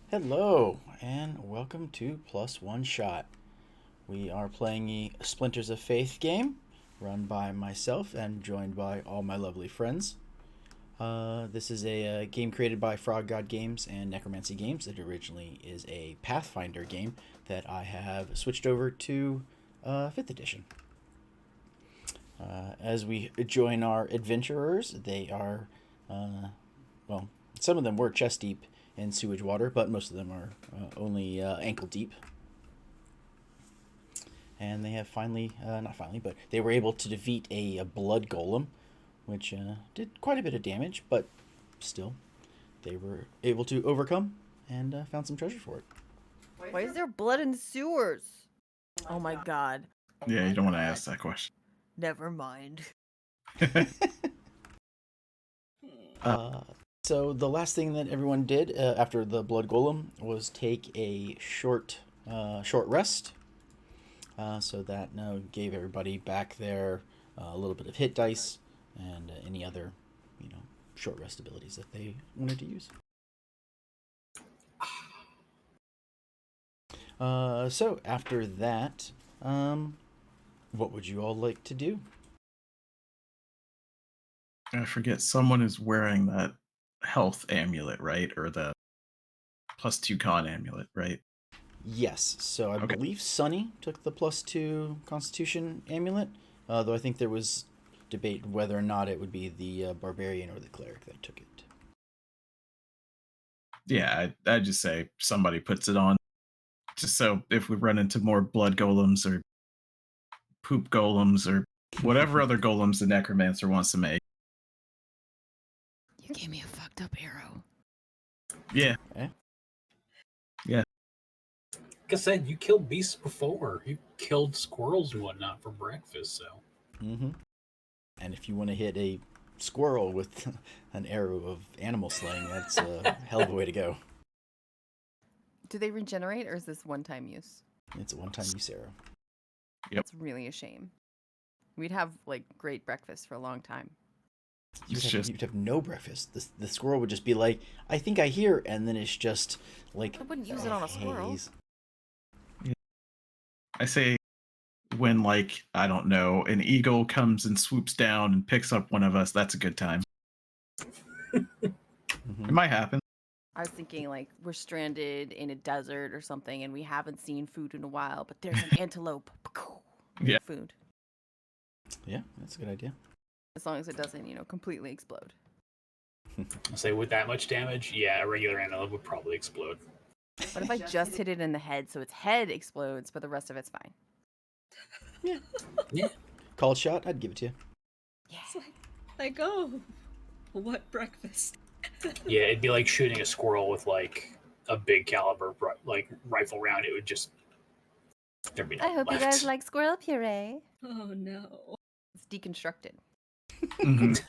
Hello, and welcome to Plus One Shot. We are playing a Splinters of Faith game run by myself and joined by all my lovely friends. This is a game created by Frog God Games and Necromancy Games. It originally is a Pathfinder game that I have switched over to 5th edition. As we join our adventurers, they are, well, some of them were chest deep in sewage water, but most of them are only ankle deep. And they have finally, not finally, but they were able to defeat a blood golem, which did quite a bit of damage, but still, they were able to overcome and found some treasure for it. Why is there blood in sewers? Oh my god. Yeah, you don't want to ask that question. Never mind. So the last thing that everyone did after the blood golem was take a short rest. So that gave everybody back their a little bit of hit dice and any other, short rest abilities that they wanted to use. So after that, what would you all like to do? I forget, someone is wearing that health amulet, right? Or the +2 con amulet, right? Yes, so I believe Sunny took the +2 Constitution amulet, though I think there was debate whether or not it would be the Barbarian or the Cleric that took it. Yeah, I'd just say somebody puts it on, just so if we run into more blood golems or poop golems or whatever other golems the Necromancer wants to make. You gave me a fucked up arrow. Yeah. Eh? Yeah. Like I said, you killed beasts before. You killed squirrels and whatnot for breakfast, so. Mm-hmm. And if you want to hit a squirrel with an arrow of animal slaying, that's a hell of a way to go. Do they regenerate or is this one-time use? It's a one-time use arrow. Yep. That's really a shame. We'd have great breakfast for a long time. You'd have no breakfast. The squirrel would just be like, I think I hear, and then it's just like I wouldn't use it on a squirrel. haze. I say when, I don't know, an eagle comes and swoops down and picks up one of us, that's a good time. It might happen. I was thinking we're stranded in a desert or something and we haven't seen food in a while, but there's an antelope. Yeah. Food. Yeah, that's a good idea. As long as it doesn't, completely explode. I'll say with that much damage, yeah, a regular antelope would probably explode. What if I just hit it in the head so its head explodes, but the rest of it's fine? Yeah. Called shot, I'd give it to you. Yeah. It's oh, what breakfast? Yeah, it'd be like shooting a squirrel with a big caliber rifle round. It would just there'd be no I hope left. you guys like squirrel puree. Oh no. It's deconstructed. Mhm.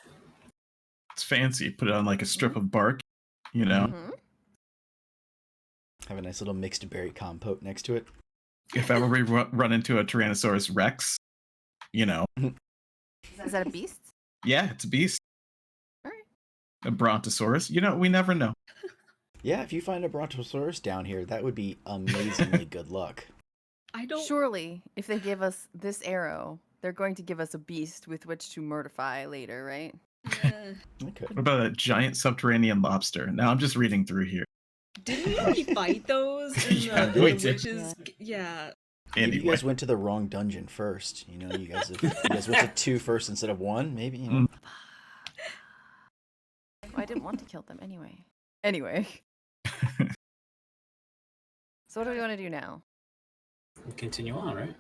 It's fancy. Put it on a strip of bark, Mm-hmm. Have a nice little mixed berry compote next to it. If ever we run into a Tyrannosaurus Rex, Is that a beast? yeah, it's a beast. All right. A Brontosaurus. We never know. Yeah, if you find a Brontosaurus down here, that would be amazingly good luck. I don't. Surely, if they give us this arrow, they're going to give us a beast with which to mortify later, right? Okay. What about a giant subterranean lobster? Now I'm just reading through here. Didn't we already fight those? Yeah, the we did. witches? Yeah. Maybe you Anyway. guys went to the wrong dungeon first. You guys went to 2 first instead of 1, maybe. Well, I didn't want to kill them anyway. Anyway. So what do we want to do now? Continue on, right?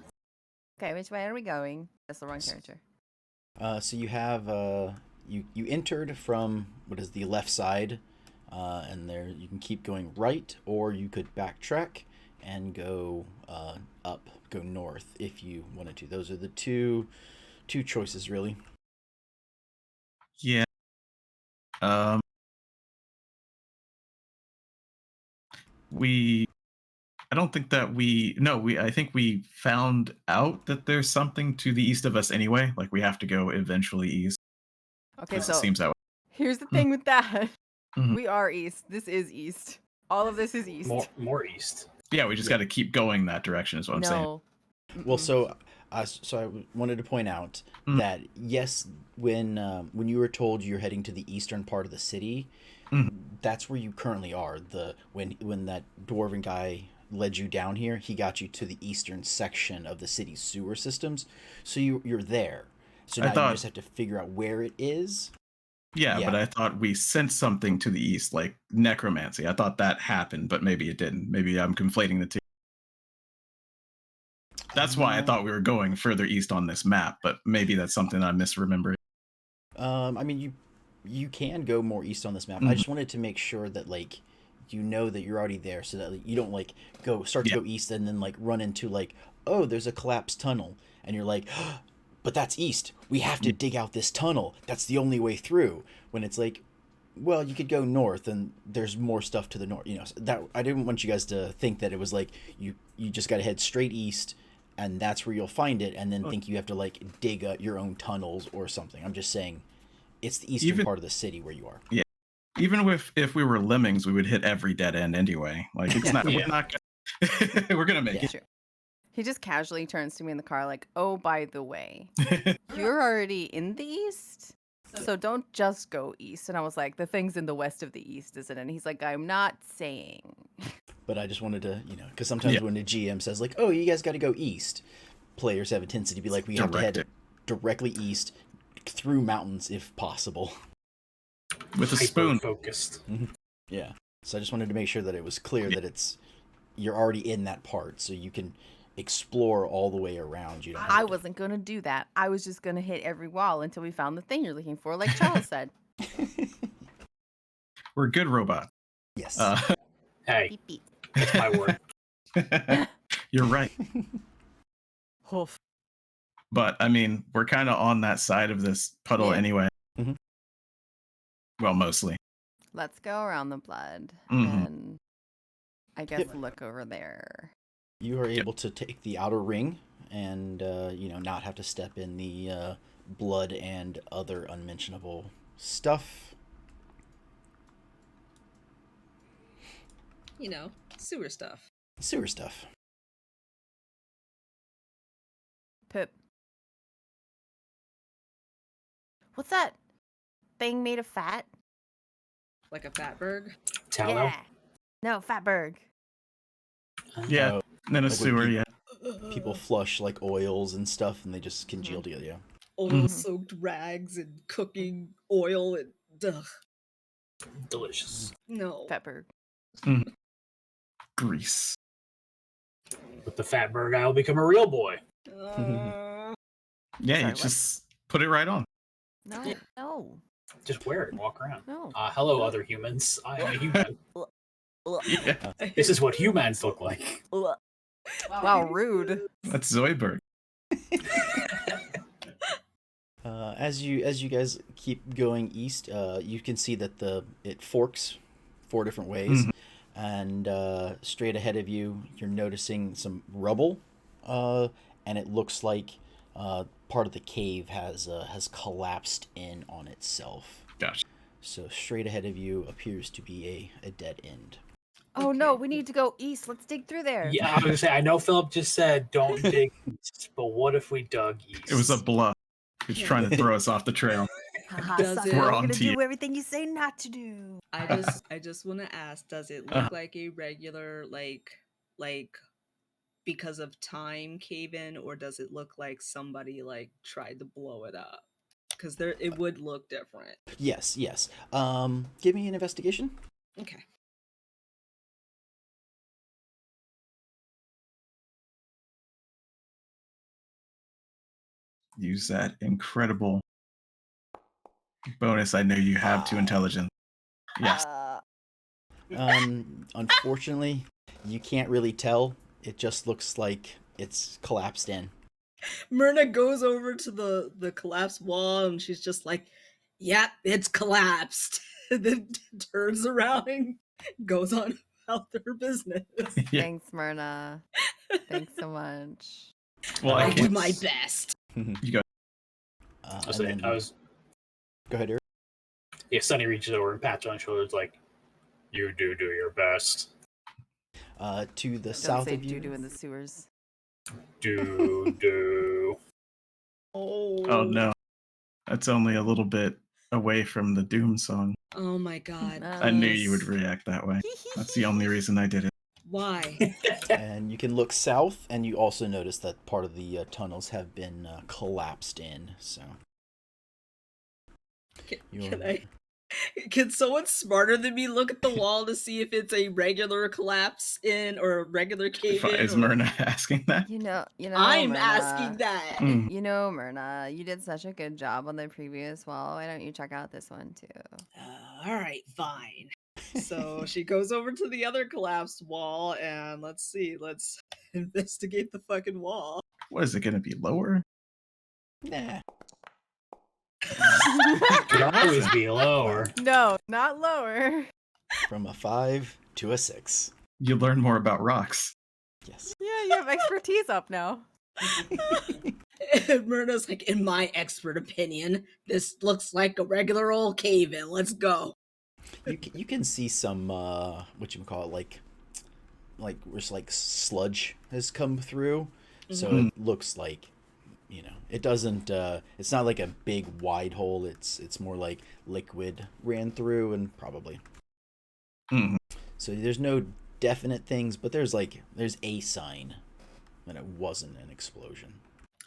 Okay, which way are we going? That's the wrong character. So you have you entered from what is the left side, and there you can keep going right, or you could backtrack and go go north if you wanted to. Those are the two choices, really. Yeah. I don't think that I think we found out that there's something to the east of us anyway. We have to go eventually east. Okay, It so seems that way. here's the thing with that. Mhm. We are east. This is east. All of this is east. More east. Yeah, we just got to keep going that direction. Is what I'm saying. No. Well, so I wanted to point out that yes, when you were told you're heading to the eastern part of the city, that's where you currently are. When that dwarven guy led you down here, he got you to the eastern section of the city's sewer systems, so you're there. So now you just have to figure out where it is. Yeah, but I thought we sent something to the east, like necromancy. I thought that happened, but maybe it didn't. Maybe I'm conflating the two. That's why I thought we were going further east on this map, but maybe that's something I misremembered. I mean, you can go more east on this map. I just wanted to make sure that like you know that you're already there, so that you don't like start to go east and then like run into like, oh, there's a collapsed tunnel, and you're like, oh, but that's east. We have to dig out this tunnel. That's the only way through. When it's like, well, you could go north, and there's more stuff to the north. You know, that I didn't want you guys to think that it was like you just got to head straight east, and that's where you'll find it, and then think you have to like dig your own tunnels or something. I'm just saying, it's the eastern part of the city where you are. Yeah. Even if we were lemmings, we would hit every dead end anyway. Like it's not. We're not. We're gonna make it. Sure. He just casually turns to me in the car like, oh, by the way, you're already in the east? So don't just go east. And I was like, the thing's in the west of the east, isn't it? And he's like, I'm not saying. But I just wanted to, because sometimes when the GM says like, oh, you guys got to go east, players have a tendency to be like, we have to head directly east through mountains if possible. With a spoon. Focused. Yeah. So I just wanted to make sure that it was clear that you're already in that part, so you can explore all the way around. You don't I wasn't going to do that. I was just going to hit every wall until we found the thing you're looking for, like Charles said. We're a good robot. Yes. Hey, Beep, beep. that's my word. You're right. Hoof. But I mean, we're kind of on that side of this puddle anyway. Mm-hmm. Well, mostly. Let's go around the blood Mhm. and I guess look over there. You are able to take the outer ring and, not have to step in the blood and other unmentionable stuff. Sewer stuff. Sewer stuff. Pip. What's that thing made of fat? Like a fatberg. Tallow. Yeah. No, Fatberg. Yeah. Oh, And then a like when sewer, yeah. people flush like oils and stuff, and they just congeal together. Yeah. Oil-soaked rags and cooking oil and ugh. Delicious. No. Fatberg. Grease. With the Fatberg, I'll become a real boy. Uh, Yeah, Sorry, you what? just put it right on. No, no, Just wear it and walk around. no. Hello, other humans. I am a human. Yeah. This is what humans look like. Wow, rude. That's Zoidberg. As you guys keep going east, you can see that it forks 4 different ways, and straight ahead of you, you're noticing some rubble, and it looks like part of the cave has collapsed in on itself. Gosh. So straight ahead of you appears to be a dead end. Oh no, we need to go east. Let's dig through there. Yeah, I was gonna say. I know Philip just said don't dig east, but what if we dug east? It was a bluff. He's trying to throw us off the trail. Does sucker, it- we're We're gonna on to do you. everything you say not to do. I just want to ask, does it look like a regular like because of time cave-in, or does it look like somebody like tried to blow it up? Because it would look different. Yes. Give me an investigation. Okay. Use that incredible bonus I know you have to intelligence. Yes. Unfortunately, you can't really tell. It just looks like it's collapsed in. Myrna goes over to the collapsed wall and she's just like, "Yeah, it's collapsed." And then turns around and goes on about her business. Yeah. Thanks, Myrna. Thanks so much. Well, I I do can't. my best. You go. Go ahead, Eric. Yeah, Sunny reaches over and pats on the shoulder. It's like, You do your best. To the Don't south say of you. doo-doo in the sewers. Do. Oh no, that's only a little bit away from the Doom song. Oh my god. I knew you would react that way. That's the only reason I did it. Why? And you can look south, and you also notice that part of the tunnels have been collapsed in. So, Can someone smarter than me look at the wall to see if it's a regular collapse in or a regular cave in? Is Myrna asking that? You know, I'm Myrna, asking that. Mm. You know, Myrna, you did such a good job on the previous wall. Why don't you check out this one too? All right, fine. So she goes over to the other collapsed wall and let's investigate the fucking wall. What is it going to be lower? nah. Could always be lower. No, not lower. From a 5 to a 6. You learn more about rocks. Yes. Yeah, you have expertise up now. And Myrna's like, in my expert opinion, this looks like a regular old cave in. Let's go. You can see some like just like sludge has come through, so Mhm. it looks like, it doesn't it's not like a big wide hole. It's more like liquid ran through, and probably Mhm. so there's no definite things, but there's a sign that it wasn't an explosion.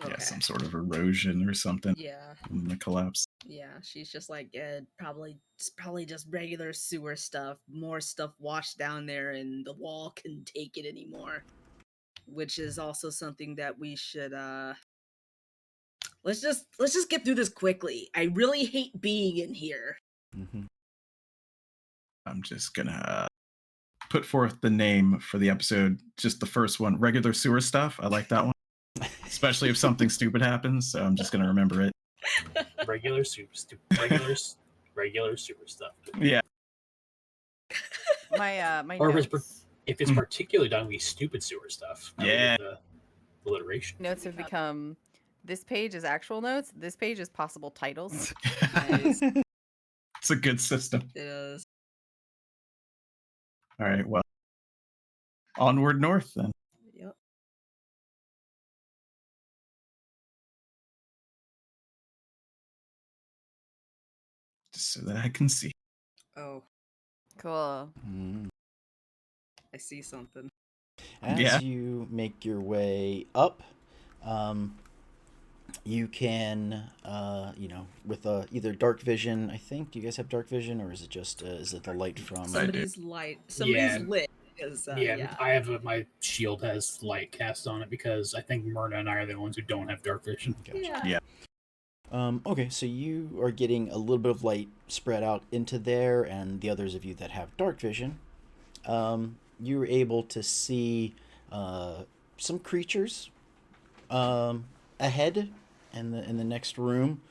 Yeah, some sort of erosion or something Yeah. in the collapse. Yeah, she's just like, it's probably just regular sewer stuff. More stuff washed down there, and the wall couldn't take it anymore. Which is also something that we should let's just get through this quickly. I really hate being in here. Mm-hmm. I'm just gonna put forth the name for the episode, just the first one, regular sewer stuff. I like that one, especially if something stupid happens. So I'm just gonna remember it. Regular sewer stuff. Yeah. My Or if notes, it's particularly done, we stupid sewer stuff. That would Yeah. be the alliteration. notes have become, this page is actual notes, this page is possible titles. Nice. It's a good system. It is. All right, well, onward north then. Yep. Just so that I can see. Oh, Cool. Mm. I see something. As Yeah. you make your way up, you can, with either dark vision, I think. Do you guys have dark vision, or is it just is it the light from? Somebody's lit. Because, Yeah, I have my shield has light cast on it because I think Myrna and I are the ones who don't have dark vision. Gotcha. Yeah. Okay, so you are getting a little bit of light spread out into there, and the others of you that have dark vision, you're able to see some creatures ahead in the next room,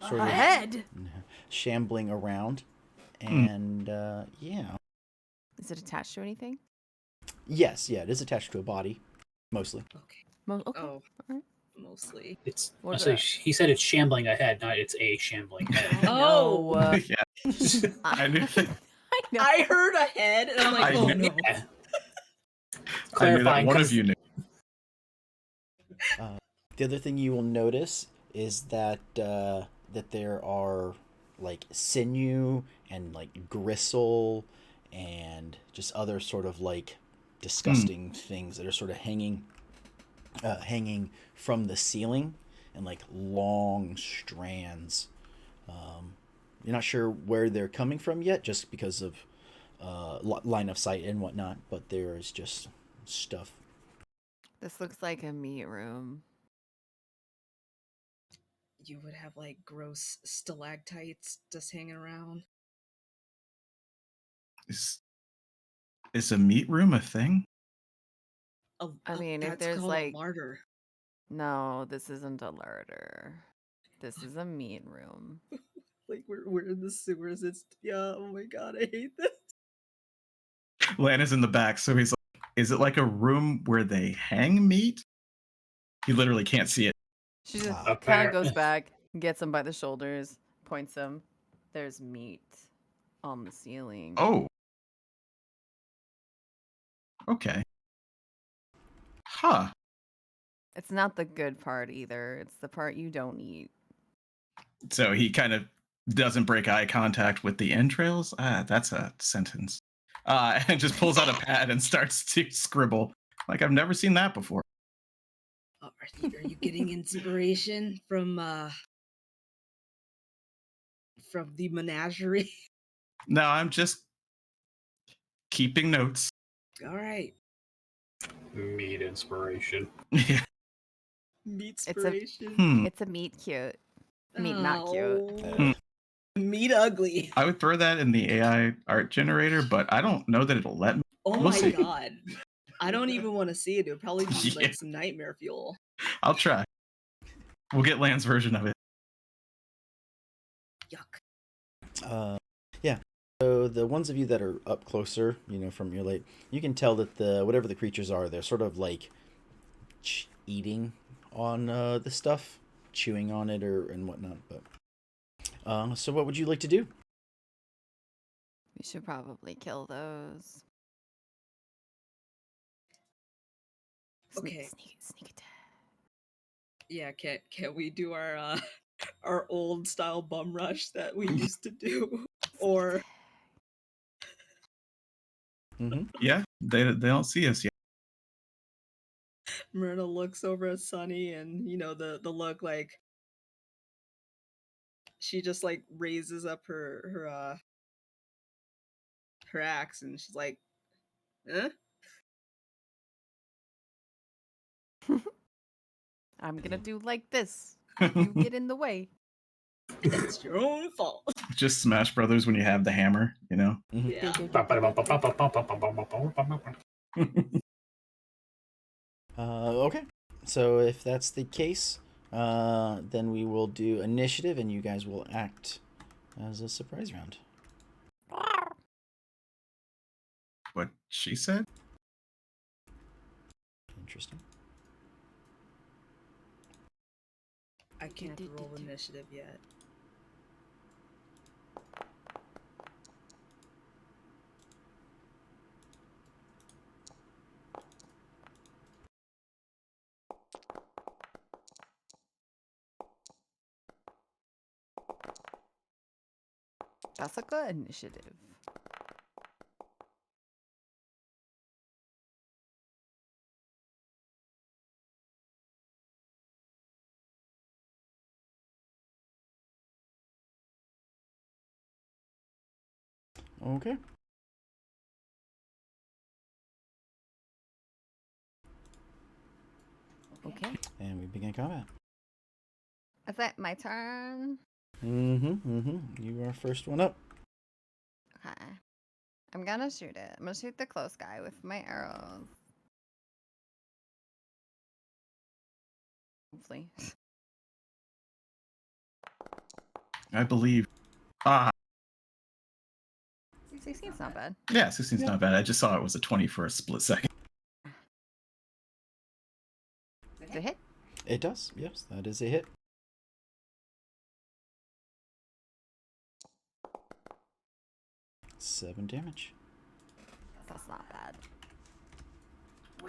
sort of Ahead. shambling around, and yeah. Is it attached to anything? Yes, yeah, it is attached to a body, mostly. Okay. Okay. Oh, Alright. mostly. It's What actually, about- he said it's shambling ahead, not it's a shambling head. Oh. No, Yeah. I knew that. I know. I heard a head, and I'm like, I oh knew- no. Yeah. I knew that Clarifying, one of 'cause you knew. The other thing you will notice is that that there are like sinew and like gristle and just other sort of like disgusting things that are sort of hanging from the ceiling, and like long strands. You're not sure where they're coming from yet, just because of line of sight and whatnot, but there is just stuff. This looks like a meat room. You would have like gross stalactites just hanging around. Is a meat room a thing? I mean, if that's there's, called like- a larder. No, this isn't a larder. This is a meat room. Like we're in the sewers. It's oh my god, I hate this. Lana's in the back, so he's like, is it like a room where they hang meat? He literally can't see it. She just Ah. kind of goes back, gets him by the shoulders, points him. There's meat on the ceiling. Oh, Okay. Huh. It's not the good part either. It's the part you don't eat. So he kind of doesn't break eye contact with the entrails. That's a sentence. And just pulls out a pad and starts to scribble. Like, I've never seen that before. Are you getting inspiration from the menagerie? No, I'm just keeping notes. All right. Meat inspiration. Yeah. Meat It's a- inspiration. It's a meat cute. Meat not cute. Oh, meat ugly. I would throw that in the AI art generator, but I don't know that it'll let me. Oh We'll my see. god. I don't even want to see it. It'll probably be Yeah. like some nightmare fuel. I'll try. We'll get Lan's version of it. Yuck. Yeah. So the ones of you that are up closer, from your light, you can tell that whatever the creatures are, they're sort of like eating on the stuff, chewing on it and whatnot. But so what would you like to do? We should probably kill those. Okay. Sneak attack. Yeah, can we do our our old style bum rush that we used to do? Or Mm-hmm. Yeah, they don't see us yet. Myrna looks over at Sunny and the look like she just like raises up her axe and she's like, huh? I'm gonna do like this. You get in the way. It's your own fault. Just Smash Brothers when you have the hammer, Yeah. Okay. So if that's the case, then we will do initiative, and you guys will act as a surprise round. What she said? Interesting. I can't roll initiative yet. That's a good initiative. Okay. Okay. And we begin combat. Is that my turn? You are first one up. Okay. I'm gonna shoot it. I'm gonna shoot the close guy with my arrows. Hopefully. I believe. 16's not bad. Yeah, 16's not bad. I just saw it was a 20 for a split second. Does it hit? It does. Yes, that is a hit. Seven damage. That's not bad.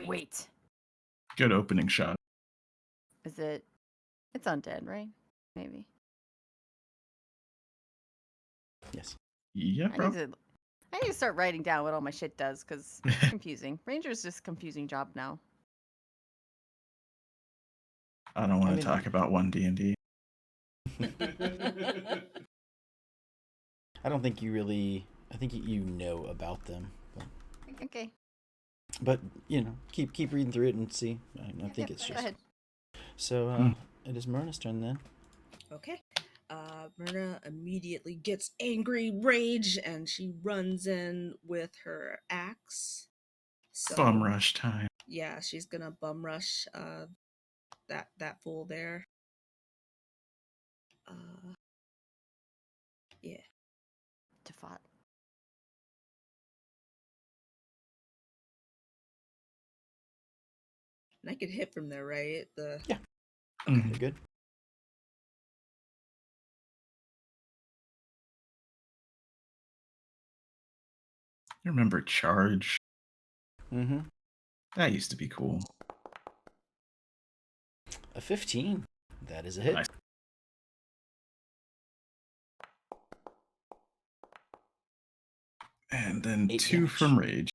Wait. Good opening shot. Is it? It's undead, right? Maybe. Yes. Yeah, bro. I need to start writing down what all my shit does because it's confusing. Ranger's just a confusing job now. I don't want to talk about 1D&D. I don't think you really. I think you know about them. Okay. But keep reading through it and see. I think it's Go just. ahead. So it is Myrna's turn then. Okay. Myrna immediately gets angry rage and she runs in with her axe. So, Bum rush time. Yeah, she's gonna bum rush that fool there. Yeah. Tefat. And I could hit from there, right? Yeah. Okay. You're good. I remember charge. Mm-hmm. That used to be cool. A 15. That is a hit. Nice. And then 8 2 damage. from rage.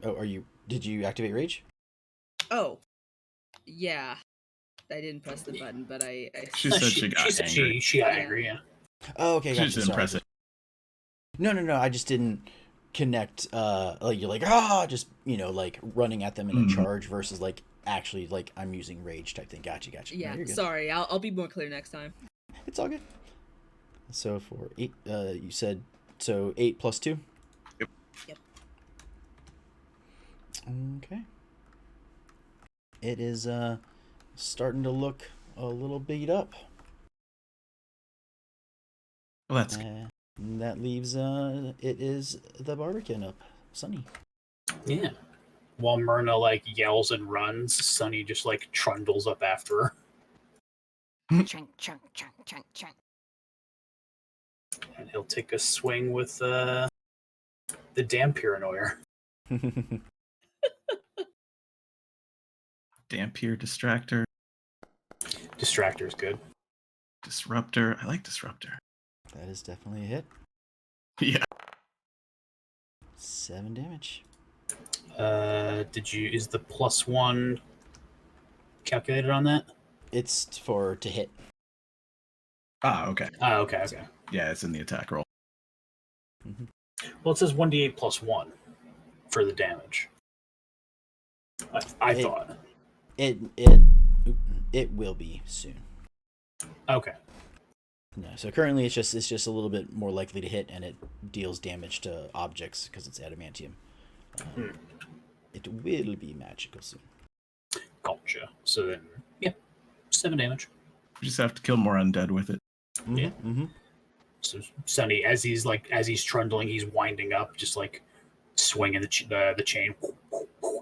Oh, did you activate rage? Oh, yeah. I didn't press the button, but I She said she got angry. She got Yeah. angry, yeah. Oh, okay, She gotcha. just didn't Sorry. press it. No. I just didn't connect. Like you're like just like running at them in a charge versus like actually like I'm using rage type thing. Gotcha. No, yeah. you're good. Sorry, I'll be more clear next time. It's all good. So for 8, you said 8 plus 2. Yep. Okay. It is starting to look a little beat up. Well, that's good. That leaves it is the barbican up, Sunny. Yeah. While Myrna like yells and runs, Sunny just like trundles up after her. Chunk, chunk, chunk, chunk, chunk. And he'll take a swing with the Dampier. Dampier, Distractor, Distractor's good. Disruptor. I like Disruptor. That is definitely a hit. Yeah. 7 damage. Is the +1 calculated on that? It's to hit. Ah, okay. Okay. Yeah, it's in the attack roll. Mm-hmm. Well, it says 1d8 +1 for the damage. I thought. It will be soon. Okay. No, so currently it's just a little bit more likely to hit, and it deals damage to objects because it's adamantium. It will be magical soon. Gotcha. So then, yeah, 7 damage. You just have to kill more undead with it. Mm-hmm, Yeah. Mm-hmm. So Sunny, as he's trundling, he's winding up, just like swinging the chain,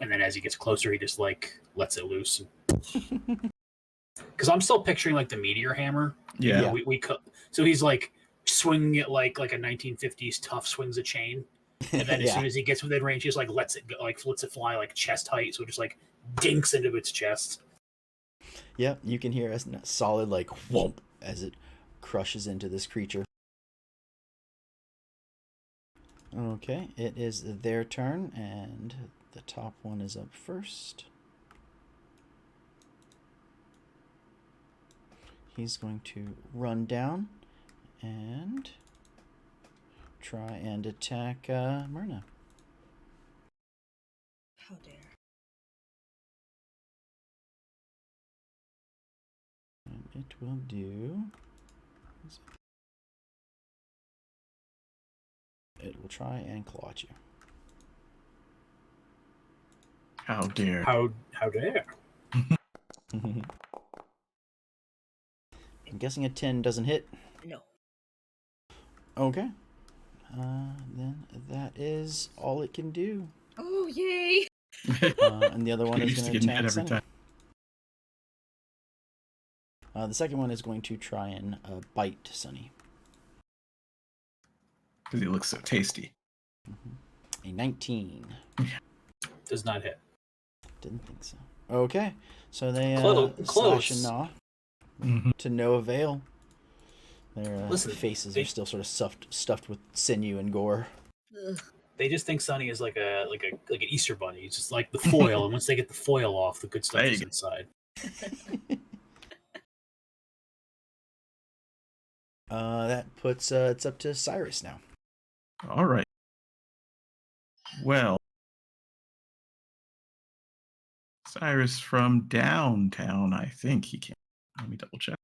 and then as he gets closer, he just like lets it loose. Because I'm still picturing like the meteor hammer. Yeah. We cut. So he's like swinging it like a 1950s tough swings a chain, and then as soon as he gets within range, he just like lets it go, like lets it fly like chest height, so it just like dinks into its chest. Yep, you can hear a solid like whomp as it crushes into this creature. Okay, it is their turn, and the top one is up first. He's going to run down and try and attack Myrna. How dare. And it will do... It will try and claw at you. How dare. How dare? I'm guessing a 10 doesn't hit. No. Okay. Then that is all it can do. Oh, yay! And the other one You're is used going to to getting hit attack every Sunny. time. The second one is going to try and bite Sunny. Because he looks so tasty. A 19. Does not hit. Didn't think so. Okay. So they Close. slash and gnaw Mm-hmm. to no avail. Their Listen, faces they- are still sort of stuffed with sinew and gore. Ugh. They just think Sunny is like an Easter bunny. It's just like the foil, and once they get the foil off, the good stuff There is you go. inside. That puts it's up to Cyrus now. All right. Well, Cyrus from downtown, I think he can. Let me double check.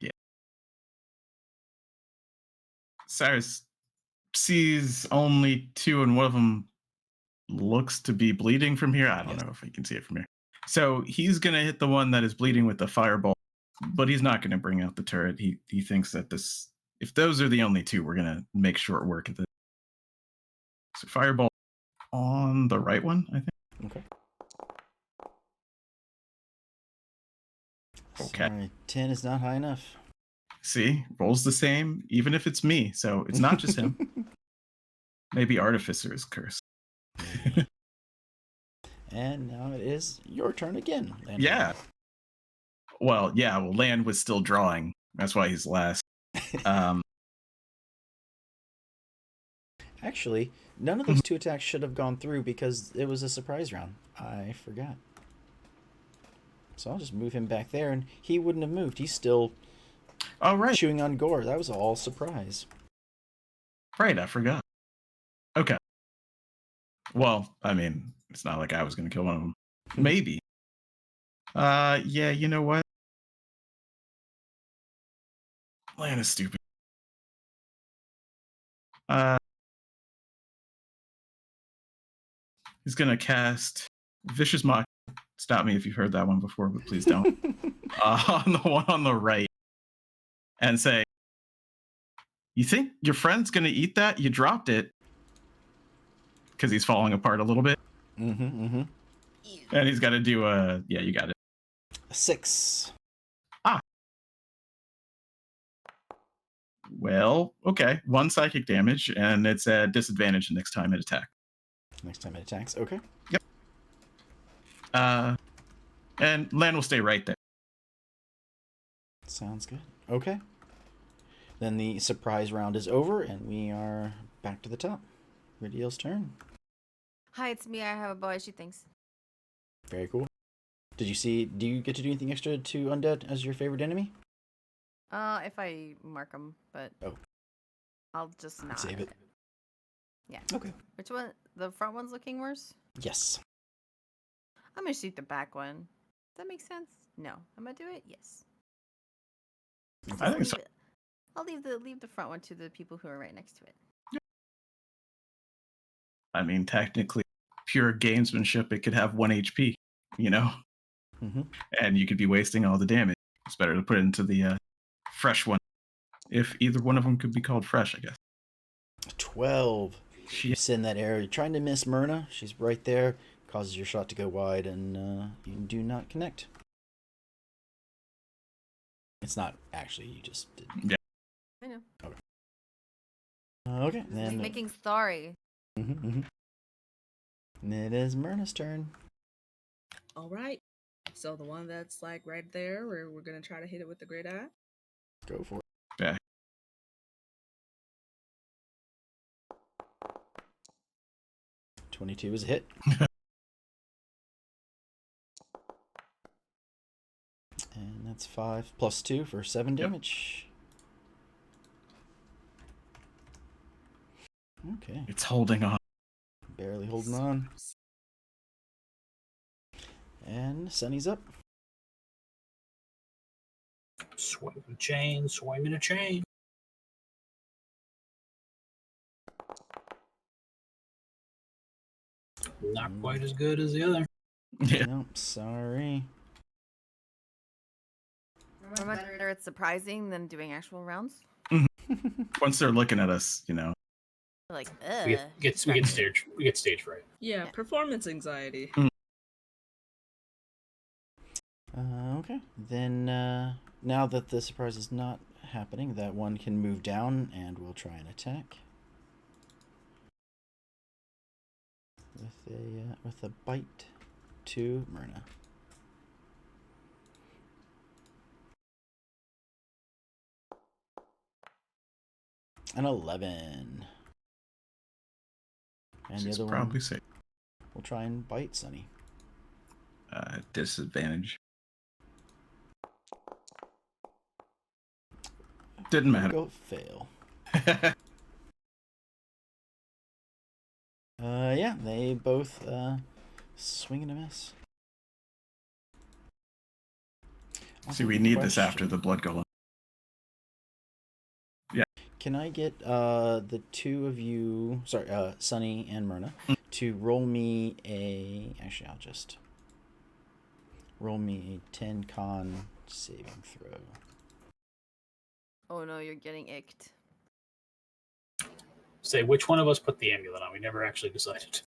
Yeah. Cyrus sees only 2, and one of them looks to be bleeding from here. I don't know if he can see it from here. So he's going to hit the one that is bleeding with the fireball, but he's not going to bring out the turret. He thinks that if those are the only 2, we're going to make short work of it. So fireball on the right one, I think. Okay. Okay. Sorry, 10 is not high enough. See, rolls the same, even if it's me. So it's not just him. Maybe Artificer is cursed. And now it is your turn again. Landon. Yeah. Well, yeah. Well, Land was still drawing. That's why he's last. Actually, none of those 2 attacks should have gone through because it was a surprise round. I forgot. So I'll just move him back there, and he wouldn't have moved. He's still chewing on gore. That was all surprise. Right, I forgot. Okay. Well, I mean, it's not like I was going to kill one of them. Maybe. Yeah, you know what? Land is stupid. He's going to cast Vicious Mock. Stop me if you've heard that one before, but please don't. On the one on the right. And say, you think your friend's going to eat that? You dropped it. Because he's falling apart a little bit. And he's got to do yeah, you got it. A 6. Well, okay. 1 psychic damage, and it's at disadvantage next time it attacks. Next time it attacks. Okay. Yep. And Land will stay right there. Sounds good. Okay. Then the surprise round is over, and we are back to the top. Ridiel's turn. Hi, it's me. I have a boy. She thinks. Very cool. Do you get to do anything extra to Undead as your favorite enemy? If I mark them, but I'll just not save it. Yeah. Okay. Which one? The front one's looking worse? Yes. I'm gonna shoot the back one. Does that make sense? No. I'm gonna do it? Yes. I think so. I'll leave the front one to the people who are right next to it. I mean, technically, pure gamesmanship, it could have 1 HP, you know? And you could be wasting all the damage. It's better to put it into the fresh one. If either one of them could be called fresh, I guess. 12. You send that arrow. You're trying to miss Myrna. She's right there. Causes your shot to go wide, and you do not connect. It's not actually. You just did. Yeah. I know. Okay. Okay. Then making sorry. And it is Myrna's turn. All right. So the one that's like right there, we're gonna try to hit it with the great eye. Go for it. Yeah. $22 is a hit. And that's 5 plus 2 for 7 damage. Okay. It's holding on. Barely holding on. And Sunny's up. Swing a chain, swinging a chain. Not quite as good as the other. Yeah. Nope, sorry. Remember, it's surprising than doing actual rounds. Once they're looking at us, you know. Like, We get stage fright. Yeah, performance anxiety. Okay. Then, now that the surprise is not happening, that one can move down, and we'll try and attack. With a bite to Myrna. An 11. And She's the other probably one safe. will try and bite Sunny. Disadvantage. Didn't matter. Go fail. Yeah, they both swing and a miss. See, we need this after the blood golem. Yeah. Can I get the two of you, sorry, Sunny and Myrna, to roll me a, actually I'll just roll me a 10 con saving throw. oh no, you're getting icked. Say, which one of us put the amulet on? We never actually decided.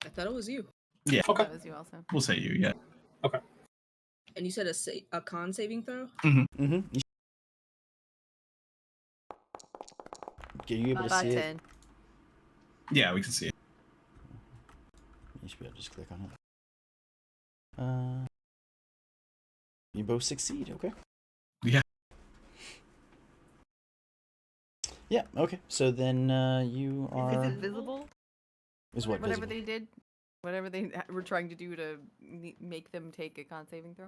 I thought it was you. Yeah. Okay. That was you also. We'll say you, yeah. Okay. And you said a con saving throw? Mm-hmm. Are you able to About see 10. Yeah, we can see it. You should be able to just click on it. You both succeed, okay? Yeah. Yeah, okay. So then you are... Is it visible? Is what Whatever visible? they did, whatever they were trying to do to make them take a con saving throw.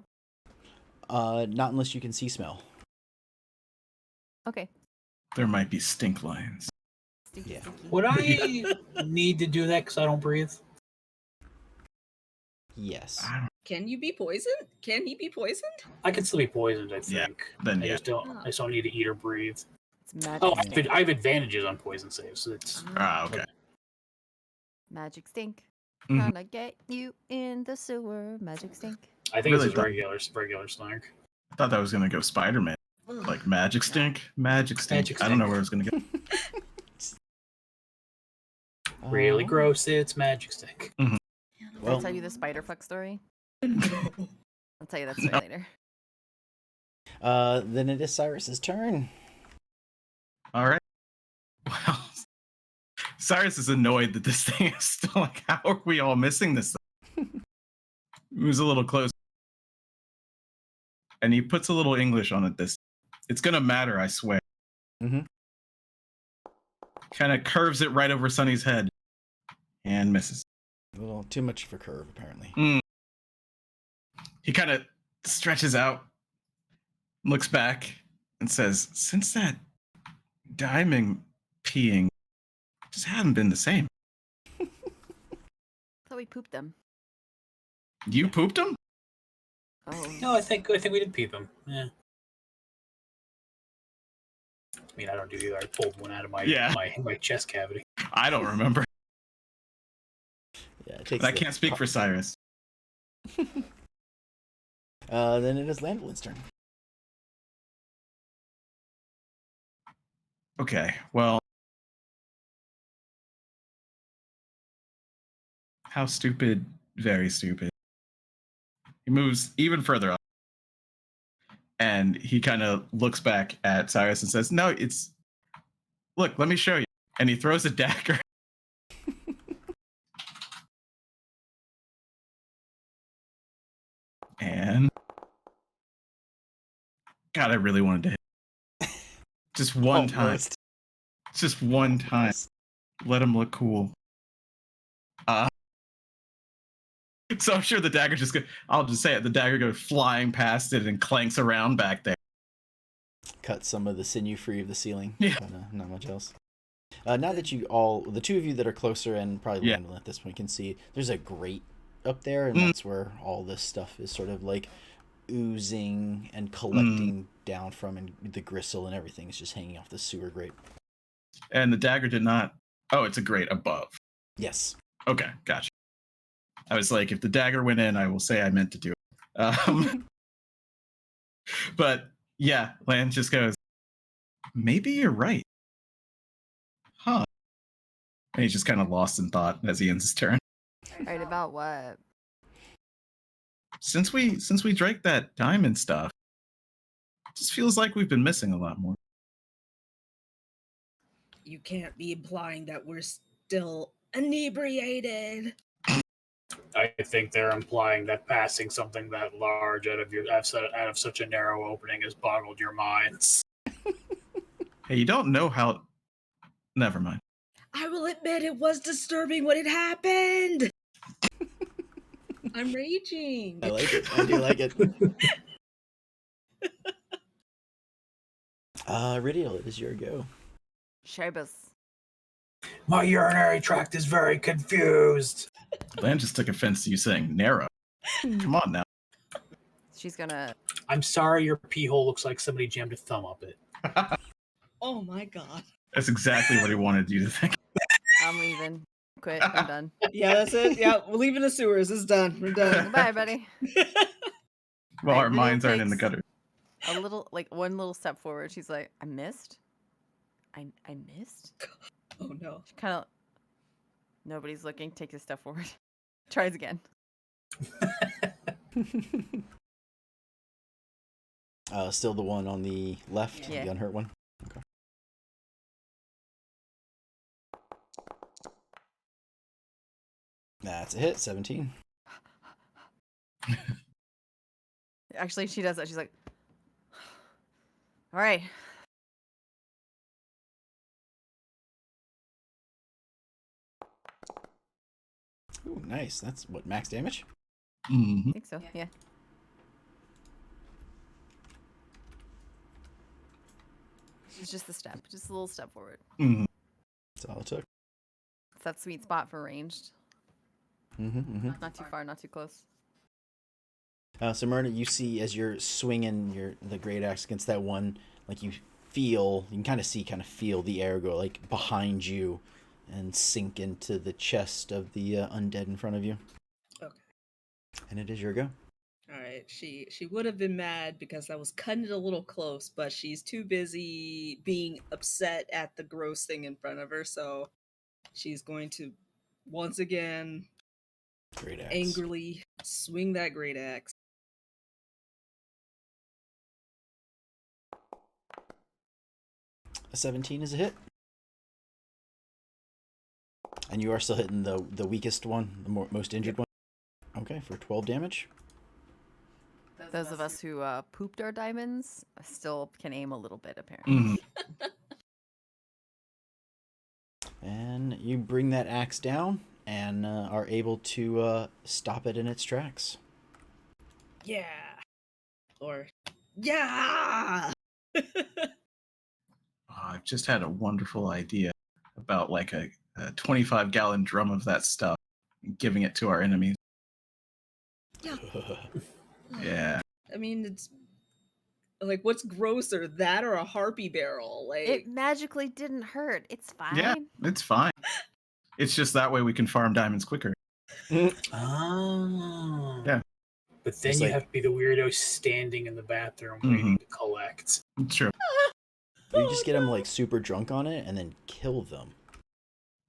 Not unless you can see smell. Okay. There might be stink lines. Stinky, Yeah. stinky. Would I need to do that because I don't breathe? Yes. Can you be poisoned? Can he be poisoned? I can still be poisoned, I Yeah, think. then I yeah. just don't. I just don't need to eat or breathe. It's magic. Oh, Stink. I have advantages on poison saves. So it's Okay. Magic stink. Mhm. Gonna get you in the sewer. Magic stink. I think Really it's just regular slank. I thought that was gonna go Spider-Man. Ugh. Like magic stink, magic stink. Magic I don't know stink. where it was gonna go. Really gross. It's magic stink. Can Well- I tell you the spider fuck story? No. I'll tell you that story later. Then it is Cyrus's turn. All right. Well, Cyrus is annoyed that this thing is still like, how are we all missing this thing? Moves a little close. And he puts a little English on it this. It's gonna matter, I swear. Mhm. Kind of curves it right over Sunny's head. And misses. A little too much of a curve, apparently. He kind of stretches out, looks back, and says, since that diamond peeing just hasn't been the same. So we pooped them. You pooped him? Oh. No, I think we did peep him. Yeah. I mean, I don't do either. I pulled one out of my Yeah. my chest cavity. I don't remember. Yeah, it takes But I the- can't speak for Cyrus. Then it is Landolin's turn. Okay, well. How stupid, very stupid. He moves even further up. And he kind of looks back at Cyrus and says, no, it's. Look, let me show you. And he throws a dagger. And. God, I really wanted to hit. Just one time. Almost. Just one time. Let him look cool. So I'm sure the dagger just go. I'll just say it. The dagger goes flying past it and clanks around back there. Cut some of the sinew free of the ceiling. Yeah. But, not much else. Now that you all, the two of you that are closer and probably Yeah. Landolin at this point can see, there's a grate up there, and that's where all this stuff is sort of like oozing and collecting down from, and the gristle and everything is just hanging off the sewer grate. And the dagger did not. Oh, it's a grate above. Yes. Okay, gotcha. I was like, if the dagger went in, I will say I meant to do it. But yeah, Land just goes, maybe you're right. Huh. And he's just kind of lost in thought as he ends his turn. Right about what? Since we drank that diamond stuff, it just feels like we've been missing a lot more. You can't be implying that we're still inebriated. I think they're implying that passing something that large out of such a narrow opening has boggled your minds. Hey, you don't know how. Never mind. I will admit it was disturbing when it happened. I'm raging. I like it. I do like it. Ridial, it is your go. Shibus. My urinary tract is very confused. Land just took offense to you saying narrow. Come on now. She's gonna. I'm sorry your pee hole looks like somebody jammed a thumb up it. Oh my god. That's exactly what he wanted you to think. I'm leaving. Quit. I'm done. Yeah, that's it. Yeah, we're leaving the sewers. It's done. We're done. Bye, buddy. Well, our Ridial minds aren't in the takes gutter. A little, like one little step forward. She's like, I missed. I missed. Oh no. She kind of. Nobody's looking. Takes a step forward. Tries again. Still the one on the left, Yeah. the unhurt one. Okay. That's a hit. 17. Actually, she does that. She's like, all right. Ooh, nice. That's what, max damage? Mm-hmm. I think so. Yeah. It's just a step. Just a little step forward. Mm-hmm. That's all it took. It's that sweet spot for ranged. Not too far, not too close. So Myrna, you see as you're swinging the great axe against that one, like you can kind of feel the air go like behind you and sink into the chest of the undead in front of you. Okay. And it is your go. All right. She would have been mad because I was cutting it a little close, but she's too busy being upset at the gross thing in front of her, so she's going to once again Great axe. angrily swing that great axe. A 17 is a hit. And you are still hitting the weakest one, the most injured one. Okay, for 12 damage. Those of us who pooped our diamonds still can aim a little bit, apparently. Mm-hmm. And you bring that axe down and are able to stop it in its tracks. Yeah. Or yeah. I've just had a wonderful idea about like a 25-gallon drum of that stuff and giving it to our enemies. Yeah. I mean, it's like, what's grosser, that or a harpy barrel? Like, It magically didn't hurt. It's fine. Yeah, it's fine. It's just that way we can farm diamonds quicker. Oh. Yeah. But then It's you like- have to be the weirdo standing in the bathroom waiting to collect. It's true. Or you just get them like super drunk on it and then kill them.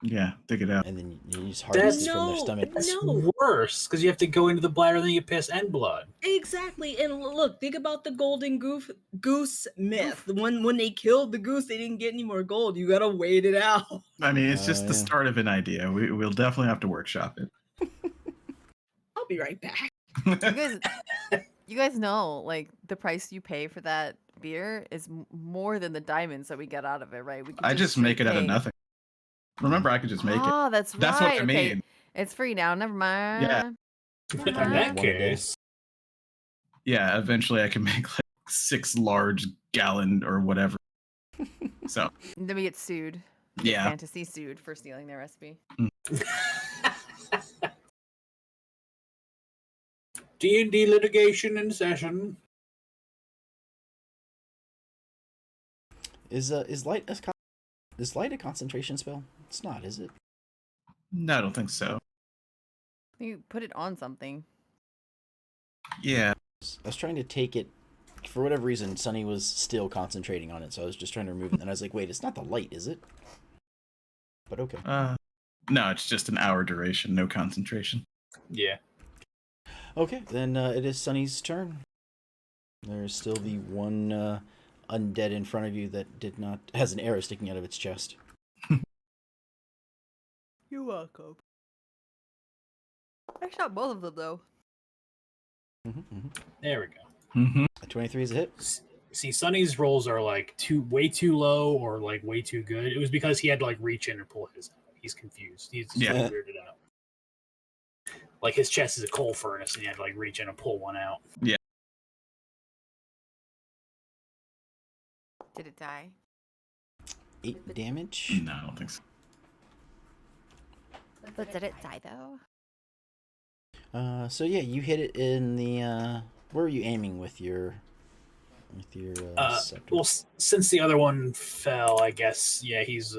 Yeah, dig it out. And then you just harvest That's- it from their No, stomach. That's No. worse, because you have to go into the bladder, then you piss and blood. exactly. And look, think about the golden goose myth. The one when they killed the goose, they didn't get any more gold. You gotta wait it out. I mean, it's just the yeah. start of an idea. We'll definitely have to workshop it. I'll be right back. You guys know, like, the price you pay for that beer is more than the diamonds that we get out of it, right? We could I just make it out of pay- nothing. Remember, I could just make it. Ah, that's right. That's what I Okay, mean. it's free now. Never mind. Yeah. Never In mind. that One a day. case, Yeah, eventually I can make like 6 large gallon or whatever. So, And then we get sued. yeah. Fantasy sued for stealing their recipe. D&D litigation in session. Is light a concentration spell? It's not, is it? No, I don't think so. You put it on something. Yeah. I was trying to take it. For whatever reason, Sunny was still concentrating on it, so I was just trying to remove it. And I was like, wait, it's not the light, is it? But okay. No, it's just an hour duration, no concentration. Yeah. Okay, then it is Sunny's turn. There's still the one undead in front of you that has an arrow sticking out of its chest. You're welcome. I shot both of them, though. There we go. Mm-hmm. A 23 is a hit. See, Sonny's rolls are like way too low or like way too good. It was because he had to like reach in and pull his out. He's confused. He's just Yeah. like, weirded out. Like his chest is a coal furnace and he had to like reach in and pull one out. Did it die? 8 damage. No, I don't think so. But did it die, though? So yeah, you hit it in the. Where are you aiming with your scepter? Well, since the other one fell, I guess yeah, he's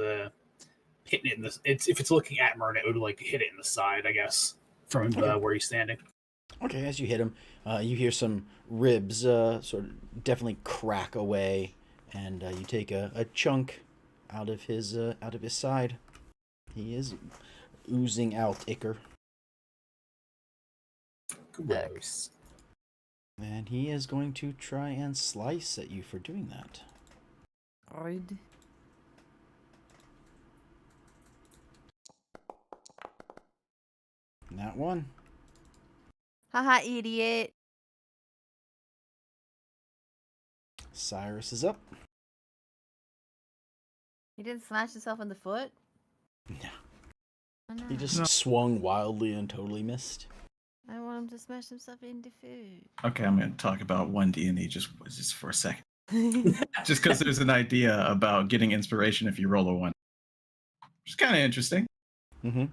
hitting it in the. If it's looking at Myrna, it would like hit it in the side, I guess, from where he's standing. Okay, as you hit him, you hear some ribs sort of definitely crack away, and you take a chunk out of his side. He is oozing out ichor, Gross. and he is going to try and slice at you for doing that. Oid. That one. Haha, idiot. Cyrus is up. He didn't smash himself in the foot? No. Oh, no. He just No. swung wildly and totally missed. I want him to smash himself into food. Okay, I'm going to talk about 1D&E just for a second. Just because there's an idea about getting inspiration if you roll a 1. Which is kind of interesting. Mm-hmm.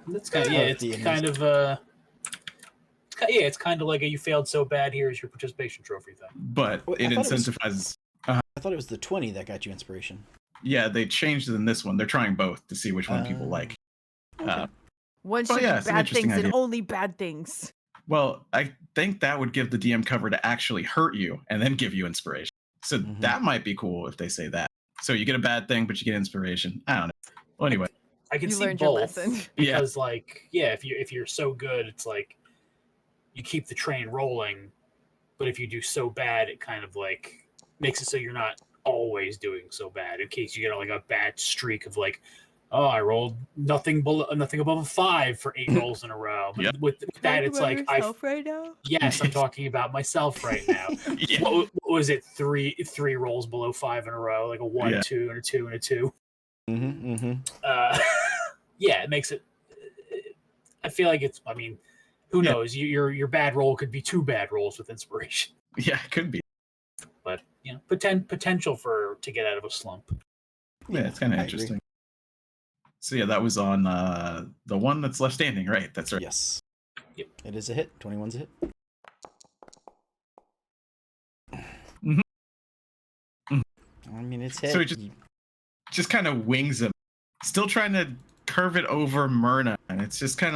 That's kind of Yeah, it's the kind of it's kind of like a you failed so bad, here's your participation trophy thing. But Wait, it I thought it was- incentivizes. I thought it was the 20 that got you inspiration. Yeah, they changed it in this one. They're trying both to see which one people like. Okay. One Well, should yeah, do it's an bad interesting things and idea. only bad things. Well, I think that would give the DM cover to actually hurt you and then give you inspiration. So Mhm. that might be cool if they say that. So you get a bad thing, but you get inspiration. I don't know. Well, anyway, I can You see learned your both lesson. because, if you're so good, it's like you keep the train rolling, but if you do so bad, it kind of like makes it so you're not always doing so bad. In case you get like a bad streak of like, oh, I rolled nothing above a 5 for 8 rolls in a row. But Yep. with that, it's like right now? yes, I'm talking about myself right now. Yeah. What was it? Three rolls below 5 in a row, like a 1, Yeah. 2, and a 2 and a 2. Mm-hmm. Mm-hmm. Yeah, it makes it. I feel like it's. I mean, who Yeah. knows? Your bad roll could be 2 bad rolls with inspiration, Yeah, it could be. but potential to get out of a slump. Yeah, it's kind of I agree. interesting. So yeah, that was on the one that's left standing, right? That's right. Yes. Yep. It is a hit. 21's a hit. Mhm. Mhm. I mean, it's hit. So it just kind of wings him, still trying to curve it over Myrna, and it's just kind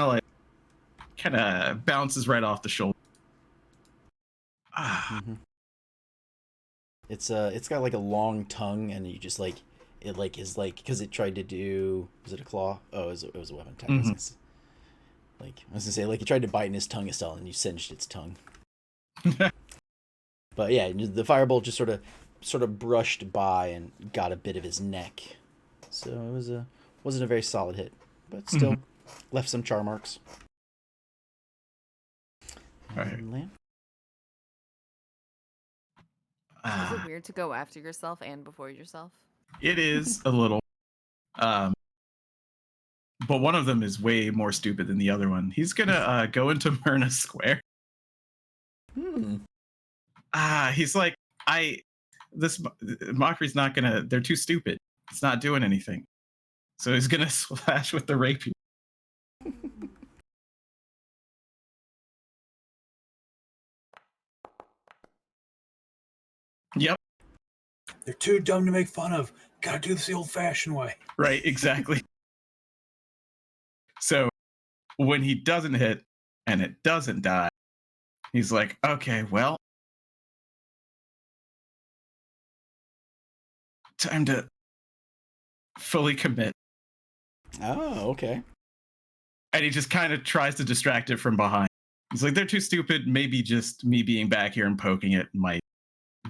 of bounces right off the shoulder. Ah, Mhm. It's got like a long tongue, and you just like it like is like because it tried to do, was it a claw? Oh, it was a weapon attack. Mhm. I was gonna say like it tried to bite in his tongue still, and you singed its tongue. But yeah, the firebolt just sort of brushed by and got a bit of his neck. So it wasn't a very solid hit, but still left some char marks. Right. And Lan? Is it ah, weird to go after yourself and before yourself? it is a little. But one of them is way more stupid than the other one. He's gonna go into Myrna Square. He's like, this mockery's not gonna. They're too stupid. It's not doing anything. So he's gonna slash with the rapier. Yep. They're too dumb to make fun of. Gotta do this the old-fashioned way. Right. Exactly. So when he doesn't hit and it doesn't die, he's like, okay, well, time to fully commit. Oh, okay. And he just kind of tries to distract it from behind. He's like, they're too stupid. Maybe just me being back here and poking it might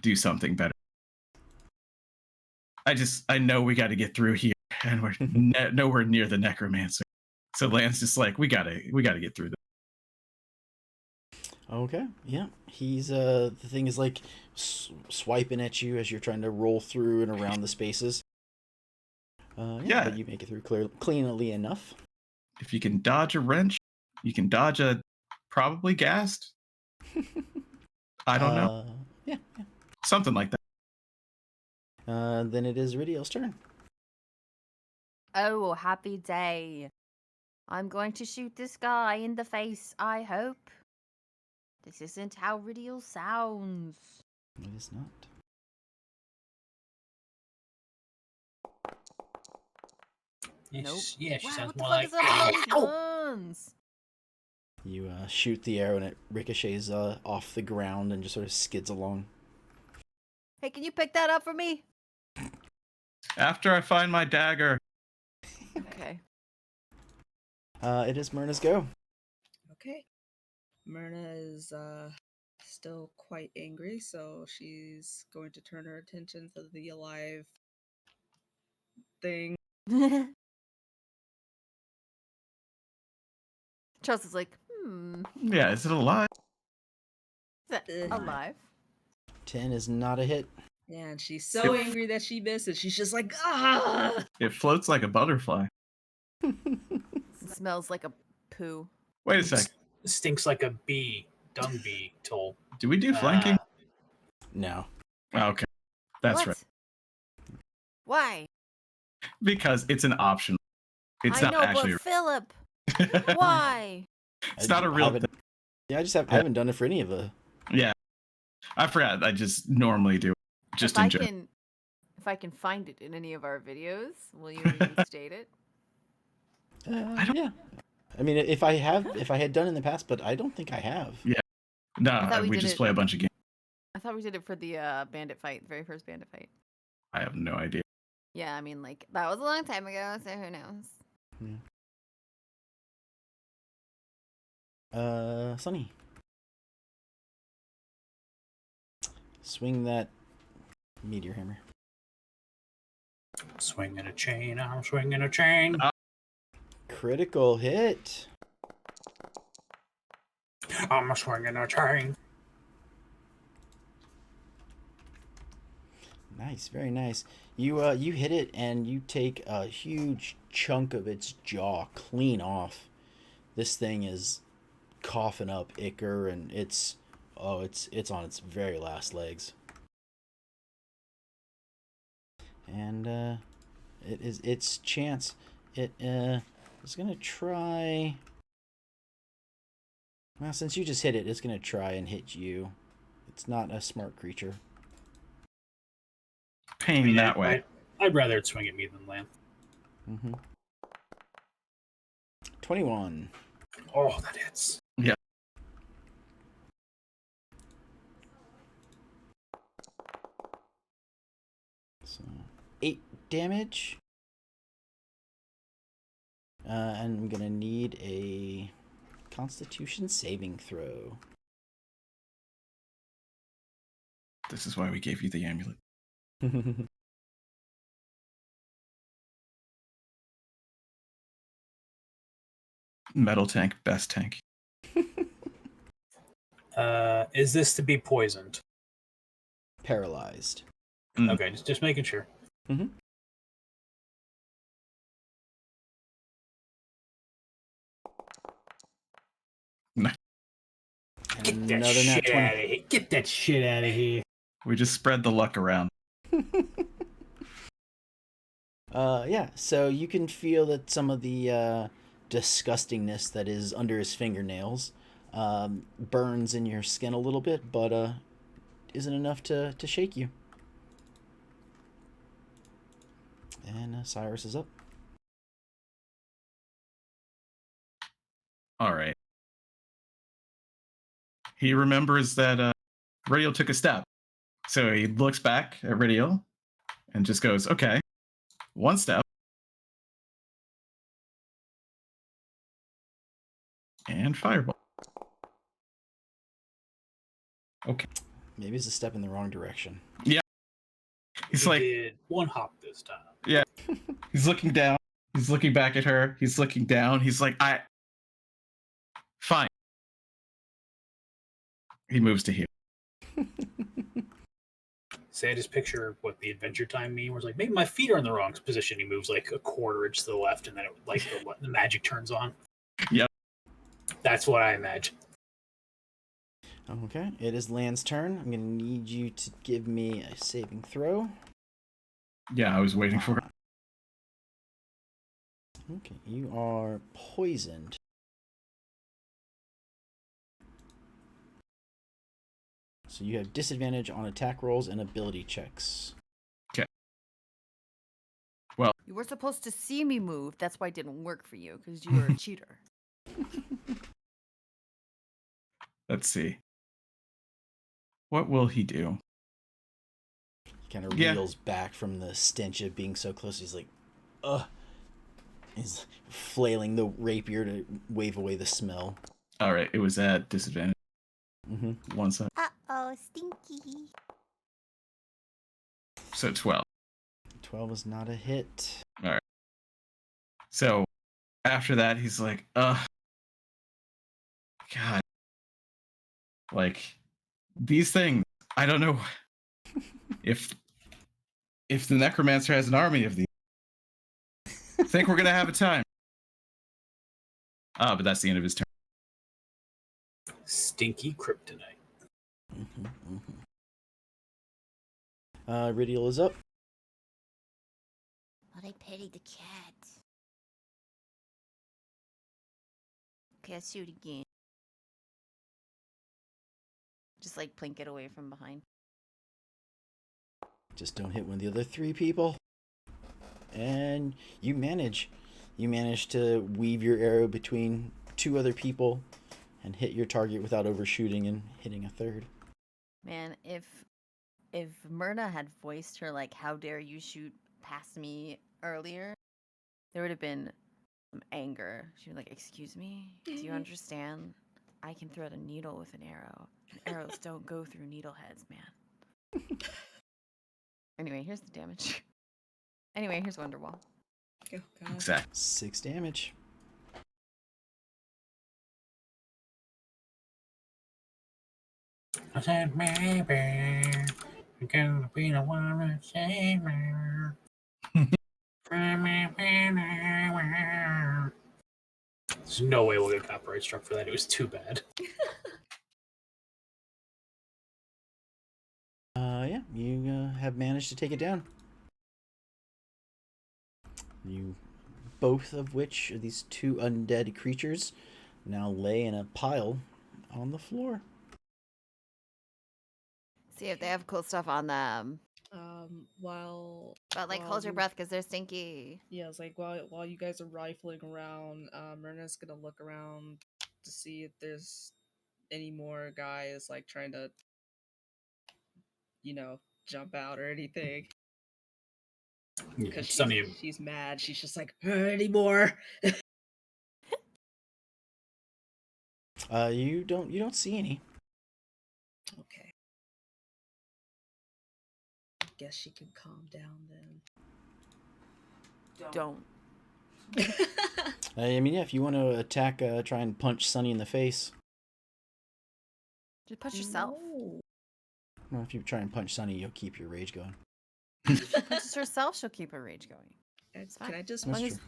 do something better. I know we got to get through here, and we're nowhere near the Necromancer. So Lan's just like, we gotta get through this. Okay, yeah. He's the thing is like swiping at you as you're trying to roll through and around the spaces. Yeah. But you make it through cleanly enough. If you can dodge a wrench, you can dodge a probably gassed. I don't know, Yeah. something like that. Then it is Ridiel's turn. Oh, happy day. I'm going to shoot this guy in the face, I hope. This isn't how Ridiel sounds. It is not. Yeah, Nope. she Wow, sounds what the more fuck like. is up with all these Ow! guns? You shoot the arrow and it ricochets off the ground and just sort of skids along. Hey, can you pick that up for me? After I find my dagger. Okay. It is Myrna's go. Okay. Myrna is still quite angry, so she's going to turn her attention to the alive thing. Charles is like, Yeah, is it alive? is that alive? 10 is not a hit. Yeah, and she's so angry that she missed it. She's just like, ah! It floats like a butterfly. It smells like a poo. Wait a sec. Stinks like a bee, dung beetle. Do we do flanking? No. Oh, okay. That's What? right. Why? Because it's an option. It's I not know, actually. but Philip, why? It's not a real thing. Yeah, I haven't done it for any of the. Yeah. I forgot. I just normally do it. Just in general. If I can find it in any of our videos, will you reinstate it? Yeah. I mean, if I had done in the past, but I don't think I have. Yeah. No, we we did just it- play a bunch of games. I thought we did it for the bandit fight, the very first bandit fight. I have no idea. Yeah, I mean, like, that was a long time ago, so who knows? Sunny. Swing that meteor hammer. Swinging a chain, I'm swinging a chain. Critical hit. I'm swinging a chain. Nice, very nice. You hit it and you take a huge chunk of its jaw clean off. This thing is coughing up ichor and it's on its very last legs. And it is its chance. It is gonna try. Well, since you just hit it, it's gonna try and hit you. It's not a smart creature. Pain that way. I'd rather it swing at me than land. 21. Oh, that hits. Yeah. So 8 damage. And I'm gonna need a Constitution saving throw. This is why we gave you the amulet. Metal tank, best tank. Is this to be poisoned? Paralyzed. Okay, just making sure. Get that Another nat shit 20. out of here. Get that shit out of here. We just spread the luck around. Yeah, so you can feel that some of the disgustingness that is under his fingernails burns in your skin a little bit, but isn't enough to shake you. And Cyrus is up. All right. He remembers that Radial took a step. So he looks back at Radial and just goes, okay, one step. And fireball. Okay. Maybe it's a step in the wrong direction. Yeah. He's He like, did one hop this time. yeah. He's looking down. He's looking back at her. He's looking down. He's like, fine. He moves to here. Say I just picture what the Adventure Time meme was like. Maybe my feet are in the wrong position. He moves like a quarter inch to the left, and then the magic turns on. Yep. That's what I imagine. Okay, it is Land's turn. I'm going to need you to give me a saving throw. Yeah, I was waiting for it. Okay, you are poisoned. So you have disadvantage on attack rolls and ability checks. Okay. Well, You were supposed to see me move. That's why it didn't work for you, because you were a cheater. let's see. What will he do? He kind of Yeah. reels back from the stench of being so close. He's like, ugh. He's flailing the rapier to wave away the smell. All right, it was at disadvantage. Mm-hmm. One side. Uh-oh, stinky. So 12. 12 is not a hit. So after that, he's like, God. Like, these things, I don't know if the Necromancer has an army of these. I think we're gonna have a time. But that's the end of his turn. Stinky kryptonite. Ridial is up. But I pity the cat. Okay, let's shoot again. Just like plink it away from behind. Just don't hit one of the other 3 people. And you manage to weave your arrow between 2 other people and hit your target without overshooting and hitting a 3rd. Man, if Myrna had voiced her like, "How dare you shoot past me" earlier, there would have been some anger. She'd be like, "Excuse me, do you understand? I can thread a needle with an arrow. And arrows don't go through needle heads, man." Anyway, here's the damage. Anyway, here's Wonderwall. Oh, God. Exactly. 6 damage. I said, maybe I'm gonna be the one to save me. There's no way we'll get copyright struck for that. It was too bad. Yeah, you have managed to take it down. You, both of which are these 2 undead creatures, now lay in a pile on the floor. See if they have cool stuff on them. While But like, while hold your you- breath because they're stinky. Yeah, it's like while you guys are rifling around, Myrna's gonna look around to see if there's any more guys like trying to, jump out or anything. Yeah, Because Sunny, she's mad. She's just like, anymore. You don't see any. Okay. Guess she can calm down then. Don't. I mean, yeah, if you want to attack, try and punch Sunny in the face. Just punch yourself. No. Well, if you try and punch Sunny, you'll keep your rage going. Punches herself, she'll keep her rage going. Can fine. I just? That's long true.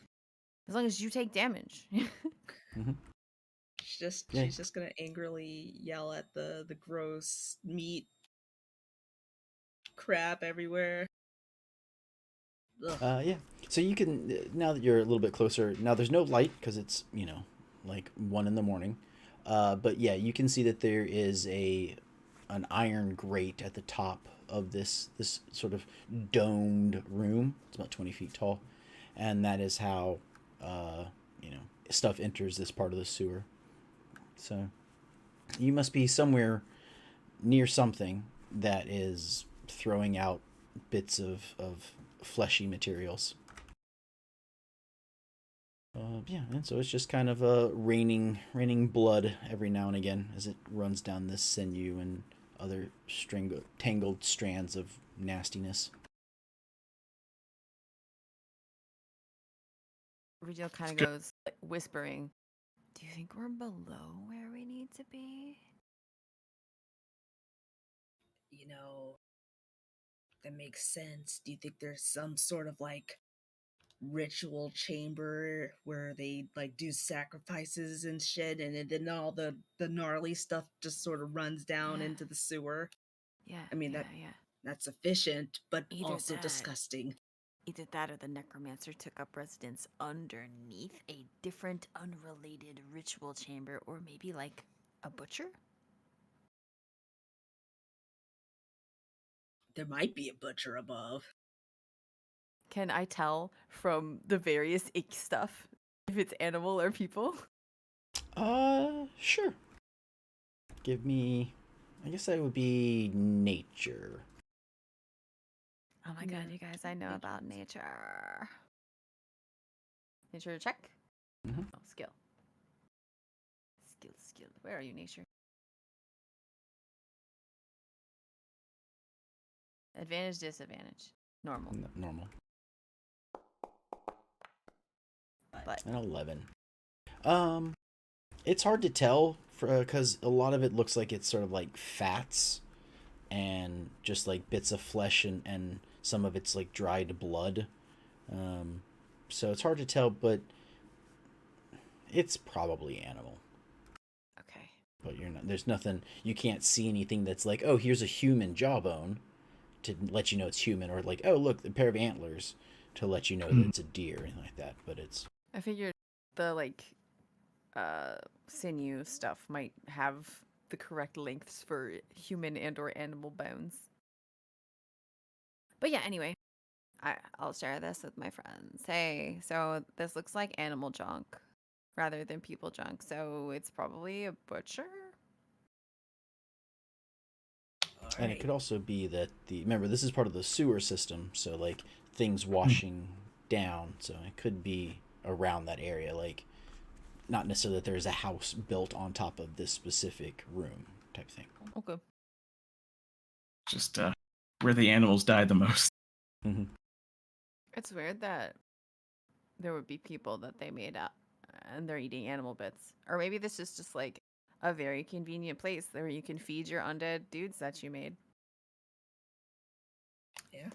As long as you take damage. She's Yeah. just gonna angrily yell at the gross meat crap everywhere. Ugh. Yeah. So you can, now that you're a little bit closer, now there's no light because it's, like 1 a.m. But yeah, you can see that there is an iron grate at the top of this sort of domed room. It's about 20 feet tall. And that is how, stuff enters this part of the sewer. So you must be somewhere near something that is throwing out bits of fleshy materials. Yeah, and so it's just kind of raining blood every now and again as it runs down this sinew and other tangled strands of nastiness. Regil kind of goes like, whispering, "Do you think we're below where we need to be?" That makes sense. Do you think there's some sort of like ritual chamber where they like do sacrifices and shit, and then all the gnarly stuff just sort of runs down Yeah. into the sewer? Yeah. I mean, yeah. that's efficient, but Either also that. disgusting. Either that or the Necromancer took up residence underneath a different, unrelated ritual chamber, or maybe like a butcher? There might be a butcher above. Can I tell from the various ick stuff if it's animal or people? Sure. Give me, I guess that would be nature. Oh my god, you guys, I know about nature. Nature check? Mhm. Oh, skill. Skill. Where are you, nature? Advantage, disadvantage. Normal. Normal. But An 11. It's hard to tell because a lot of it looks like it's sort of like fats and just like bits of flesh, and some of it's like dried blood. So it's hard to tell, but it's probably animal. Okay. But there's nothing, you can't see anything that's like, oh, here's a human jawbone to let you know it's human, or like, oh, look, a pair of antlers to let you know that it's a deer, or anything like that. But it's I figured the sinew stuff might have the correct lengths for human and or animal bones. But yeah, anyway, I'll share this with my friends. Hey, so this looks like animal junk rather than people junk, so it's probably a butcher. and it could also be that remember, this is part of the sewer system, so like things washing down, so it could be around that area, like not necessarily that there's a house built on top of this specific room type thing. Okay. Just where the animals died the most. Mm-hmm. It's weird that there would be people that they made up and they're eating animal bits. Or maybe this is just like a very convenient place where you can feed your undead dudes that you made. Yeah.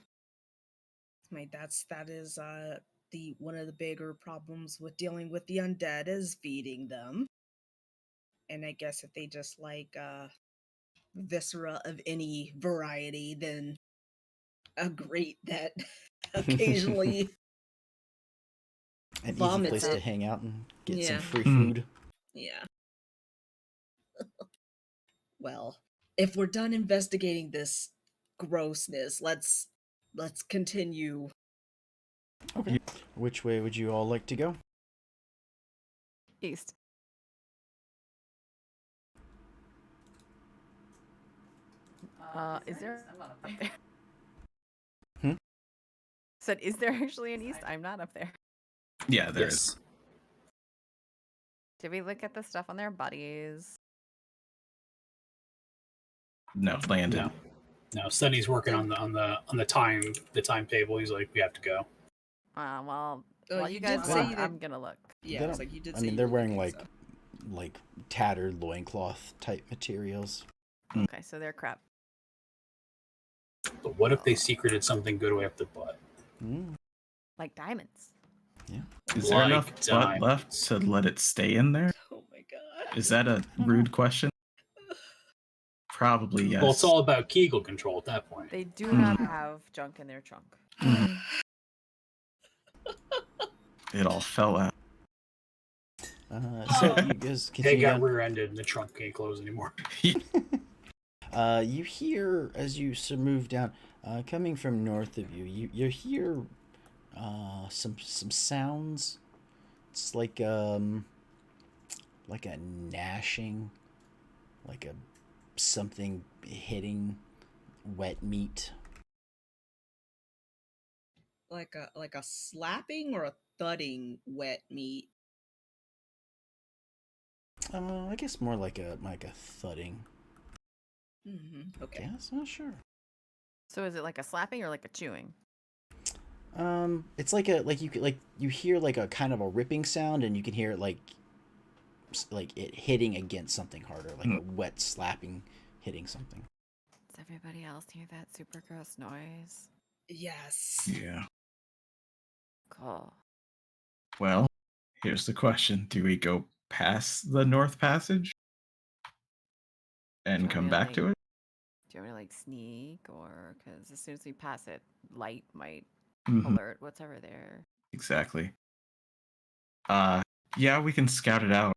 That is the one of the bigger problems with dealing with the undead is feeding them. And I guess if they just like viscera of any variety, then a grate that occasionally An easy vomits place it. to hang out and get some Yeah. free Mm. food. Yeah. Well, if we're done investigating this grossness, let's continue. Okay. Which way would you all like to go? East. Is there up there? Hmm? Said, is there actually an east? I'm not up there. Yeah, there is. Did we look at the stuff on their bodies? No, landed. No. Sunny's working on the timetable. He's like, we have to go. Well, Oh, while you you guys did say look, that- I'm gonna look. Yeah, They it's don't- like you did I say mean, you they're were wearing looking, like tattered loincloth type materials. Okay, so they're crap. But what if they secreted something good way up their butt? Mm. Like diamonds. Is there Like enough butt left diamonds. to let it stay in there? Oh my god. Is that a rude question? Probably yes. Well, it's all about Kegel control at that point. They do not have junk in their trunk. It all fell out. So you guys They continue got on. rear-ended and the trunk can't close anymore. You hear as you move down, coming from north of you, you hear some sounds. It's like a gnashing, like a something hitting wet meat. Like a slapping or a thudding wet meat. I guess more like a thudding. Okay. Guess not sure. So is it like a slapping or like a chewing? It's like you hear like a kind of a ripping sound, and you can hear it like it hitting against something harder, like a wet slapping hitting something. Does everybody else hear that super gross noise? Yes. Yeah. Cool. Well, here's the question. Do we go past the North Passage and come back to it? Do you want me to like sneak, or because as soon as we pass it, light might Mhm. alert what's over there? Exactly. Yeah, we can scout it out.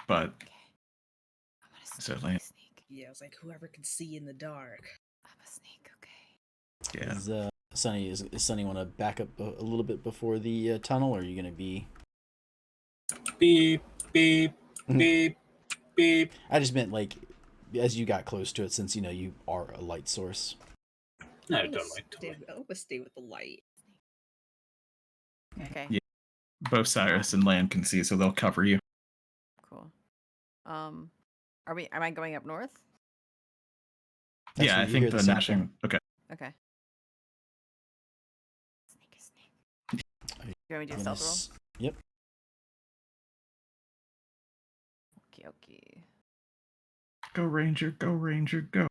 But Okay. I'm gonna sneak. Certainly. Sneak. Yeah, it's like whoever can see in the dark. I'm a sneak. Okay. yeah, Is Sunny want to back up a little bit before the tunnel, or are you gonna be? Beep, beep, beep, beep. I just meant like as you got close to it, since you are a light source. No, I always totally. I always stay with the light. Okay. Yeah. both Cyrus and Land can see, so they'll cover you. Cool. Am I going up north? That's Yeah, where I you think hear the the sound gnashing. from. Okay. Okay. Sneak. Are you You want me to do a gonna stealth roll? Yep. okie. Go Ranger, go Ranger, go.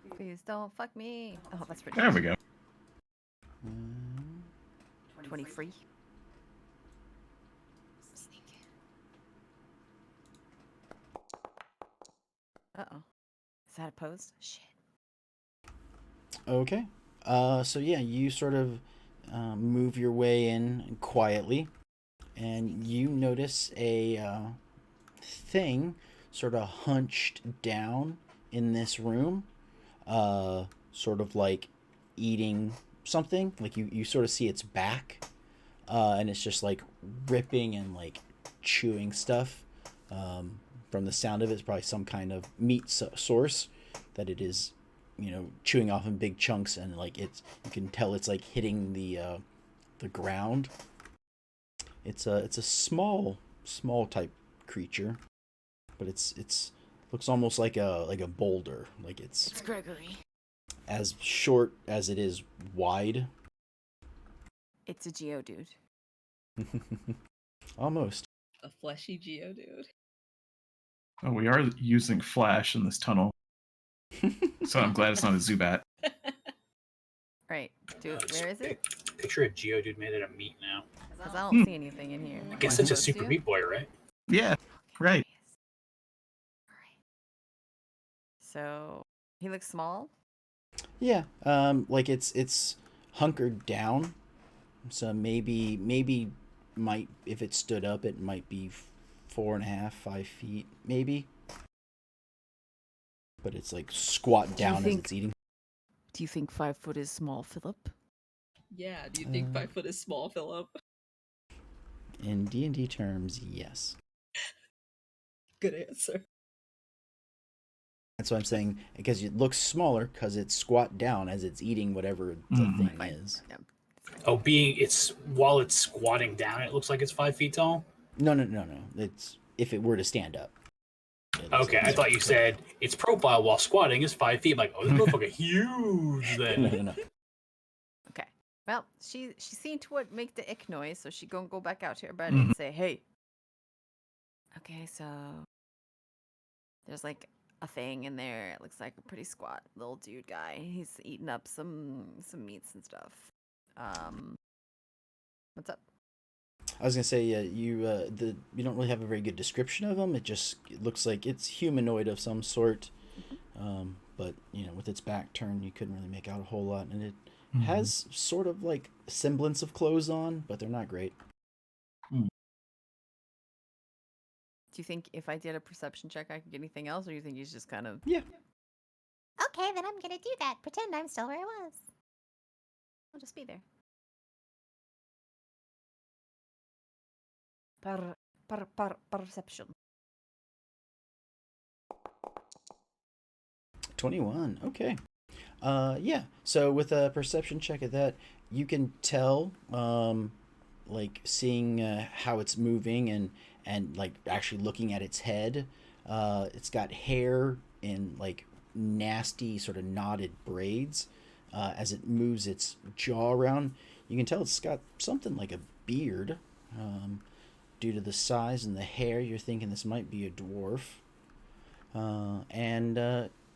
Please don't fuck me. Oh, that's pretty. There we go. 20 free. Sneak. Uh-oh. Is that opposed? Shit. Okay. So yeah, you sort of move your way in quietly, and you notice a thing sort of hunched down in this room, sort of like eating something. Like you sort of see its back, and it's just like ripping and like chewing stuff. From the sound of it, it's probably some kind of meat source that it is, chewing off in big chunks, and like you can tell it's like hitting the ground. It's a small type creature, but it's looks almost like a boulder. Like it's Gregory. as short as it is wide. It's a Geodude. Almost. A fleshy Geodude. Oh, we are using flash in this tunnel, so I'm glad it's not a Zubat. Right. Where is it? Picture a Geodude made out of meat now. Because I don't see anything in here. I guess it's a Super Meat Boy, right? Yeah, right. Alright. So he looks small. Yeah. Like it's hunkered down. So maybe might, if it stood up, it might be 4.5, 5 feet, maybe. But it's like squat down as it's eating. Do you think 5 foot is small, Philip? Yeah, do you think 5 foot is small, Philip? In D&D terms, yes. Good answer. That's what I'm saying, because it looks smaller because it's squat down as it's eating whatever the thing is. Yeah. Oh, while it's squatting down, it looks like it's 5 feet tall. No. It's if it were to stand up. Okay, I thought you said its profile while squatting is 5 feet. I'm like, oh, this motherfucker huge then. No. Okay. Well, she's seen to what make the ick noise, so she gonna go back out to her bed and say, "Hey." Okay, so there's like a thing in there. It looks like a pretty squat little dude guy. He's eating up some meats and stuff. What's up? I was gonna say, you don't really have a very good description of him. It looks like it's humanoid of some sort, but with its back turned, you couldn't really make out a whole lot, and it has sort of like semblance of clothes on, but they're not great. Do you think if I did a perception check, I could get anything else, or do you think he's just kind of... Yeah. Okay, then I'm gonna do that. Pretend I'm still where I was. I'll just be there. Perception. 21. Okay. Yeah. So with a perception check at that, you can tell, like seeing how it's moving and like actually looking at its head. It's got hair in like nasty sort of knotted braids. As it moves its jaw around, you can tell it's got something like a beard. Due to the size and the hair, you're thinking this might be a dwarf. And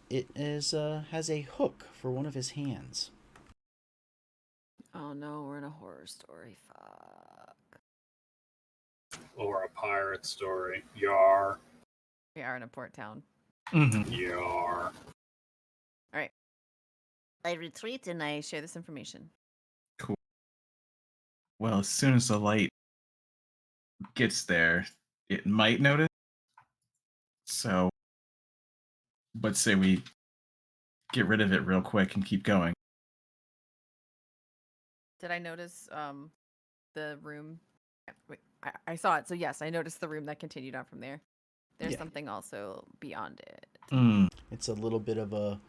it has a hook for one of his hands. Oh no, we're in a horror story. Fuck. Or a pirate story. Yar. We are in a port town. Yar. Alright. I retreat and I share this information. Cool. Well, as soon as the light gets there, it might notice. So, let's say we get rid of it real quick and keep going. Did I notice the room? Wait, I saw it. So yes, I noticed the room that continued on from there. There's something also beyond it. It's a little bit of a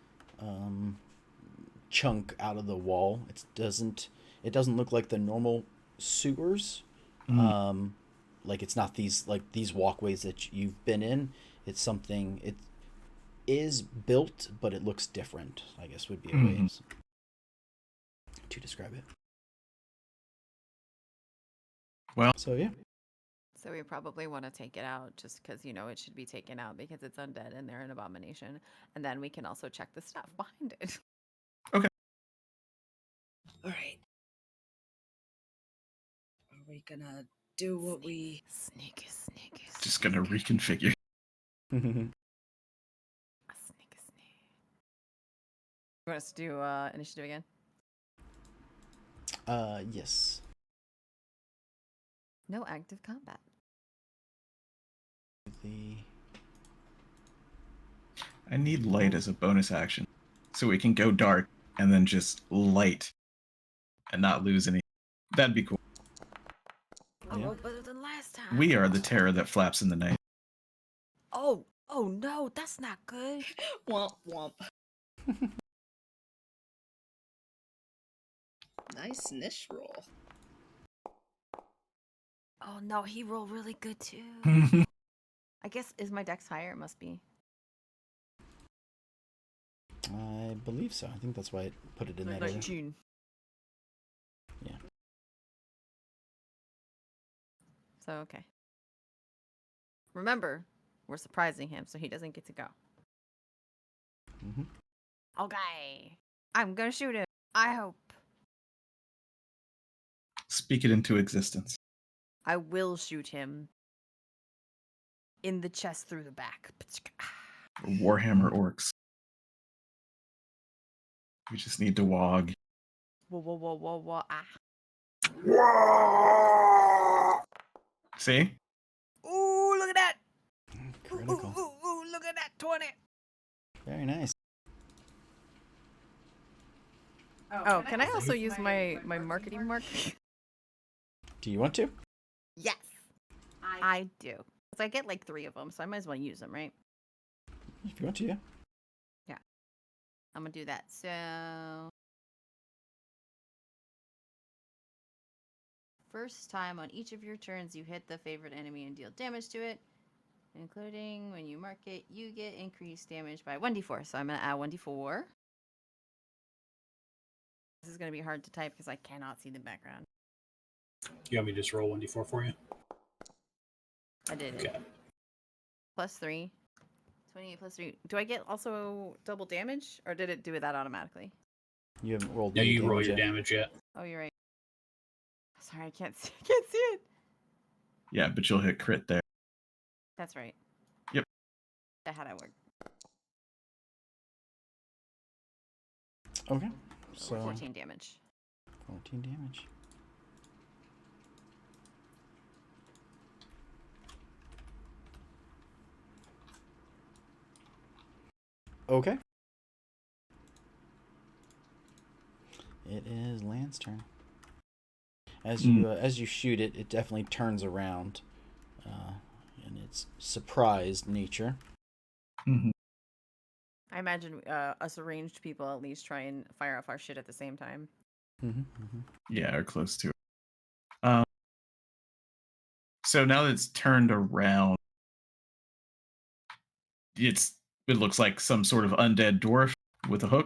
chunk out of the wall. It doesn't look like the normal sewers. Like it's not these walkways that you've been in. It's something, it is built, but it looks different, I guess would be a way to describe it. Well, so yeah. So we probably want to take it out just because, it should be taken out because it's undead and they're an abomination. And then we can also check the stuff behind it. All right. Are we gonna do what we... Sneaky. Just gonna reconfigure. Sneaky. You want us to do initiative again? Yes. No active combat. I need light as a bonus action, so we can go dark and then just light and not lose any. That'd be cool. I Yeah. rolled better than last time. We are the terror that flaps in the night. Oh no, that's not good. Womp womp. Nice niche roll. Oh no, he rolled really good too. I guess, is my dex higher? It must be. I believe so. I think that's why I put it in that order. 19. Yeah. So, okay. Remember, we're surprising him, so he doesn't get to go. Mm-hmm. Okay. I'm gonna shoot him. I hope. Speak it into existence. I will shoot him. In the chest through the back. Warhammer orcs. We just need to wog. Whoa. See? Ooh, look at that. Critical. Ooh, look at that 20. Very nice. Oh, can I also use my marketing mark? Do you want to? Yes. I do. Because I get like 3 of them, so I might as well use them, right? If you want to, yeah. I'm gonna do that. So first time on each of your turns you hit the favorite enemy and deal damage to it, including when you mark it, you get increased damage by 1d4. So I'm gonna add 1d4. This is gonna be hard to type because I cannot see the background. You want me to just roll 1d4 for you? I did Okay. it. Plus 3. 28 plus 3. Do I get also double damage? Or did it do that automatically? You haven't rolled. No, any you roll damage your yet. damage yet. Oh, you're right. Sorry, I can't see it. Yeah, but you'll hit crit there. That's right. Yep. That's how that worked. Okay. So 14 damage. 14 damage. Okay. It is Lance's turn. As you shoot it, it definitely turns around, in its surprised nature. Mm-hmm. I imagine us arranged people at least try and fire off our shit at the same time. Mm-hmm, mm-hmm. Yeah, or close to it. So now that it's turned around, it looks like some sort of undead dwarf with a hook.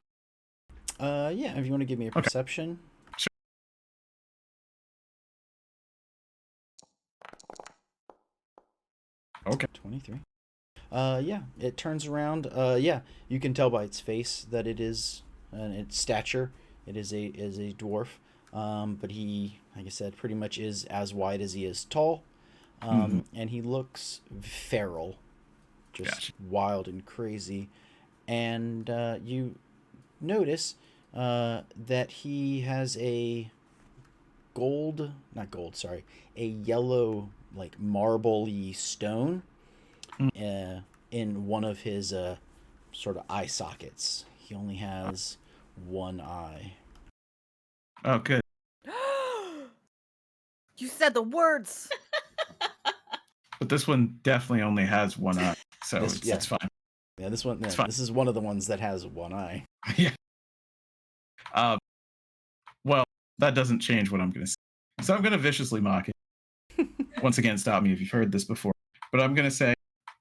Yeah. If you want to give me a Okay. perception. Sure. Okay. 23. Yeah. It turns around. Yeah. You can tell by its face that it is, and its stature, it is a dwarf. But he, like I said, pretty much is as wide as he is tall. And he looks feral, just Gotcha. wild and crazy. And you notice that he has a yellow, like marble-y stone in one of his sort of eye sockets. He only has one eye. Oh, good. You said the words! But this one definitely only has one eye, so it's fine. Yeah, this one. Yeah, It's fine. this is one of the ones that has one eye. Yeah. Well, that doesn't change what I'm going to say. So I'm going to viciously mock it. Once again, stop me if you've heard this before. But I'm going to say,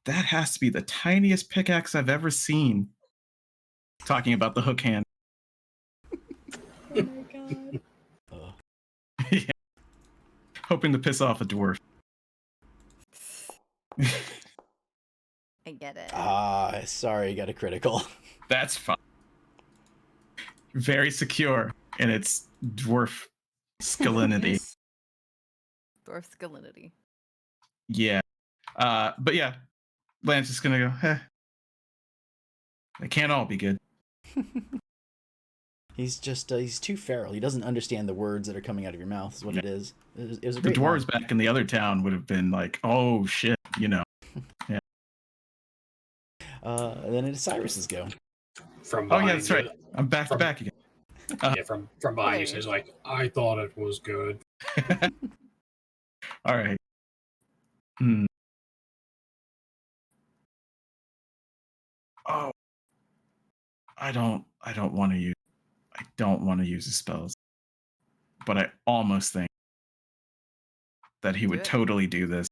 that has to be the tiniest pickaxe I've ever seen. Talking about the hook hand. Oh my god. Yeah. Hoping to piss off a dwarf. I get it. Ah, sorry, got a critical. That's fine. Very secure in its dwarf scalinity. Yes. Dwarf scalinity. Yeah. But yeah, Lance is gonna go, they can't all be good. He's just, he's too feral. He doesn't understand the words that are coming out of your mouth, is what it is. It was a The great dwarves line. back in the other town would have been like, oh shit, you know. And then it's Cyrus's go. From Oh behind yeah, that's right. you. I'm back to From- back again. Yeah, from behind you. Wait. So he's like, I thought it was good. All right. Hmm. Oh, I don't want to use his spells, but I almost think that he Do would it. totally do this.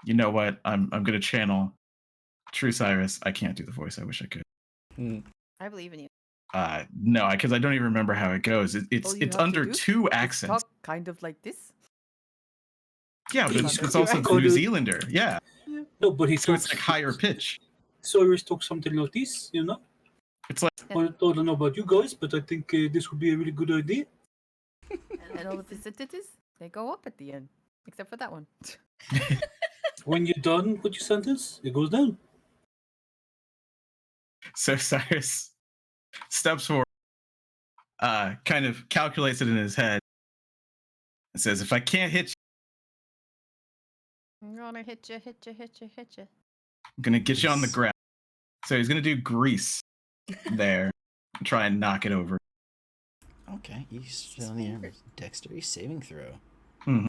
You know what? I'm gonna channel True Cyrus. I can't do the voice. I wish I could. Hmm. I believe in you. No, because I don't even remember how it goes. All It's you have to under do two is accents. talk kind of like this. Yeah, but He's- it's also I New could- Zealander. Yeah, No, but he so it's talks like higher pitch. Cyrus talks something like this, you know? It's like I don't know about you guys, but I think this would be a really good idea. And all of his sentences, they go up at the end. Except for that one. When you're done with your sentence, it goes down. so Cyrus steps forward, kind of calculates it in his head, and says, "If I can't hit you, I'm gonna hit you, hit you, hit you, hit you. I'm gonna get you on the Grease. ground." So he's gonna do grease there, and try and knock it over. Okay, he's on the air. Dexterity saving throw. Mhm.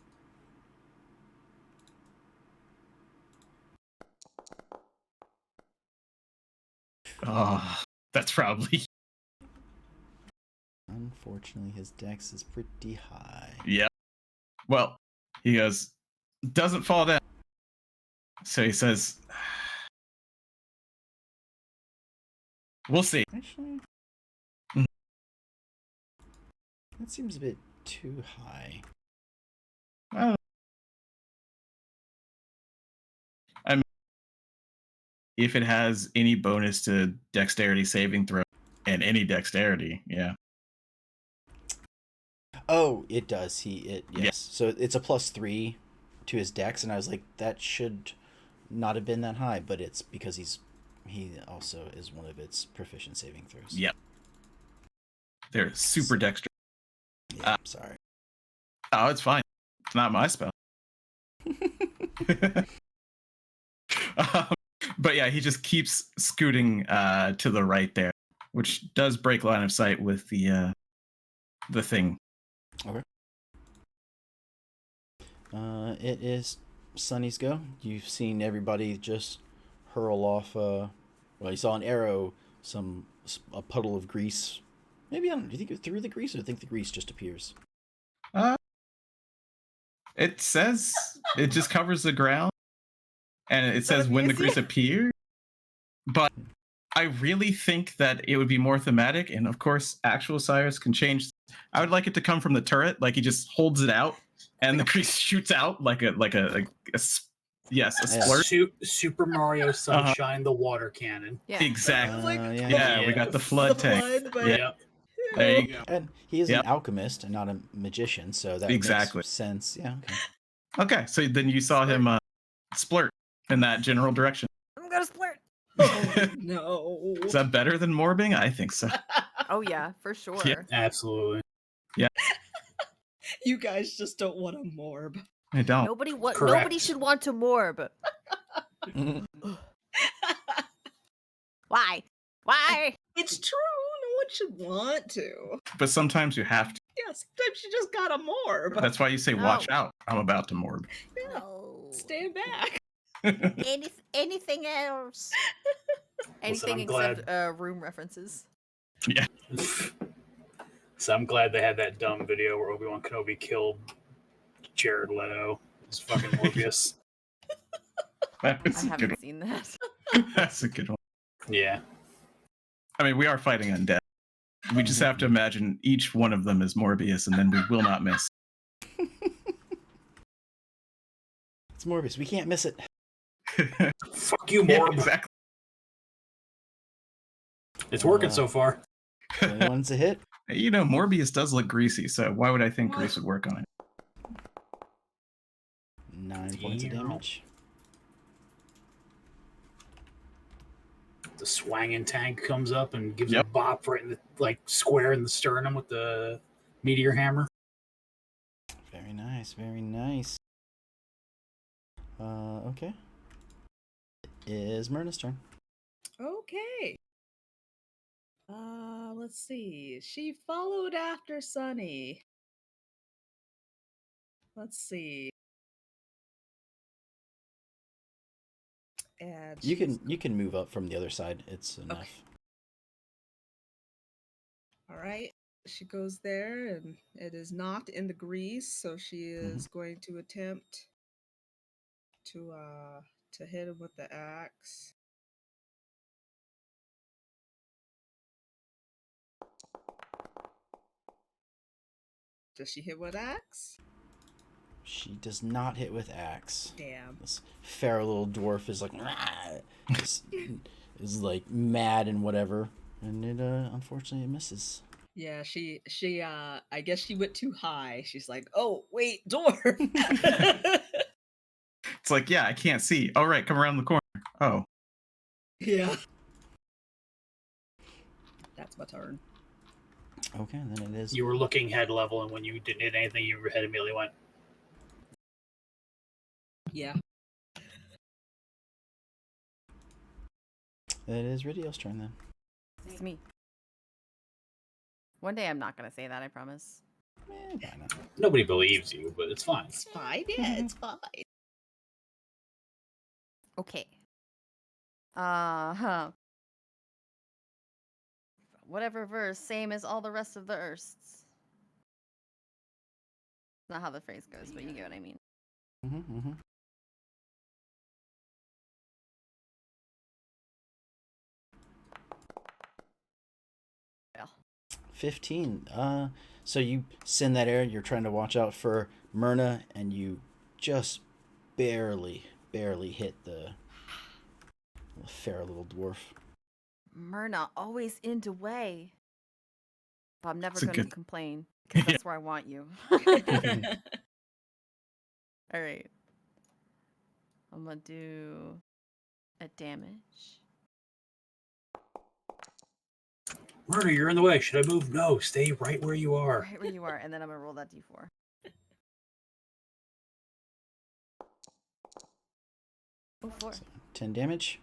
Oh, that's probably Unfortunately, his dex is pretty high. yeah. Well, he goes, doesn't fall down. So he says, "We'll see." Actually, Mhm. that seems a bit too high. Well, I mean, if it has any bonus to dexterity saving throw and any dexterity, yeah. Oh, it does. Yes. Yeah. So it's a +3 to his dex, and I was like, that should not have been that high, but it's because he also is one of its proficient saving throws. Yep. They're super dexterous. Yeah, sorry. Oh, it's fine. It's not my spell. But yeah, he just keeps scooting to the right there, which does break line of sight with the thing. Okay. It is Sunny's go. You've seen everybody just hurl off. Well, you saw an arrow, a puddle of grease. Maybe I don't. Do you think it through the grease, or do you think the grease just appears? It says it just covers the ground, and it says when the grease appears. But I really think that it would be more thematic, and of course, actual Cyrus can change. I would like it to come from the turret, like he just holds it out, and the grease shoots out like a yes, a Yeah. splurt. Super Mario Sunshine, the water cannon. Yeah. Exactly. Yeah. Yeah, we got the flood tank. Flood, but Yeah. There you go. And he is Yep. an alchemist and not a magician, so that Exactly. makes sense. Yeah. Okay. Okay, so then you saw him splurt in that general direction. I'm gonna splurt. no. Is that better than morbing? I think so. Oh yeah, for sure. Yeah. Absolutely. You guys just don't want a morb. I don't. Nobody Correct. should want to morb. Why? Why? It's true. No one should want to. But sometimes you have to. Yeah, sometimes you just gotta morb. That's why you say, "Watch No. out! I'm about to morb." Yeah, Oh. stand back. Anything else? Anything I'm glad- except room references. Yeah. So I'm glad they had that dumb video where Obi-Wan Kenobi killed Jared Leto. It's fucking Morbius. That I was a good haven't one. seen that. That's a good one. Yeah. I mean, we are fighting undead. We just have to imagine each one of them is Morbius, and then we will not miss. It's Morbius. We can't miss it. Fuck you, Yeah, Morb. exactly. It's working so far. 21's a hit. You know, Morbius does look greasy, so why would I think grease would work on it? 9 points of damage. The swanging tank comes up and gives Yep. a bop right in the square in the sternum with the meteor hammer. Very nice, very nice. Okay. It is Myrna's turn. Okay. Let's see. She followed after Sunny. Let's see. And You can move up from the other side. It's enough. Okay. All right. She goes there, and it is not in the grease, so she is going to attempt to hit him with the axe. Does she hit with axe? She does not hit with axe. Damn. This feral little dwarf is like, is like mad and whatever, and it unfortunately it misses. Yeah, she I guess she went too high. She's like, "Oh, wait, dwarf." It's like, yeah, I can't see. All right, come around the corner. Oh. Yeah. That's my turn. Okay, then it is. You were looking head level, and when you didn't hit anything, your head immediately went. Yeah. It is Ridio's turn then. It's me. One day I'm not going to say that, I promise. Why not? Nobody believes you, but it's fine. It's fine. Yeah, it's fine. Okay. Whatever verse, same as all the rest of the Ersts. Not how the phrase goes, but you get what I mean. 15. So you send that air. You're trying to watch out for Myrna, and you just barely hit the feral little dwarf. Myrna, always in the way. But I'm never It's a going to good- complain, because that's where I want you. All right. I'm going to do a damage. Murder, you're in the way. Should I move? No, stay right where you are. Right where you are, and then I'm going to roll that d4. Oh, 4. So 10 damage.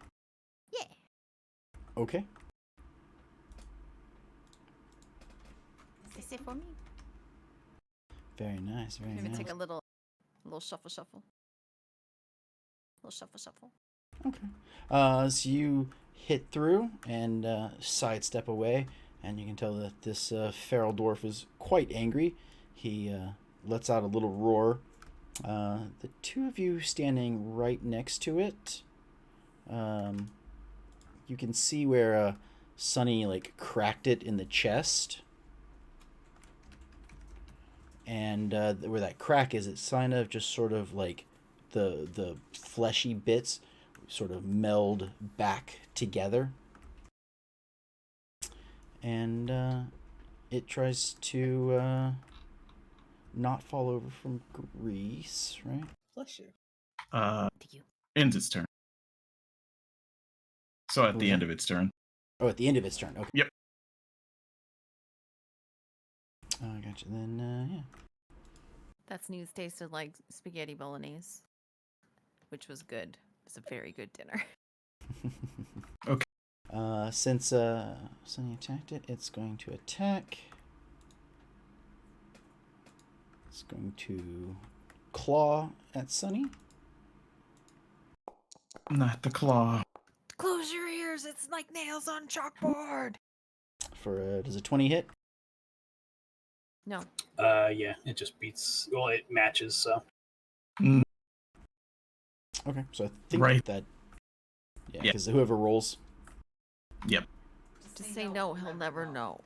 Yeah. Okay. Is this it for me? Very nice. Very I'm going to nice. take a little shuffle. Little shuffle. Okay. So you hit through and sidestep away, and you can tell that this feral dwarf is quite angry. He lets out a little roar. The two of you standing right next to it, you can see where Sunny like cracked it in the chest. And where that crack is, it's kind of just sort of like the fleshy bits sort of meld back together. And it tries to not fall over from grease, right? Bless you. To you. Ends its turn. So at the Okay. end of its turn. Oh, at the end of its turn. Okay. Yep. I gotcha. Then, yeah. That sneeze tasted like spaghetti bolognese, which was good. It's a very good dinner. Okay. Since Sunny attacked it, it's going to attack. It's going to claw at Sunny. Not the claw. Close your ears. It's like nails on chalkboard. For does a 20 hit? No. Yeah, it just beats. Well, it matches. So Mm, Okay, so I think Right. that. Yeah, Yeah. because whoever rolls. Yep. Just say no. He'll never know.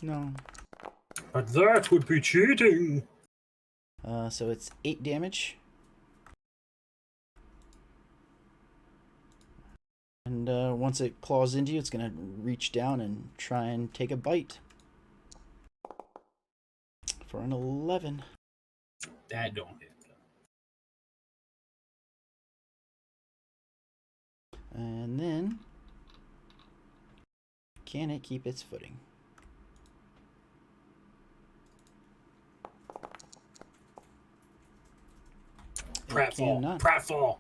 No. but that would be cheating. So it's 8 damage. And once it claws into you, it's going to reach down and try and take a bite. For an 11. That don't hit. And then, can it keep its footing? Pratfall.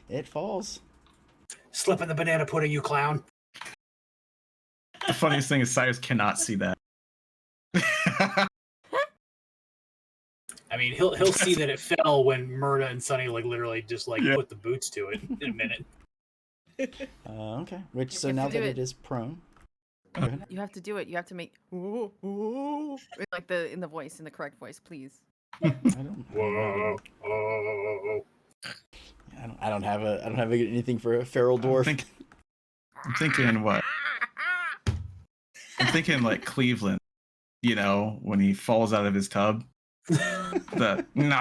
It falls. Slip in the banana pudding, you clown. The funniest thing is Cyrus cannot see that. I mean, he'll see that it fell when Myrna and Sunny literally just put the boots to it in a minute. Okay. Which so You have now to do that it. it is prone. Go ahead. You have to do it. You have to make like in the correct voice, please. I don't have anything for a feral dwarf. I'm thinking what? I'm thinking like Cleveland, when he falls out of his tub. The no.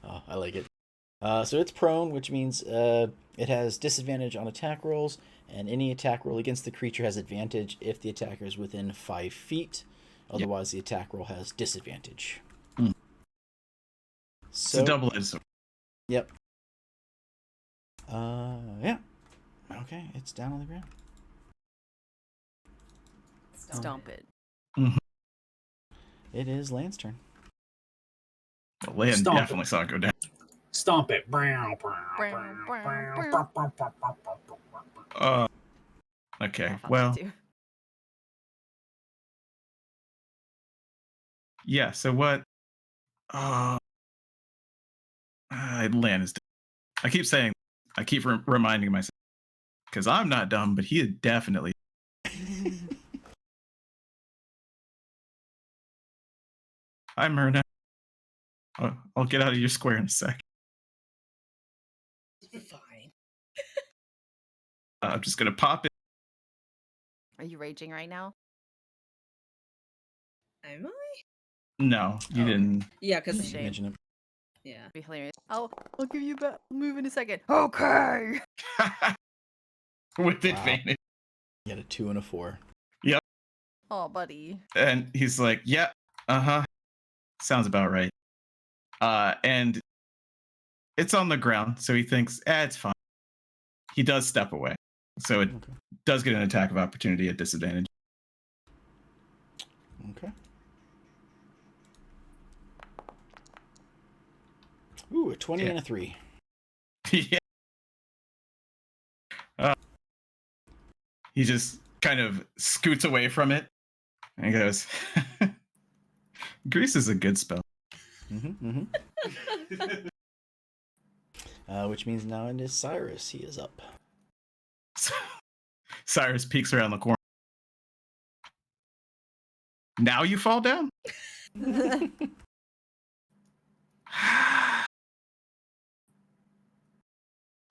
Oh, I like it. So it's prone, which means it has disadvantage on attack rolls, and any attack roll against the creature has advantage if the attacker is within 5 feet. Otherwise, the attack roll has disadvantage. So, it's a double-edged sword. Yep. Yeah. Okay, it's down on the ground. Stomp it. Mm-hmm. It is Land's turn. Well, Land Stomp definitely it. saw it go down. Stomp it. Okay, well, yeah, so what? Land is dumb. I keep reminding myself, because I'm not dumb, but he is definitely. Hi, Myrna. I'll get out of your square in a sec. Fine. I'm just going to pop it. Are you raging right now? Am I? No, you didn't. Yeah, because Shame. Mention it. yeah. Be hilarious. I'll give you back. I'll move in a second. Okay. With Wow. advantage. You got a 2 and a 4. Yep. Oh, buddy. And he's like, yeah, sounds about right. And it's on the ground, so he thinks, it's fine. He does step away. So it does get an attack of opportunity at disadvantage. Okay. Ooh, a 20 and a 3. Yeah. He just kind of scoots away from it and goes, Grease is a good spell. Which means now it is Cyrus. He is up. Cyrus peeks around the corner. Now you fall down?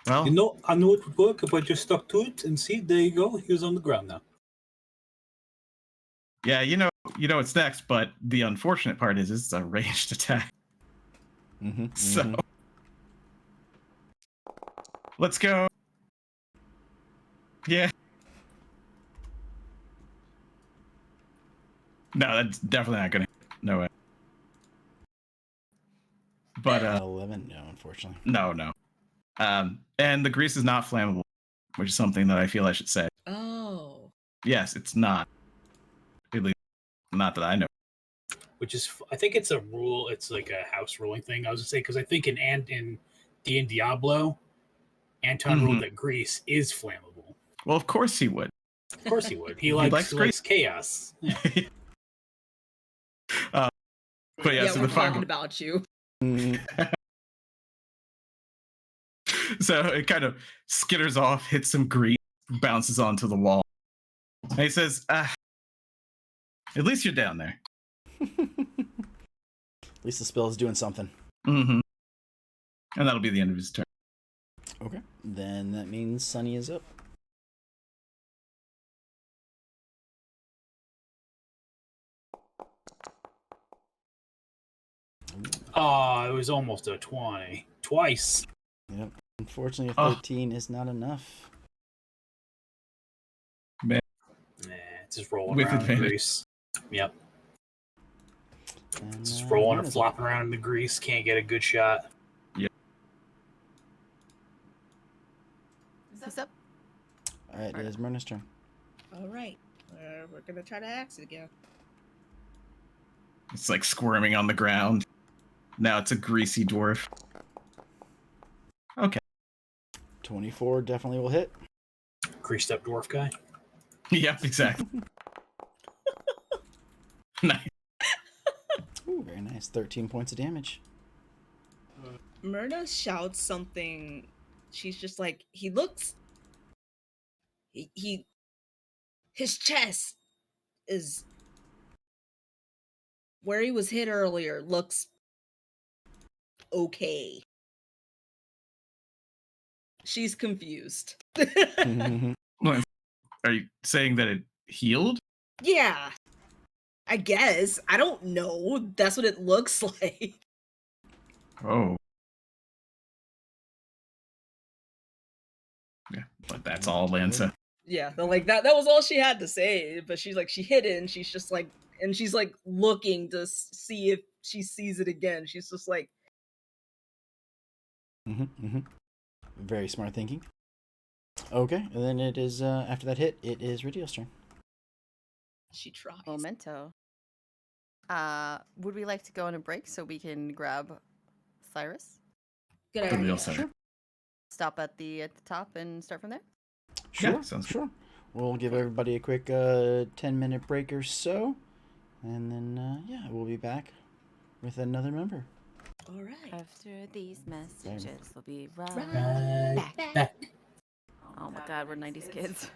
Well, I know it would work if I just stuck to it and see, there you go. He was on the ground now. yeah, you know what's next, but the unfortunate part is it's a ranged attack. So let's go. Yeah. No, that's definitely not gonna. No way. But 11, no, unfortunately. no. And the grease is not flammable, which is something that I feel I should say. Oh. Yes, it's not. At least, not that I know. Which is, I think it's a rule. It's like a house ruling thing. I was gonna say because I think in Diablo, Anton ruled that grease is flammable. Well, of course he would. Of course he would. He likes likes chaos. Yeah. But yeah, so we're the talking fire. about you. So it kind of skitters off, hits some grease, bounces onto the wall. And he says, at least you're down there. At least the spell is doing something. And that'll be the end of his turn. Okay. Then that means Sunny is up. Oh, it was almost a 20. Twice. Yep. Unfortunately, a Oh. 13 is not enough. Man, Nah, it's just rolling With around in advantage. grease. Yep. And, Just rolling and Myrna's up. flopping around in the grease. Can't get a good shot. Who's up? It is Myrna's turn. All right. We're going to try to axe it again. it's like squirming on the ground. Now it's a greasy dwarf. Okay. 24 definitely will hit. Greased up dwarf guy. Yep, exactly. Nice. Ooh, very nice. 13 points of damage. Myrna shouts something. She's just like, he looks. His chest is where he was hit earlier. Looks okay. She's confused. Are you saying that it healed? Yeah, I guess. I don't know. That's what it looks like. Oh. Yeah, but that's all Lanza. Yeah, like that was all she had to say, but she's like, she hit it and she's just like, and she's like looking to see if she sees it again. She's just like, Very smart thinking. Okay, and then it is, after that hit, it is Ridiel's turn. she tries. Memento. Would we like to go on a break so we can grab Cyrus? Good The idea. real center. Stop at the top and start from there? Sure, sounds good. sure. We'll give everybody a quick 10-minute break or so, and then, yeah, we'll be back with another member. All right. After these messages, we'll be right Right back. back. Oh my god, we're 90s kids.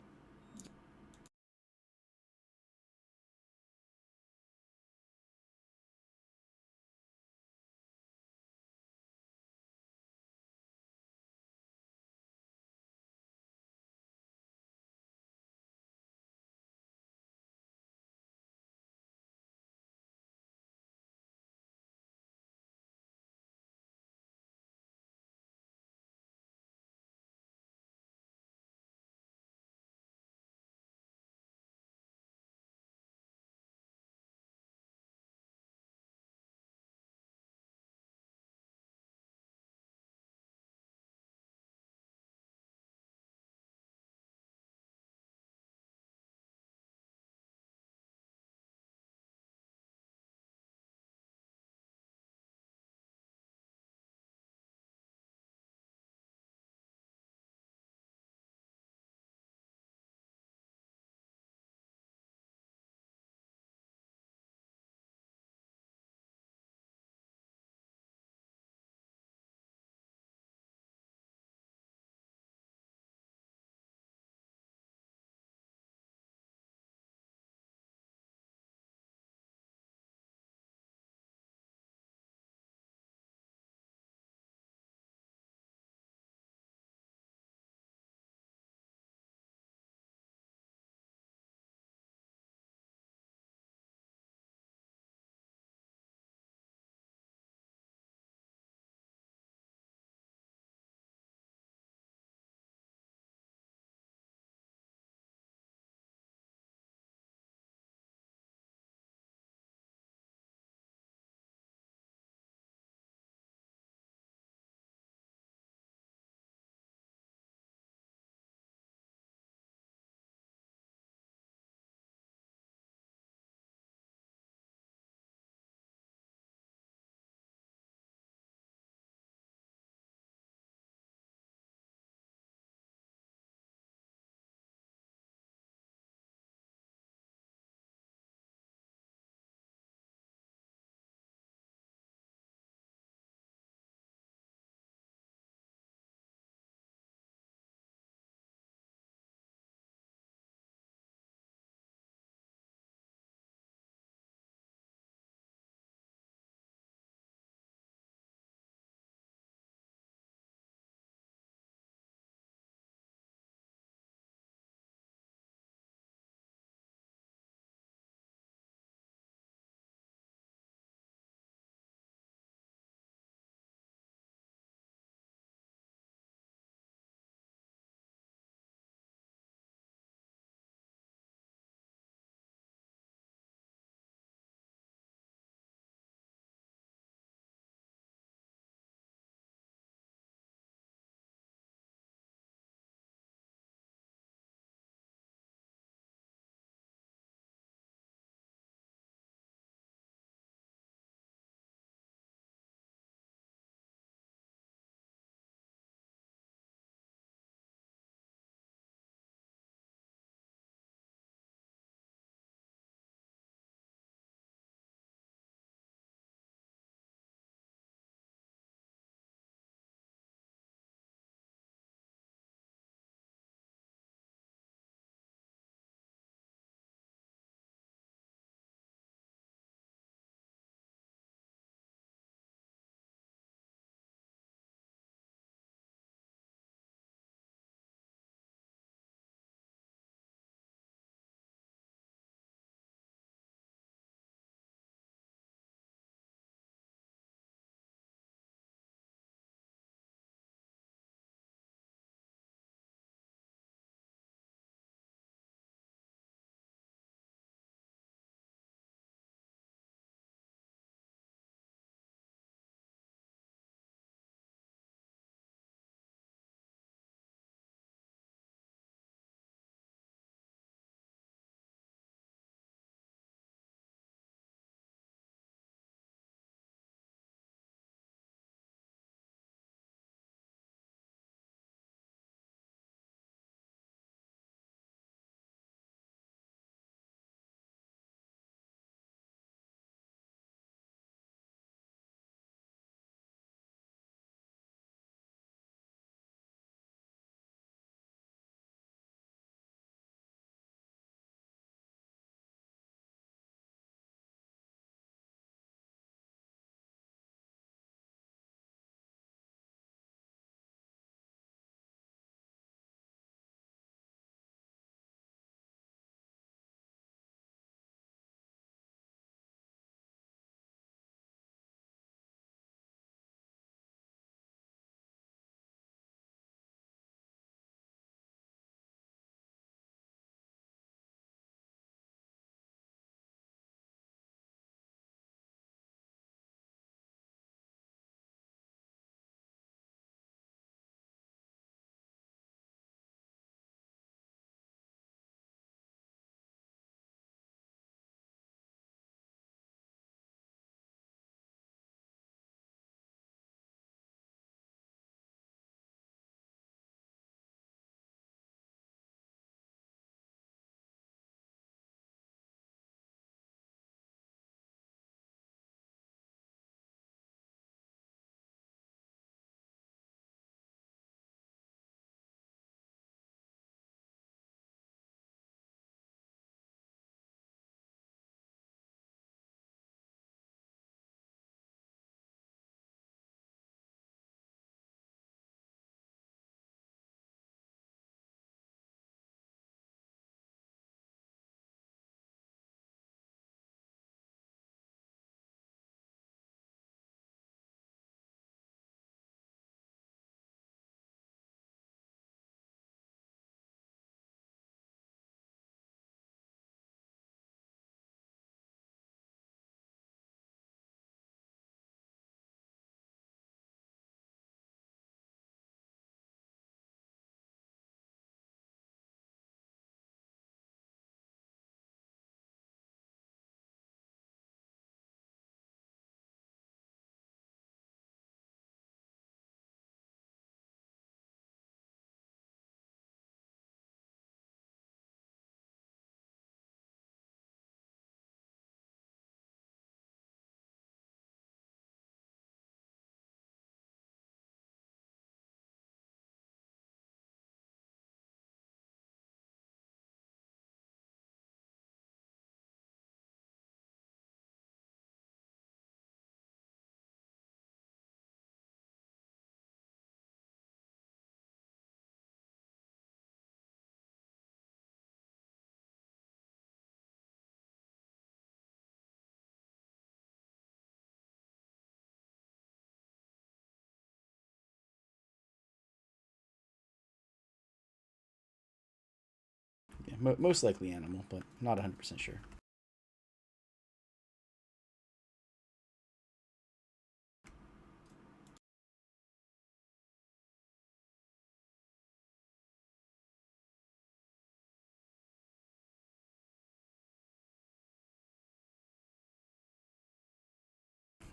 most likely animal, but not 100% sure.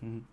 Mhm.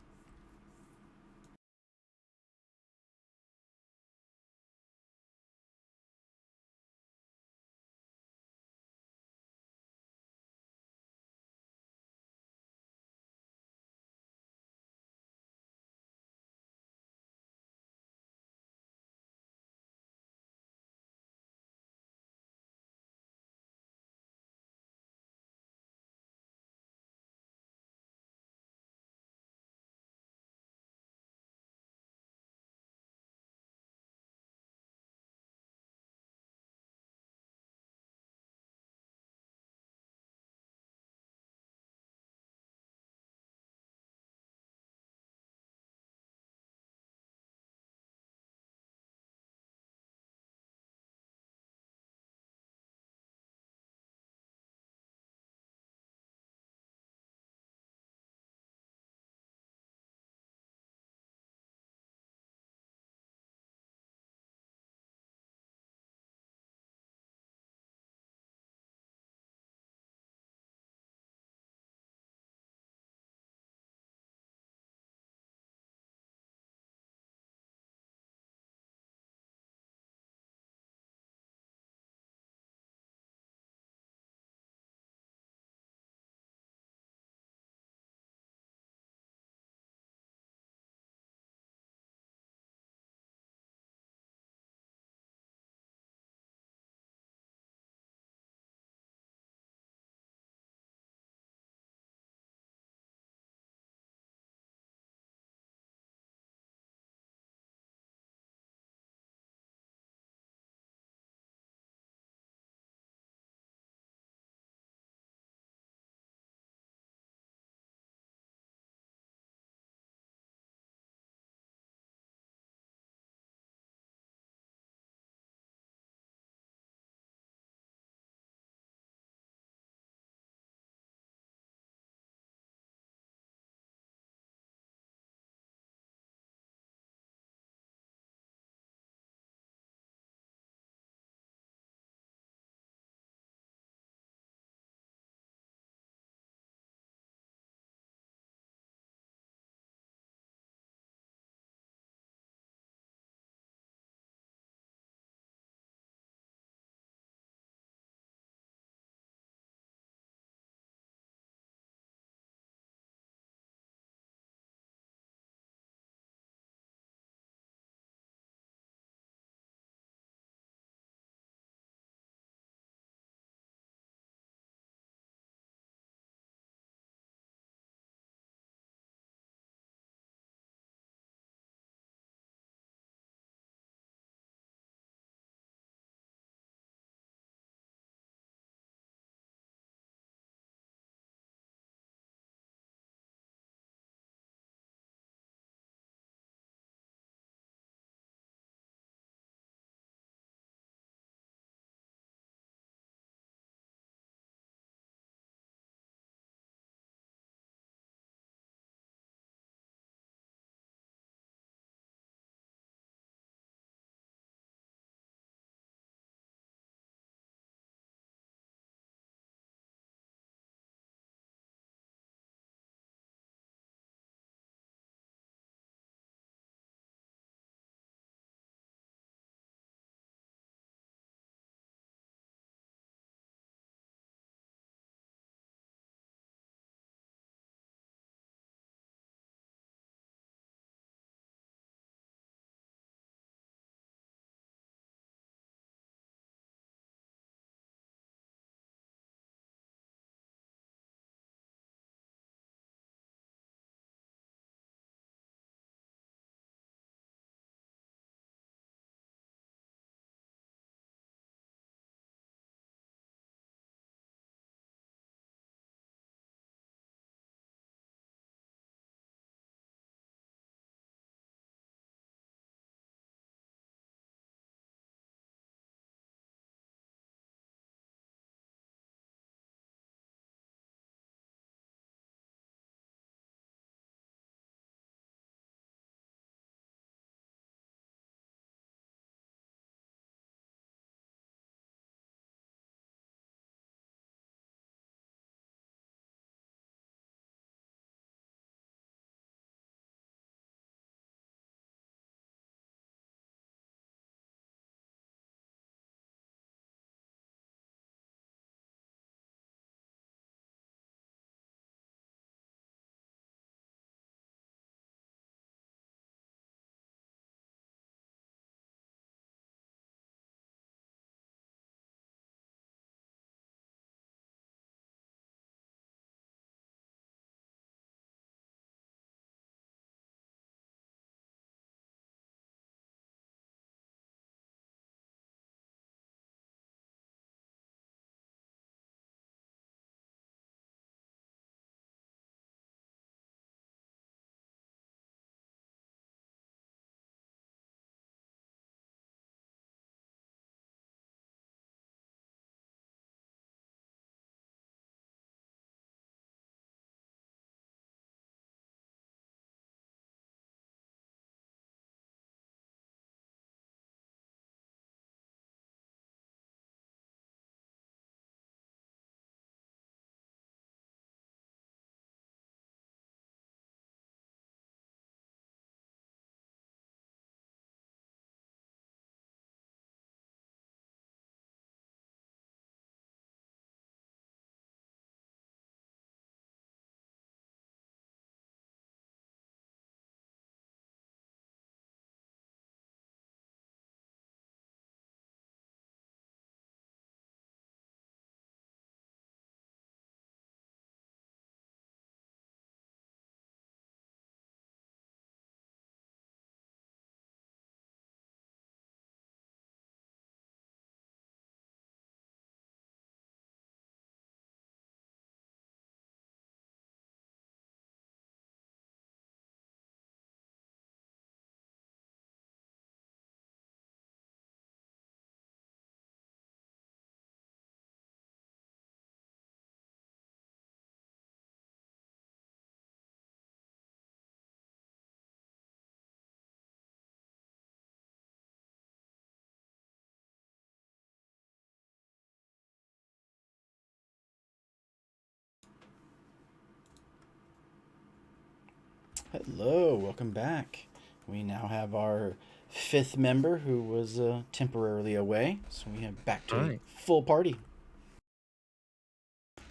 Hello, welcome back. We now have our 5th member who was temporarily away, so we have back to a full party.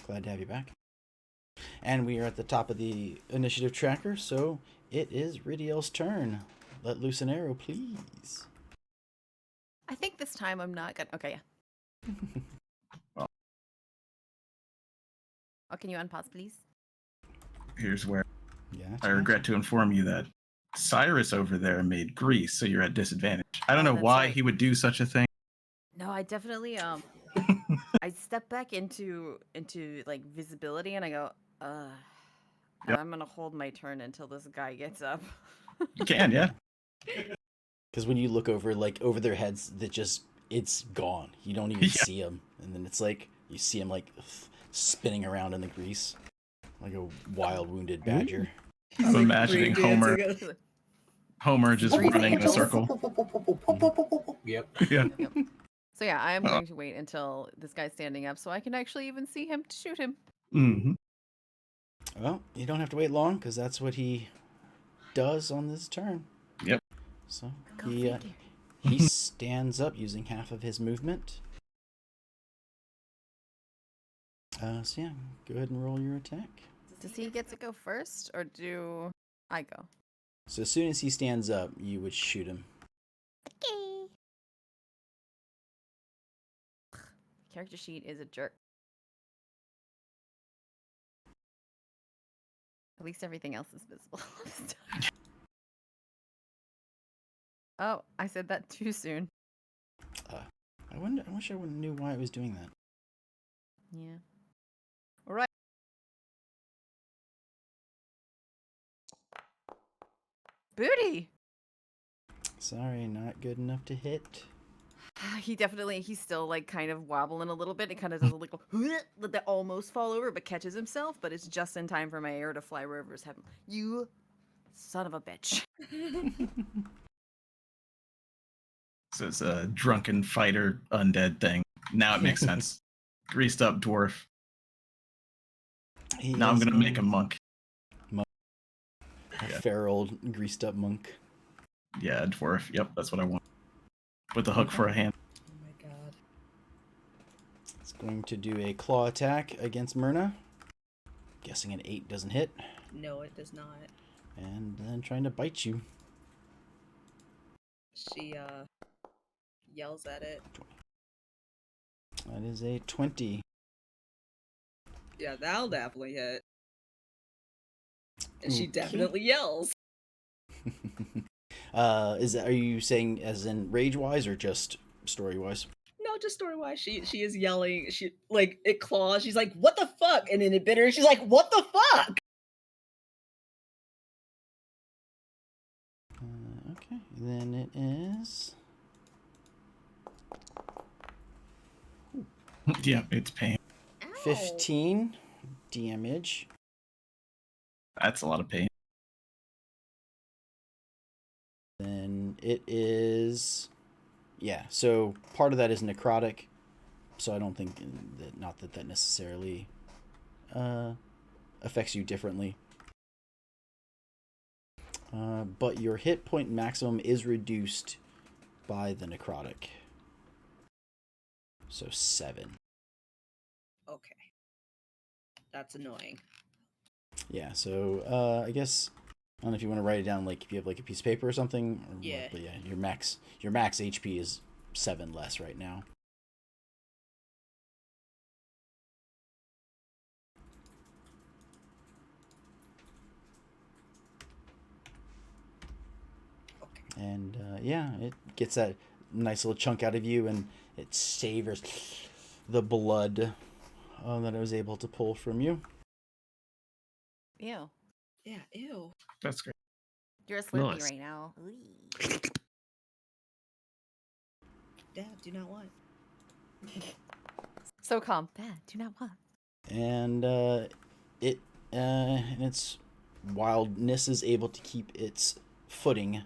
Glad to have you back. And we are at the top of the initiative tracker, so it is Ridiel's turn. Let loose an arrow, please. I think this time I'm not gonna. Okay, yeah. Oh, can you unpause, please? Here's where Yeah. I regret to inform you that Cyrus over there made grease, so you're at disadvantage. I don't know that's why right. he would do such a thing. No, I definitely I step back into like visibility and I go, and Yep. I'm gonna hold my turn until this guy gets up. You can, yeah. Because when you look over, like, over their heads, it's gone. You don't even see them. And then it's like, you see him, like, spinning around in the grease. Like a wild, wounded badger. I'm imagining Homer just Grease running in a angels. circle. Yep. Yeah. Yep. So yeah, I am going to wait until this guy's standing up so I can actually even see him to shoot him. Mm-hmm. Well, you don't have to wait long, because that's what he does on this turn. Yep. So Go he figure. he stands up using half of his movement. So yeah, go ahead and roll your attack. Does he get to go first or do I go? So as soon as he stands up, you would shoot him. Okay. Character sheet is a jerk. At least everything else is visible this time. Oh, I said that too soon. I wish I would have knew why it was doing that. Yeah. All right. Booty. Sorry, not good enough to hit. He's still like kind of wobbling a little bit. It kind of does a little that almost fall over, but catches himself. But it's just in time for my arrow to fly wherever his head. You son of a bitch. So it's a drunken fighter undead thing. Now it makes sense. Greased up dwarf. Now I'm gonna make a monk. A fair old greased up monk. Yeah, dwarf. Yep, that's what I want. With a hook for a hand. Oh my god. It's going to do a claw attack against Myrna. Guessing an 8 doesn't hit. No, it does not. And then trying to bite you. She yells at it. That is a 20. Yeah, that'll definitely hit. And she Okay. definitely yells. Are you saying as in rage wise or just story wise? No, just story wise, she is yelling. She like it claws. She's like, "What the fuck?" And then it bit her. She's like, "What the fuck?" Okay, then it is. Yeah, it's pain. Ow. 15 damage. That's a lot of pain. Then it is. Yeah, so part of that is necrotic. So I don't think that, not that that necessarily affects you differently. But your hit point maximum is reduced by the necrotic. So 7. Okay. That's annoying. Yeah, so I guess I don't know if you want to write it down, like if you have like a piece of paper or something. Or Yeah. What, but yeah, your max HP is 7 less right now. Okay. And yeah, it gets that nice little chunk out of you, and it savors the blood that it was able to pull from you. Ew. Yeah, ew. That's great. You're a Slurpee Nice. right now. Dad, do not want. So calm. Dad, do not want. And it and its wildness is able to keep its footing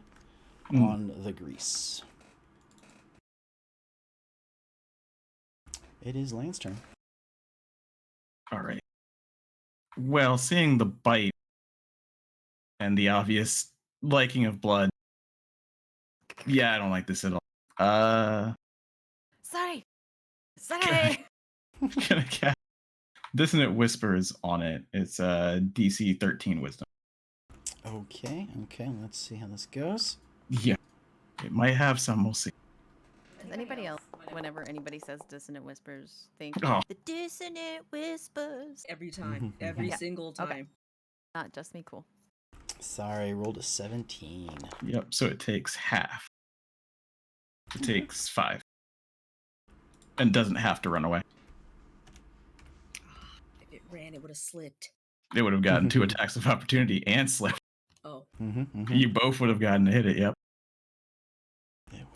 on the grease. It is Lance's turn. All right. Well, seeing the bite, and the obvious liking of blood. Yeah, I don't like this at all. Sorry. Sorry. Gonna cast Dissonant Whispers on it. It's DC 13 Wisdom. Okay, let's see how this goes. Yeah, it might have some. We'll see. Does anybody else, whenever anybody says dissonant whispers, think Oh, the dissonant whispers? Every time. Every Yeah. single time. Okay. Not just me, cool. Sorry, rolled a 17. yep. So it takes half. It takes 5, and doesn't have to run away. If it ran, it would have slipped. It would have gotten 2 attacks of opportunity and slip. Oh. You both would have gotten to hit it. Yep.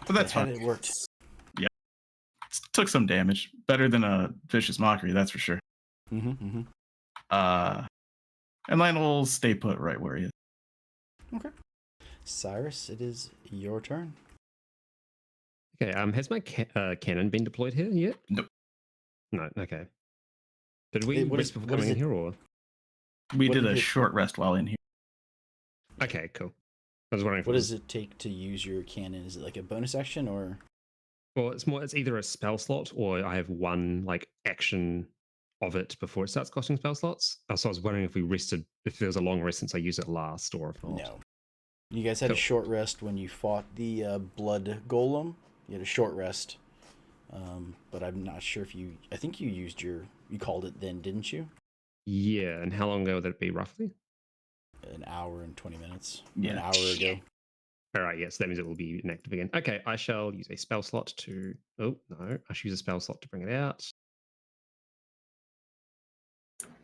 So that's how fine. it worked. Took some damage. Better than a Vicious Mockery, that's for sure. And Lionel will stay put right where he is. Okay. Cyrus, it is your turn. Okay, has my cannon been deployed here yet? Nope. No, okay. Did we What rest is- before what is coming in it- here, or? We What did did a it- short rest while in here. Okay, cool. I was wondering if What it was... does it take to use your cannon? Is it like a bonus action or? Well, it's either a spell slot or I have one like action of it before it starts costing spell slots. So I was wondering if there was a long rest since I used it last, or if not. No. You guys had a Cool. short rest when you fought the blood golem. You had a short rest. But I'm not sure if you... I think you used you called it then, didn't you? Yeah, and how long ago would that be roughly? An hour and 20 minutes. Yeah. An hour ago. All right, yes, that means it will be inactive again. Okay, I shall use a spell slot to... Oh, no, I should use a spell slot to bring it out.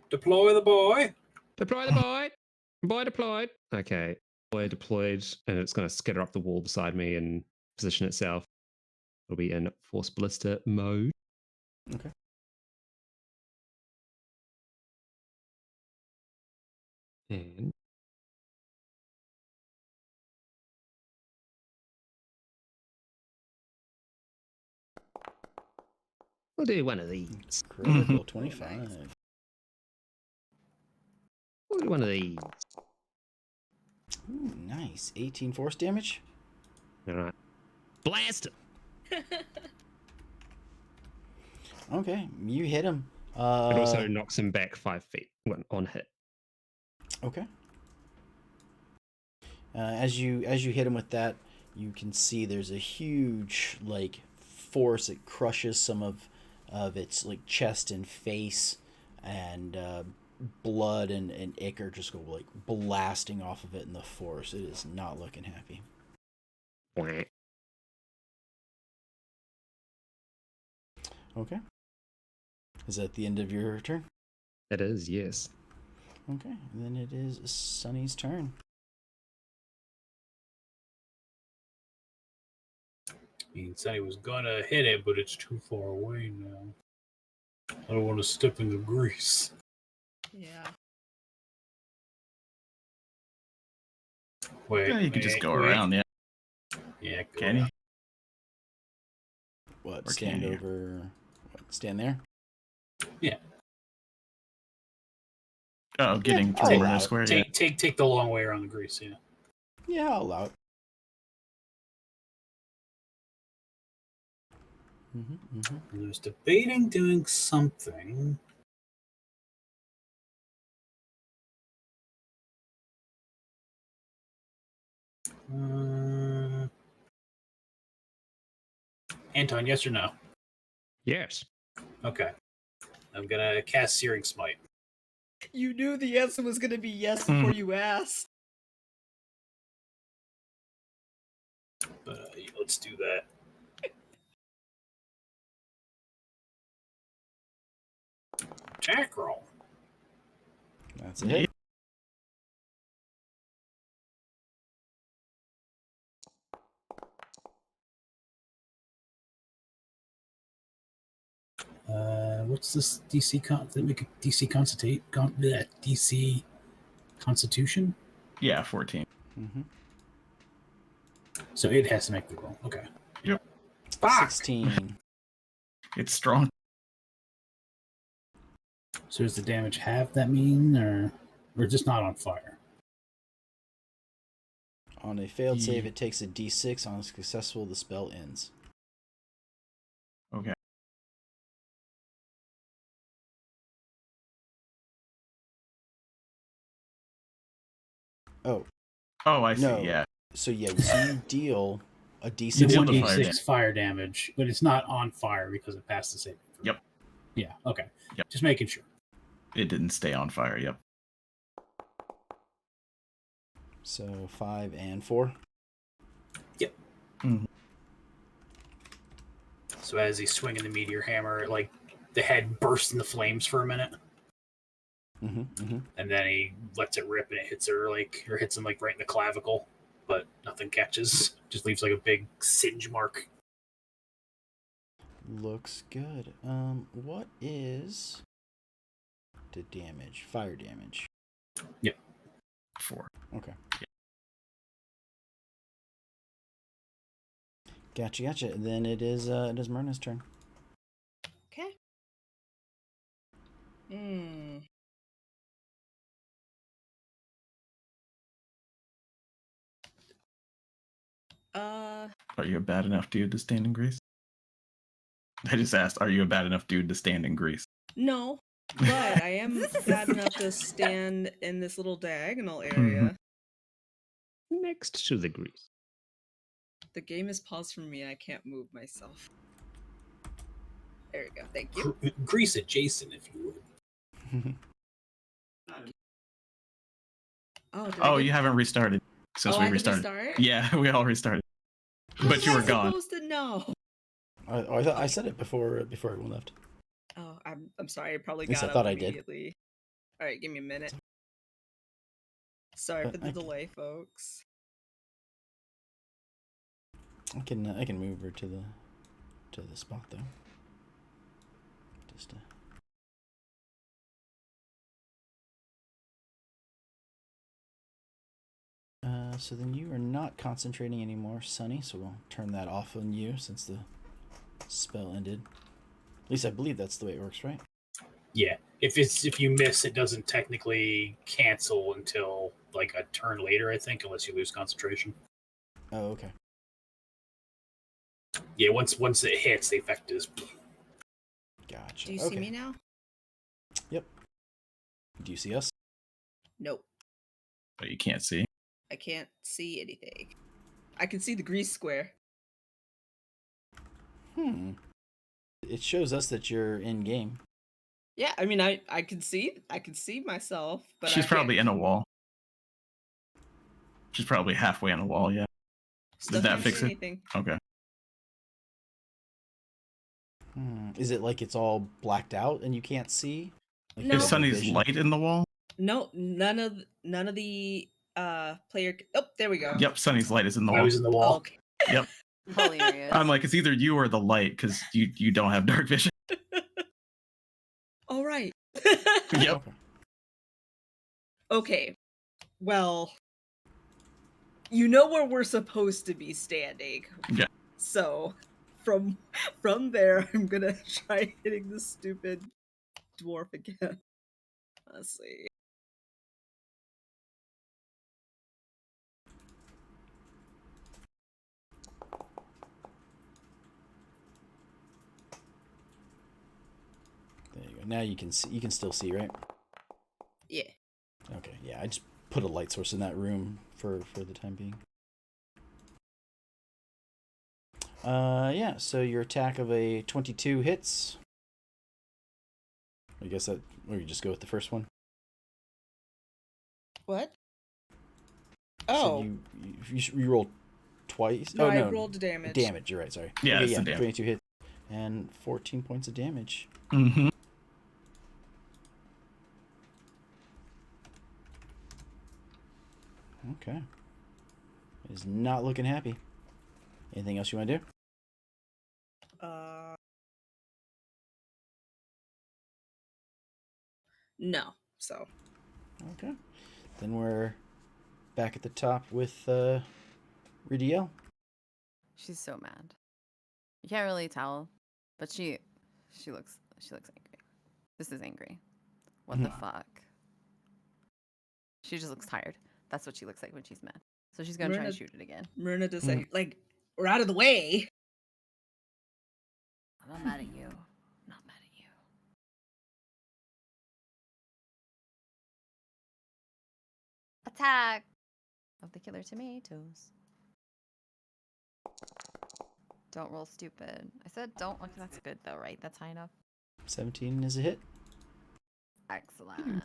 Deploy the boy. Deploy the boy! Boy deployed! Okay, boy deployed, and it's going to skitter up the wall beside me and position itself. It'll be in Force Ballista mode. Okay. And... we'll do one of these. Critical 25. We'll do one of these. Ooh, nice. 18 force damage. All right. Blast him! Okay, you hit him. It also knocks him back 5 feet on hit. Okay. As you hit him with that, you can see there's a huge like force that crushes some of its like chest and face, and blood and ichor just go like blasting off of it in the force. It is not looking happy. Whack. Okay. Is that the end of your turn? It is, yes. Okay, then it is Sunny's turn. He said he was gonna hit it, but it's too far away now. I don't want to step in the grease. Yeah. Wait, Yeah, you can just go wait. around. Yeah. Yeah, go Can you? around. What? Or Stand can you? over. What, stand there? Yeah. Oh, getting I'll through allow the it. square. Yeah. Take the long way around the grease. Yeah. Yeah, I'll allow it. I was debating doing something. Anton, yes or no? Yes. Okay. I'm gonna cast Searing Smite. You knew the answer was gonna be yes Hmm. before you asked. But let's do that. Attack roll. That's a hit. What's this DC con? They make a DC DC Constitution. Yeah, 14. Mm-hmm. So it has to make the roll. Okay. Yep. Fuck. 16. It's strong. So does the damage have that mean, or just not on fire? On a failed save, it takes a d6. On a successful, the spell ends. Okay. Oh, Oh, I no. see. Yeah. So yeah, so you deal a You d6 deal one the d fire damage. six fire damage, but it's not on fire because it passed the saving throw. Yep. Yeah. Okay. Yep. Just making sure. It didn't stay on fire. Yep. So 5 and 4. Yep. Mhm. So as he's swinging the meteor hammer, like the head bursts into flames for a minute, and then he lets it rip and it hits her or hits him like right in the clavicle, but nothing catches. Just leaves like a big singe mark. Looks good. What is the damage? Fire damage. Yep. 4. Okay. Gotcha. Then it is Myrna's turn. Okay. Are you a bad enough dude to stand in grease? I just asked, are you a bad enough dude to stand in grease? No, but I am bad enough to stand in this little diagonal area. Next to the grease. The game is paused for me. I can't move myself. There we go. Thank you. Grease adjacent, if you would. Oh, You haven't restarted since we I restarted. Can restart? Yeah, we all restarted. But you were gone. Supposed to know. I thought I said it before everyone left. Oh, I'm sorry. I probably At least got I up thought I did. immediately. All right, give me a minute. Sorry for the delay, folks. I can move her to the spot though. Just so then you are not concentrating anymore, Sunny. So we'll turn that off on you since the spell ended. At least I believe that's the way it works, right? Yeah. If you miss, it doesn't technically cancel until like a turn later, I think, unless you lose concentration. Oh, okay. Yeah, once it hits, the effect is. Gotcha. Do you okay. see me now? Yep. Do you see us? Nope. But you can't see. I can't see anything. I can see the grease square. It shows us that you're in game. Yeah, I mean, I can see myself, but She's probably in a wall. She's probably halfway in a wall. Yeah. Still Did that can't fix see it? anything. Okay. Is it like it's all blacked out and you can't see? Like No. Is Sunny's vision? light in the wall? No, none of the player. Oh, there we go. Yep, Sunny's light is in the I wall. was in the wall. Okay. Yep. Hilarious. I'm like, it's either you or the light because you don't have dark vision. All right. Yep. Okay. Okay. Well, you know where we're supposed to be standing. Yeah. So, from there, I'm gonna try hitting the stupid dwarf again. Let's see. There you go. Now you can see. You can still see, right? Yeah. Okay. Yeah. I just put a light source in that room for the time being. Yeah. So your attack of a 22 hits. I guess that. Or you just go with the first one. What? So Oh. you rolled twice. No, oh I no, rolled the damage. Damage. You're right. Sorry. Yeah, Okay, it's the damage. 22 hits and 14 points of damage. Mm-hmm. Okay. Is not looking happy. Anything else you want to do? No. So. Okay. Then we're back at the top with Ridiel. She's so mad. You can't really tell, but she looks angry. This is angry. What the fuck? She just looks tired. That's what she looks like when she's mad. So she's gonna try and Myrna- shoot it again. Myrna to say, like, we're out of the way. I'm not mad at you. Not mad at you. Attack of the killer tomatoes. Don't roll stupid. I said don't. Okay, that's good though, right? That's high enough. 17 is a hit. Excellent.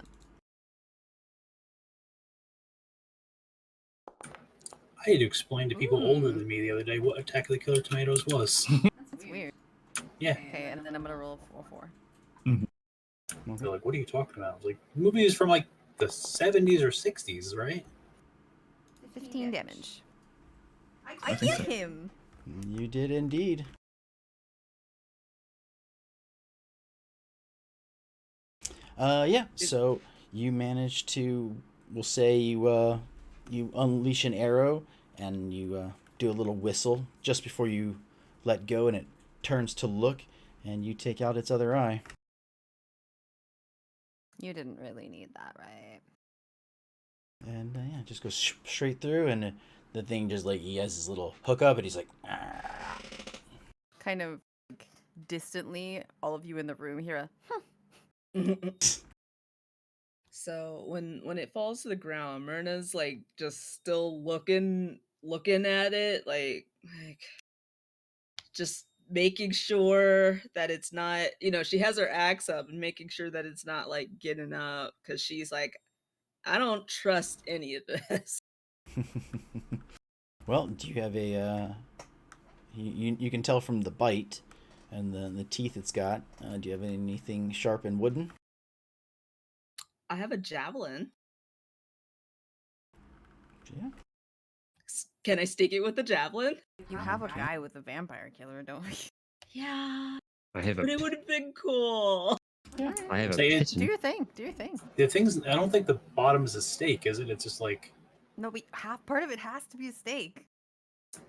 I had to explain to people older than me the other day what Attack of the Killer Tomatoes was. That's weird. Yeah. Okay, and then I'm gonna roll a 4/4. They're like, what are you talking about? I was like, the movie is from like the 70s or 60s, right? 15 damage. I think so. him. You did indeed. Yeah, so you manage to, we'll say you unleash an arrow and you do a little whistle just before you let go, and it turns to look, and you take out its other eye. You didn't really need that, right? And yeah, it just goes straight through, and the thing just like, he has his little hook up, and he's like, "Ah." Kind of like, distantly, all of you in the room hear a So when it falls to the ground, Myrna's like just still looking at it, like just making sure that it's not, she has her axe up and making sure that it's not like getting up, because she's like, I don't trust any of this. Well, do you have a you can tell from the bite and the teeth it's got, do you have anything sharp and wooden? I have a javelin. Yeah. Can I stick it with the javelin? You have a guy with a vampire killer, don't we? Yeah, I have a. but it would have been cool. I have a Say it. Do pigeon. your thing. Do your thing. The thing's, I don't think the bottom is a steak, is it? It's just like, No, but half part of it has to be a steak.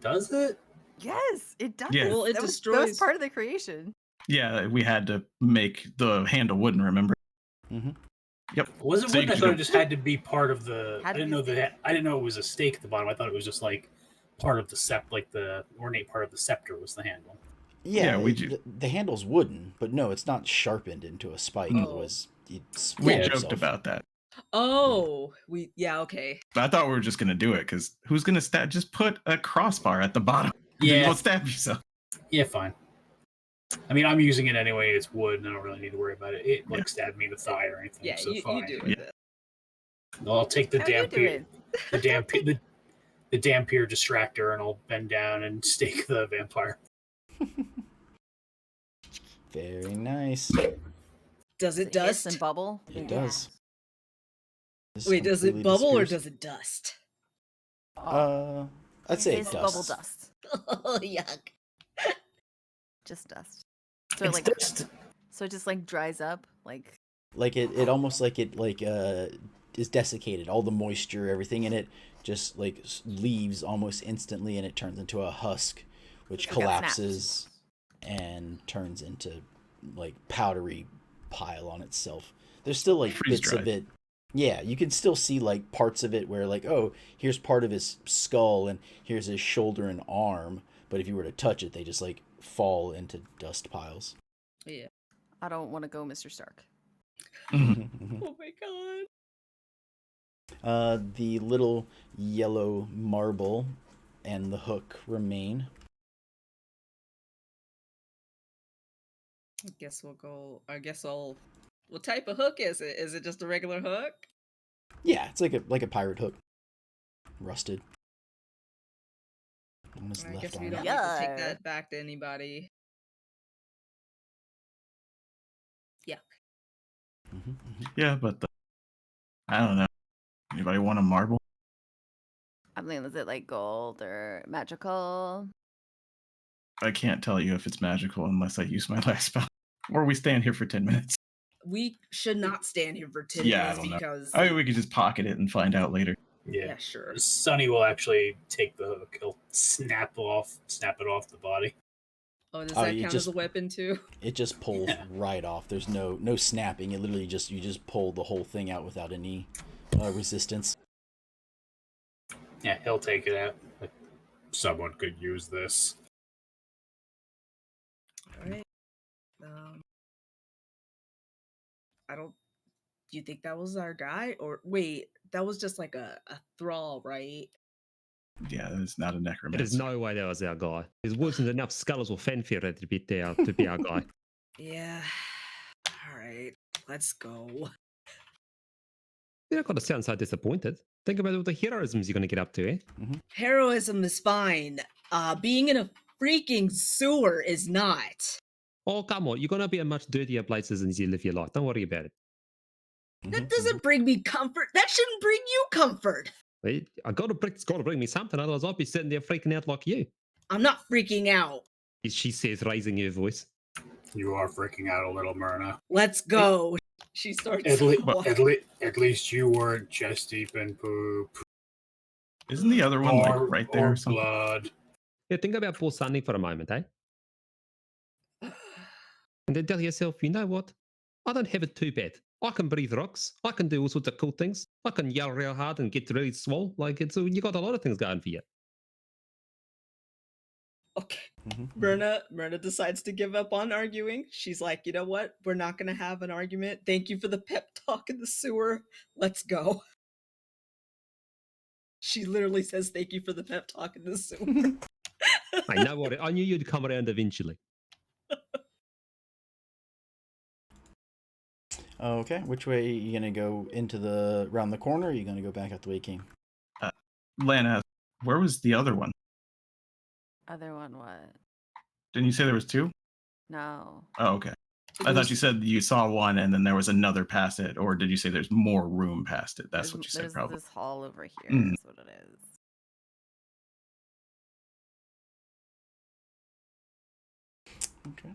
does it? Yes, it does. Yeah. Well, it that was destroys. part of the creation. Yeah, we had to make the handle wooden, remember? Mm-hmm. Yep. Was it So you wooden? I could thought go- it just had to be part of the. I Had to didn't be know steak. that. I didn't know it was a steak at the bottom. I thought it was just like part of the like the ornate part of the scepter was the handle. Yeah, we it- do. the handle's wooden, but no, it's not sharpened into a spike. Oh. Otherwise, it's We Yeah, joked about that. Oh, okay. But I thought we were just gonna do it because who's gonna stab? Just put a crossbar at the bottom. You Yeah, won't stab yourself. yeah, fine. I mean, I'm using it anyway. It's wood, and I don't really need to worry about it. It like Yeah. stabbed me in the thigh or anything. Yeah, so you fine. do Yeah. it. I'll take the How you doing? the dampier distractor, and I'll bend down and stake the vampire. very nice. Does it Does hiss dust? and bubble? It does. This Wait, does it completely bubble or disappears. does it dust? I'd say it Hiss, does. bubble dust. Oh, yuck. Just dust. So It's like, dust. so it just like dries up, like. Like it almost like it is desiccated. All the moisture, everything in it, just like leaves almost instantly, and it turns into a husk, which Like it got collapses and turns into like powdery pile on itself. There's still like bits Freeze-dried. of it. Yeah, you can still see like parts of it where like, oh, here's part of his skull and here's his shoulder and arm. But if you were to touch it, they just like fall into dust piles. Yeah. I don't want to go, Mr. Stark. Oh my god. The little yellow marble and the hook remain. I guess we'll go. What type of hook is it? Is it just a regular hook? Yeah, it's like a pirate hook, rusted. On his I left guess we arm. don't need to take Yuck. that back to anybody. Yeah, but I don't know. Anybody want a marble? I mean, is it like gold or magical? I can't tell you if it's magical unless I use my last spell. Or we stand here for 10 minutes. We should not stand here for 10 Yeah, I minutes don't know. because. I mean, we could just pocket it and find out later. Yeah. Yeah, sure. Sonny will actually take the hook. He'll snap it off the body. Oh, does Oh, that you count just- as a weapon too? It just pulls Yeah. right off. There's no snapping. It literally you just pull the whole thing out without any resistance. Yeah, he'll take it out. Like, someone could use this. All right. I don't. Do you think that was our guy, or wait, that was just like a thrall, right? Yeah, it's not a necromancer. There's no way that was our guy. There wasn't enough skulls or fanfare to be our guy. Yeah. All right. Let's go. You're not going to sound so disappointed. Think about all the heroisms you're going to get up to, eh? Heroism is fine. Being in a freaking sewer is not. Oh, come on. You're going to be in much dirtier places than you live your life. Don't worry about it. That doesn't bring me comfort. That shouldn't bring you comfort. It's got to bring me something. Otherwise, I'll be sitting there freaking out like you. I'm not freaking out. She says, raising her voice. You are freaking out a little, Myrna. Let's go. She starts. At least you weren't chest deep in poop. Isn't the other one like right there or something? Blood. Yeah, think about poor Sunny for a moment, eh? And then tell yourself, you know what? I don't have it too bad. I can breathe rocks. I can do all sorts of cool things. I can yell real hard and get really swole. Like you got a lot of things going for you. Okay. Myrna decides to give up on arguing. She's like, you know what? We're not going to have an argument. Thank you for the pep talk in the sewer. Let's go. She literally says, thank you for the pep talk in the sewer. I know what. I knew you'd come around eventually. Okay, which way are you gonna go around the corner? Or are you gonna go back out the way you came? Lana, where was the other one? Other one what? Didn't you say there was two? No. Oh, okay. I thought you said you saw one and then there was another past it, or did you say there's more room past it? That's what you said, probably. This hall over here Mm. is what it is. Okay.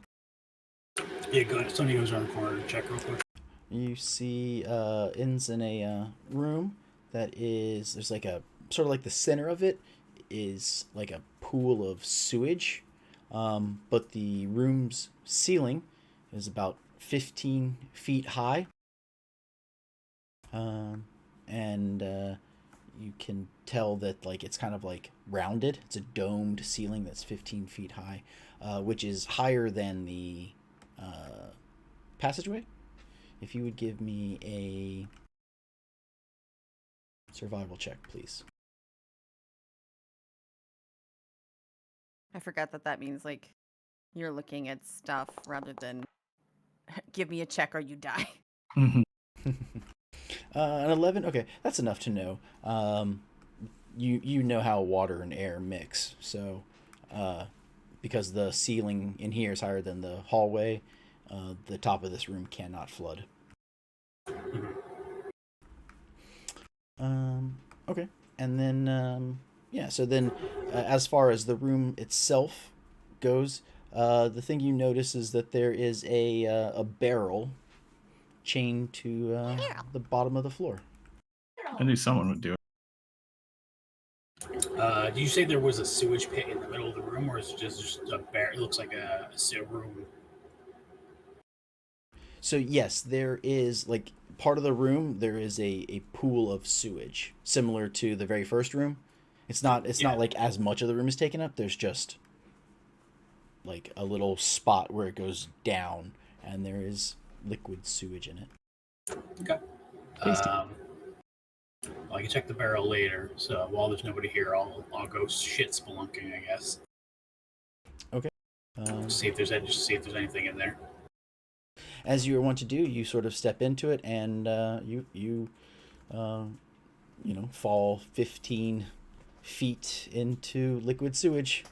Yeah, go ahead. Somebody goes around the corner to check real quick. You see In's in a room that is, there's like a, sort of like the center of it is like a pool of sewage, but the room's ceiling is about 15 feet high, and you can tell that like it's kind of like rounded. It's a domed ceiling that's 15 feet high, which is higher than the passageway. If you would give me a survival check, please. I forgot that means like you're looking at stuff rather than give me a check or you die. Mhm. An 11. Okay, that's enough to know. You know how water and air mix, so because the ceiling in here is higher than the hallway, the top of this room cannot flood. Okay, and then yeah. So then, as far as the room itself goes, the thing you notice is that there is a barrel chained to the bottom of the floor. I knew someone would do it. Did you say there was a sewage pit in the middle of the room, or is it just a bare? It looks like a room. So yes, there is like part of the room. There is a pool of sewage similar to the very first room. It's not like as much of the room is taken up. There's just like a little spot where it goes down, and there is liquid sewage in it. Okay. I can check the barrel later. So while there's nobody here, I'll go shit spelunking, I guess. Okay. See if there's anything in there. As you want to do, you sort of step into it, and you fall 15 feet into liquid sewage.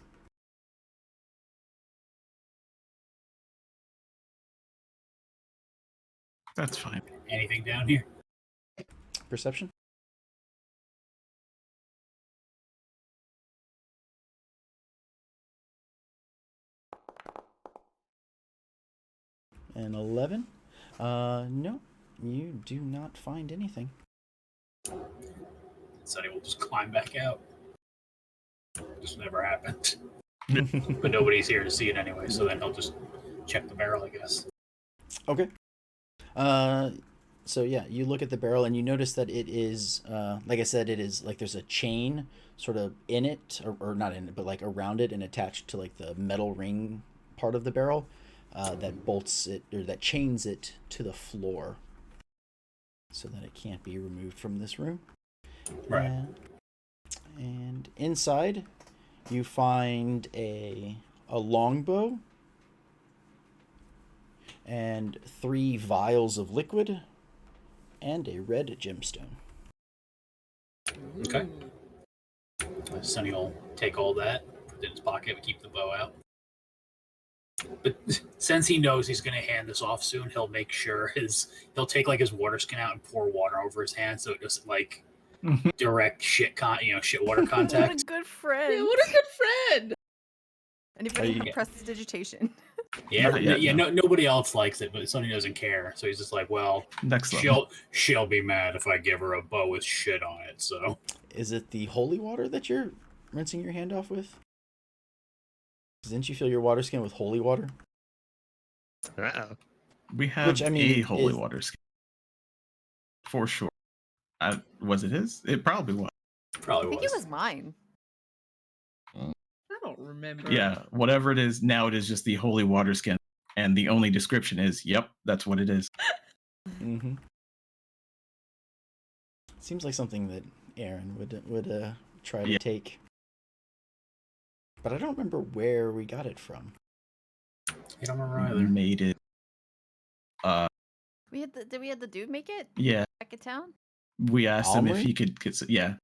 That's fine. Anything down here? Perception. An 11. No, you do not find anything. Sonny will just climb back out. This never happened. But nobody's here to see it anyway, so then he'll just check the barrel, I guess. Okay. So yeah, you look at the barrel and you notice that it is, like I said, it is like there's a chain sort of in it, or not in it, but like around it and attached to like the metal ring part of the barrel that bolts it or that chains it to the floor so that it can't be removed from this room. Right. And inside, you find a longbow and 3 vials of liquid and a red gemstone. Okay. Sonny will take all that, put it in his pocket, and keep the bow out. But since he knows he's going to hand this off soon, he'll make sure he'll take like his water skin out and pour water over his hand so it doesn't like direct shit water What a contact. good friend. Yeah, what a good friend. And if you can prestidigitation. Nobody else likes it, but Sonny doesn't care. So he's just like, well, Next level. she'll be mad if I give her a bow with shit on it. So Is it the holy water that you're rinsing your hand off with? Didn't you fill your water skin with holy water? Uh-oh. We have Which, I mean, a holy is- water skin. For sure. Was it his? It probably was. I probably think it was mine. I don't remember. Yeah, whatever it is, now it is just the holy water skin. And the only description is, yep, that's what it is. Mm-hmm. Seems like something that Aaron would try to take. But I don't remember where we got it from. I don't remember We either. made it. Did we have the dude make it Yeah, back in town? we asked him if Omri? he could get some, Yeah.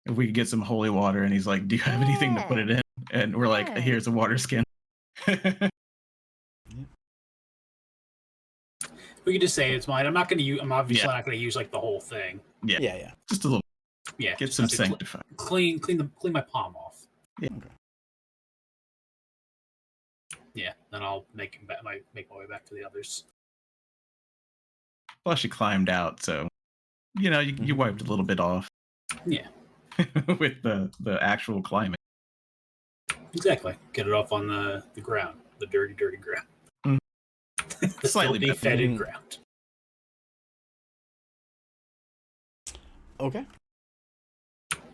if we could get some holy water, and he's like, "Do you have anything to put it in?" And we're like, Yeah. "Here's a water skin." We could just say it's mine. I'm not going to use. I'm obviously Yeah. not going to use like the whole thing. Yeah. Just a little. Yeah, Get just some to sanctified. clean my palm off. Okay. Yeah, then I'll make my way back to the others. Plus, you climbed out, so you wiped a little bit off. Yeah. With the actual climbing. Exactly. Get it off on the ground, the dirty ground. Mm. The Slightly filthy, better. fetid Mhm. ground. Okay.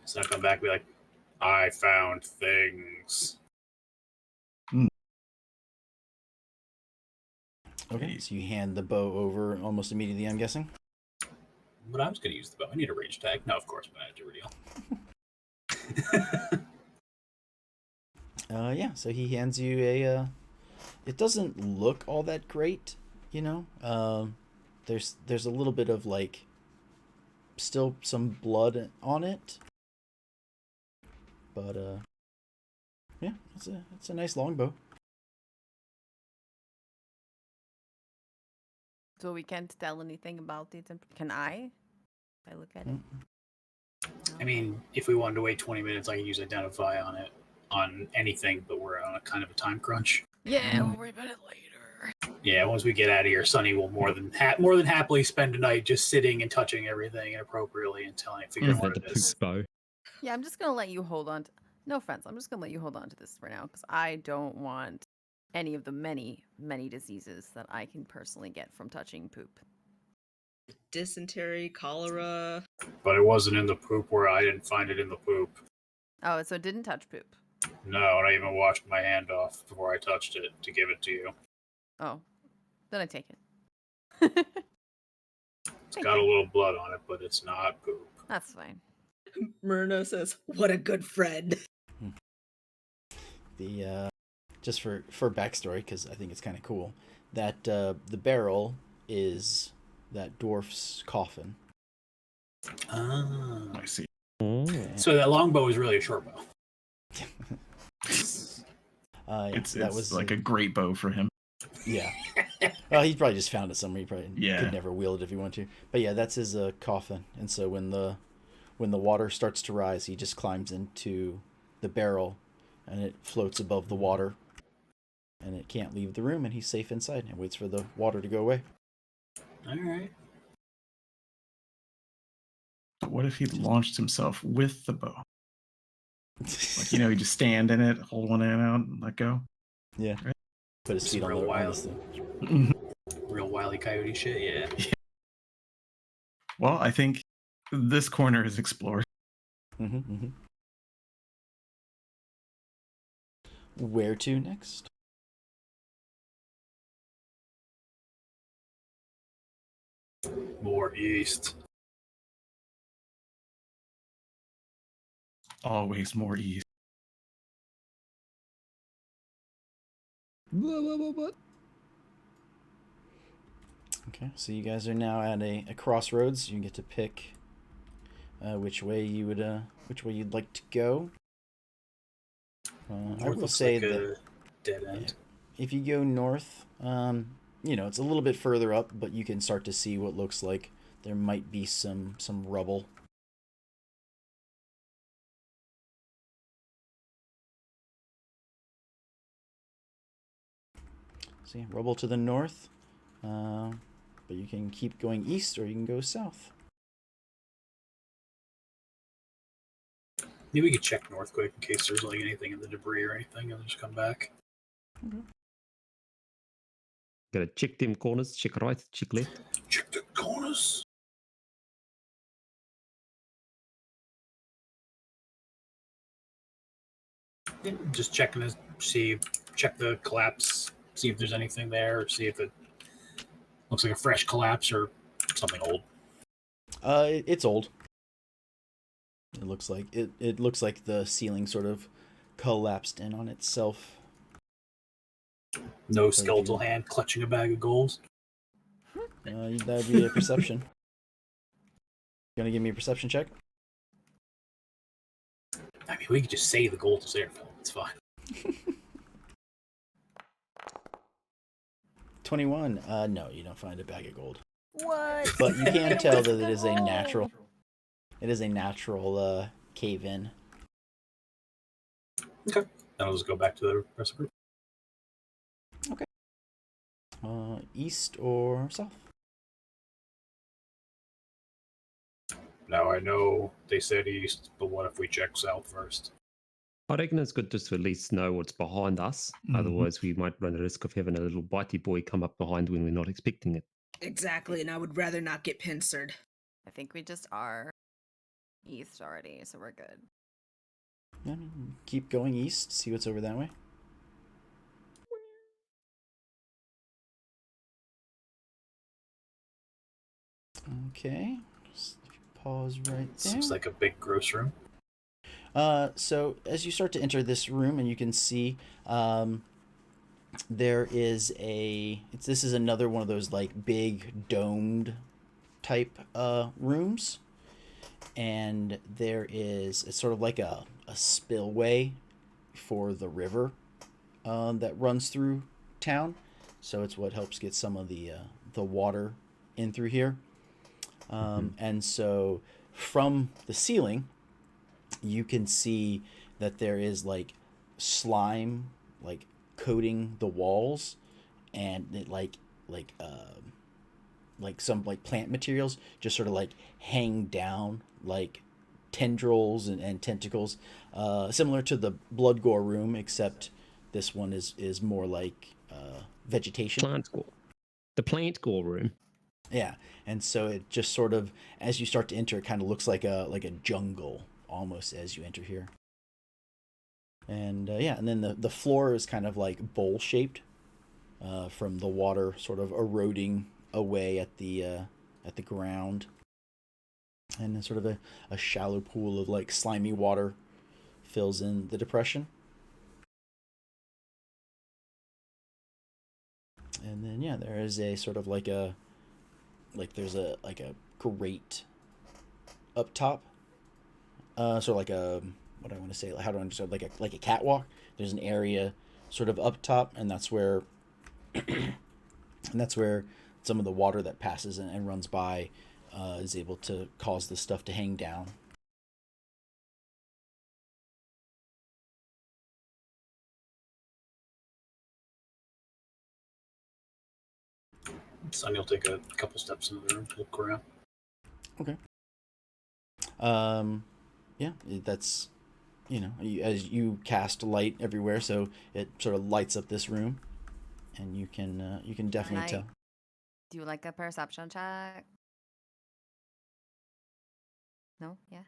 So I come back and be like, I found things. Okay. So you hand the bow over almost immediately, I'm guessing. But I was going to use the bow. I need a range tag. No, of course, but I had to redeal. Yeah. So he hands you a. It doesn't look all that great, you know. There's a little bit of like. Still some blood on it. But yeah, it's a nice longbow. So we can't tell anything about it. Can I? If I look at it. I mean, if we wanted to wait 20 minutes, I could use Identify on it, on anything, but we're on a kind of a time crunch. Yeah, we'll worry about it later. Yeah, once we get out of here, Sonny will more than happily spend a night just sitting and touching everything inappropriately until I figure out Is that what the it is. poop bow? Yeah, I'm just gonna let you hold on. No offense, I'm just gonna let you hold on to this for now because I don't want any of the many diseases that I can personally get from touching poop. Dysentery, cholera. But it wasn't in the poop where I didn't find it in the poop. Oh, so it didn't touch poop. No, and I even washed my hand off before I touched it to give it to you. Oh, then I take it. It's got a little blood on it, but it's not poop. That's fine. Myrna says, "What a good friend." The just for backstory, because I think it's kind of cool, that the barrel is that dwarf's coffin. Ah. I see. So that longbow is really a short bow. Yeah, It's that was like a great bow for him. Yeah. Well, he probably just found it somewhere. He probably Yeah. could never wield it if he wanted to. But yeah, that's his coffin. And so when the water starts to rise, he just climbs into the barrel, and it floats above the water, and it can't leave the room, and he's safe inside and waits for the water to go away. All right. But what if he launched himself with the bow? Like, you just stand in it, hold one hand out, and let go. Yeah. Put his Some feet on real the wild. this thing. Real wily coyote shit, yeah. Well, I think this corner is explored. Where to next? More east. Always more east. What? Okay, so you guys are now at a crossroads. You get to pick which way you'd like to go. I North will looks say like that a dead end. if you go north, it's a little bit further up, but you can start to see what looks like there might be some rubble. See, rubble to the north, but you can keep going east or you can go south. Maybe we could check north quick in case there's like anything in the debris or anything, and just come back. Gotta check them corners, check right, check left. Check the corners. Yeah, just checking to check the collapse, see if there's anything there, or see if it looks like a fresh collapse or something old. It's old. It looks like the ceiling sort of collapsed in on itself. No skeletal hand clutching a bag of gold. That'd be a perception. Gonna give me a perception check? I mean, we could just say the gold is there, Phil. It's fine. 21. No, you don't find a bag of gold. What? But you can tell that it is a natural. It is a natural cave in. Okay. Then I'll just go back to the rest of the group. East or south? Now I know they said east, but what if we check south first? I reckon it's good just to at least know what's behind us. Otherwise, we might run the risk of having a little bitey boy come up behind when we're not expecting it. Exactly, and I would rather not get pincered. I think we just are east already, so we're good. Yeah, keep going east. See what's over that way. Okay. Just pause right there. Looks like a big gross room. So as you start to enter this room, and you can see there is this is another one of those like big domed type rooms, and it's sort of like a spillway for the river that runs through town. So it's what helps get some of the water in through here. And so from the ceiling, you can see that there is like slime like coating the walls, and it like some like plant materials just sort of like hang down like tendrils and tentacles, similar to the blood gore room, except this one is more like vegetation. Plant gore. The plant gore room. Yeah, and so it just sort of, as you start to enter, it kind of looks like a jungle almost as you enter here. And and then the floor is kind of like bowl shaped from the water sort of eroding away at the ground, and then sort of a shallow pool of like slimy water fills in the depression. And then there is a sort of there's a grate up top, sort of like a, what do I want to say, how do I understand, like a catwalk. There's an area sort of up top, and that's where some of the water that passes and runs by is able to cause the stuff to hang down. Sonny will take a couple steps into the room, look around. Okay. That's, as you cast light everywhere, so it sort of lights up this room, and you can definitely tell. Do like a perception check? No? Yeah.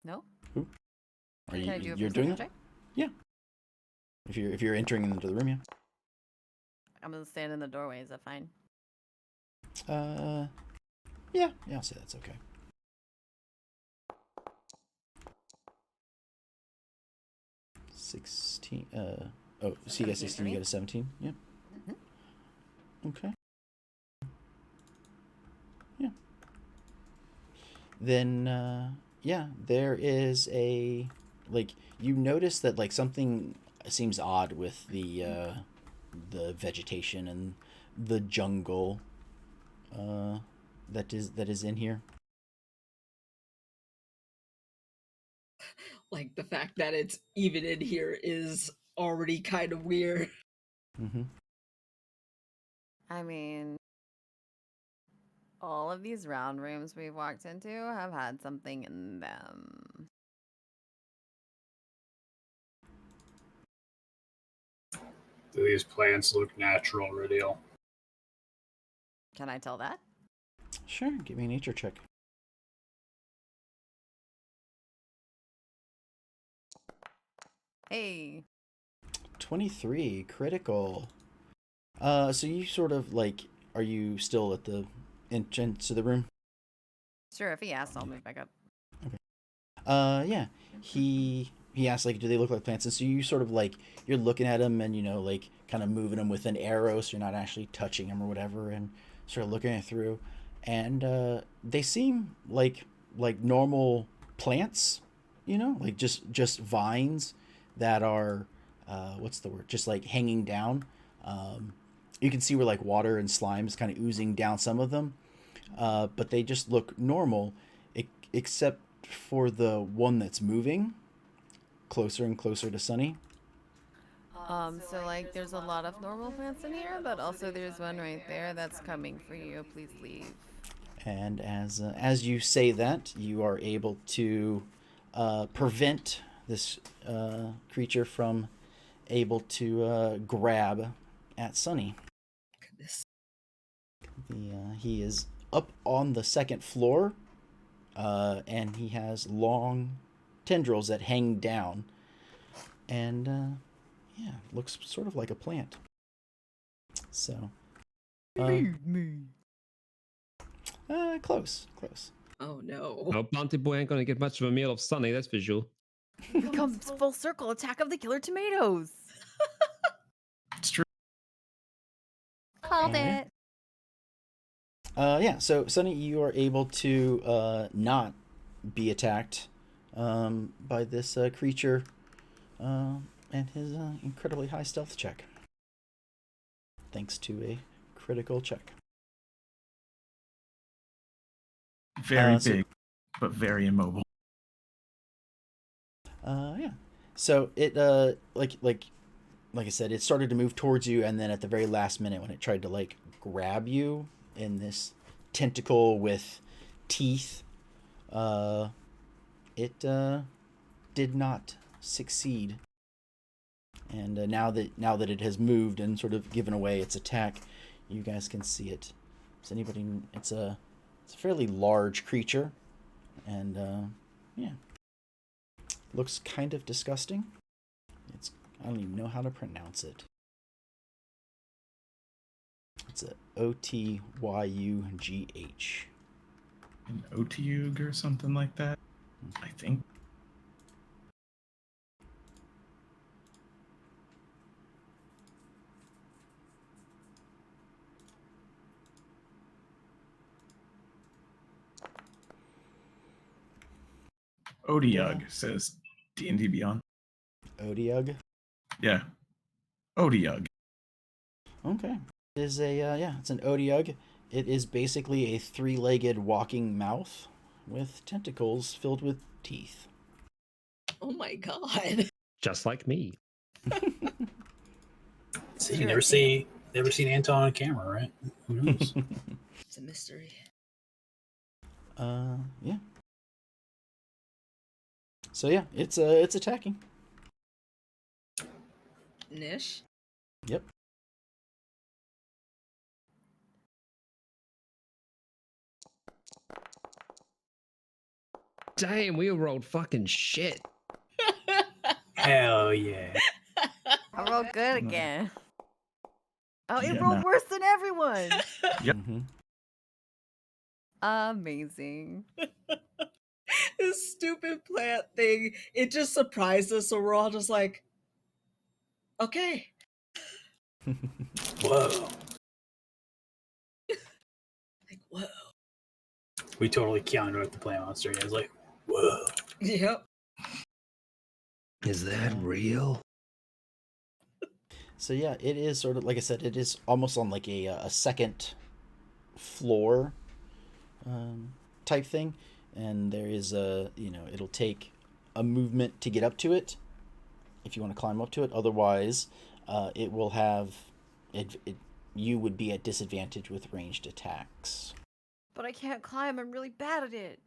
No? Are Can I do a you're perception doing that? check? Yeah. If you're entering into the room, yeah. I'm gonna stand in the doorway. Is that fine? Yeah, I'll say that's okay. 16. So you got 17 for 16. You me. got a 17. Yeah. Okay. Yeah. Then yeah, there is a you notice that something seems odd with the vegetation and the jungle that is in here. Like the fact that it's even in here is already kind of weird. Mm-hmm. I mean, all of these round rooms we've walked into have had something in them. Do these plants look natural, Ridial? Can I tell that? Sure. Give me a nature check. Hey. 23 critical. So you sort of are you still at the entrance to the room? Sure, if he asks, I'll move back up. Yeah. He asked do they look like plants? And so you sort of you're looking at them and kind of moving them with an arrow, so you're not actually touching them or whatever, and sort of looking it through, and they seem like normal plants, just vines that are what's the word? Just hanging down. You can see where water and slime is kind of oozing down some of them, but they just look normal, except for the one that's moving closer and closer to Sunny. So there's a lot of normal plants in here, but also there's one right there that's coming for you. Please leave. And as you say that, you are able to prevent this creature from able to grab at Sunny. Goodness. He is up on the second floor, and he has long tendrils that hang down, and yeah, looks sort of like a plant. So, close. Oh no. No, Planty Boy ain't gonna get much of a meal of Sunny, that's for sure. Becomes full circle attack of the killer tomatoes. It's true. Called Yeah. it. Yeah. So, Sunny, you are able to not be attacked by this creature and his incredibly high stealth check, thanks to a critical check. Very so- big, but very immobile. Yeah. So it like I said, it started to move towards you, and then at the very last minute, when it tried to grab you in this tentacle with teeth, it did not succeed. And now that it has moved and sort of given away its attack, you guys can see it. Does anybody? It's a fairly large creature, and yeah, looks kind of disgusting. I don't even know how to pronounce it. It's a Otyugh. An Otyugh or something like that, I think. Otyugh says D&D Beyond. Otyugh. Yeah. Otyugh. Okay. It is it's an Otyugh. It is basically a three-legged walking mouth with tentacles filled with teeth. Oh my god. Just like me. See, Sure, never seen Anton on camera, right? Who knows? It's a mystery. Yeah. So yeah, it's attacking. Nish? Yep. Damn, we rolled fucking shit. Hell yeah. I rolled good again. Oh, it Yeah, rolled no. worse than everyone. Yep. Mm-hmm. Amazing. This stupid plant thing, it just surprised us, so we're all just like, okay. Whoa. Like, whoa. We totally countered with the plant monster. I was like, whoa. Yep. Is that real? So yeah, it is sort of like I said. It is almost on like a second floor type thing, and there is a it'll take a movement to get up to it if you want to climb up to it. Otherwise, it will have you would be at disadvantage with ranged attacks. But I can't climb. I'm really bad at it.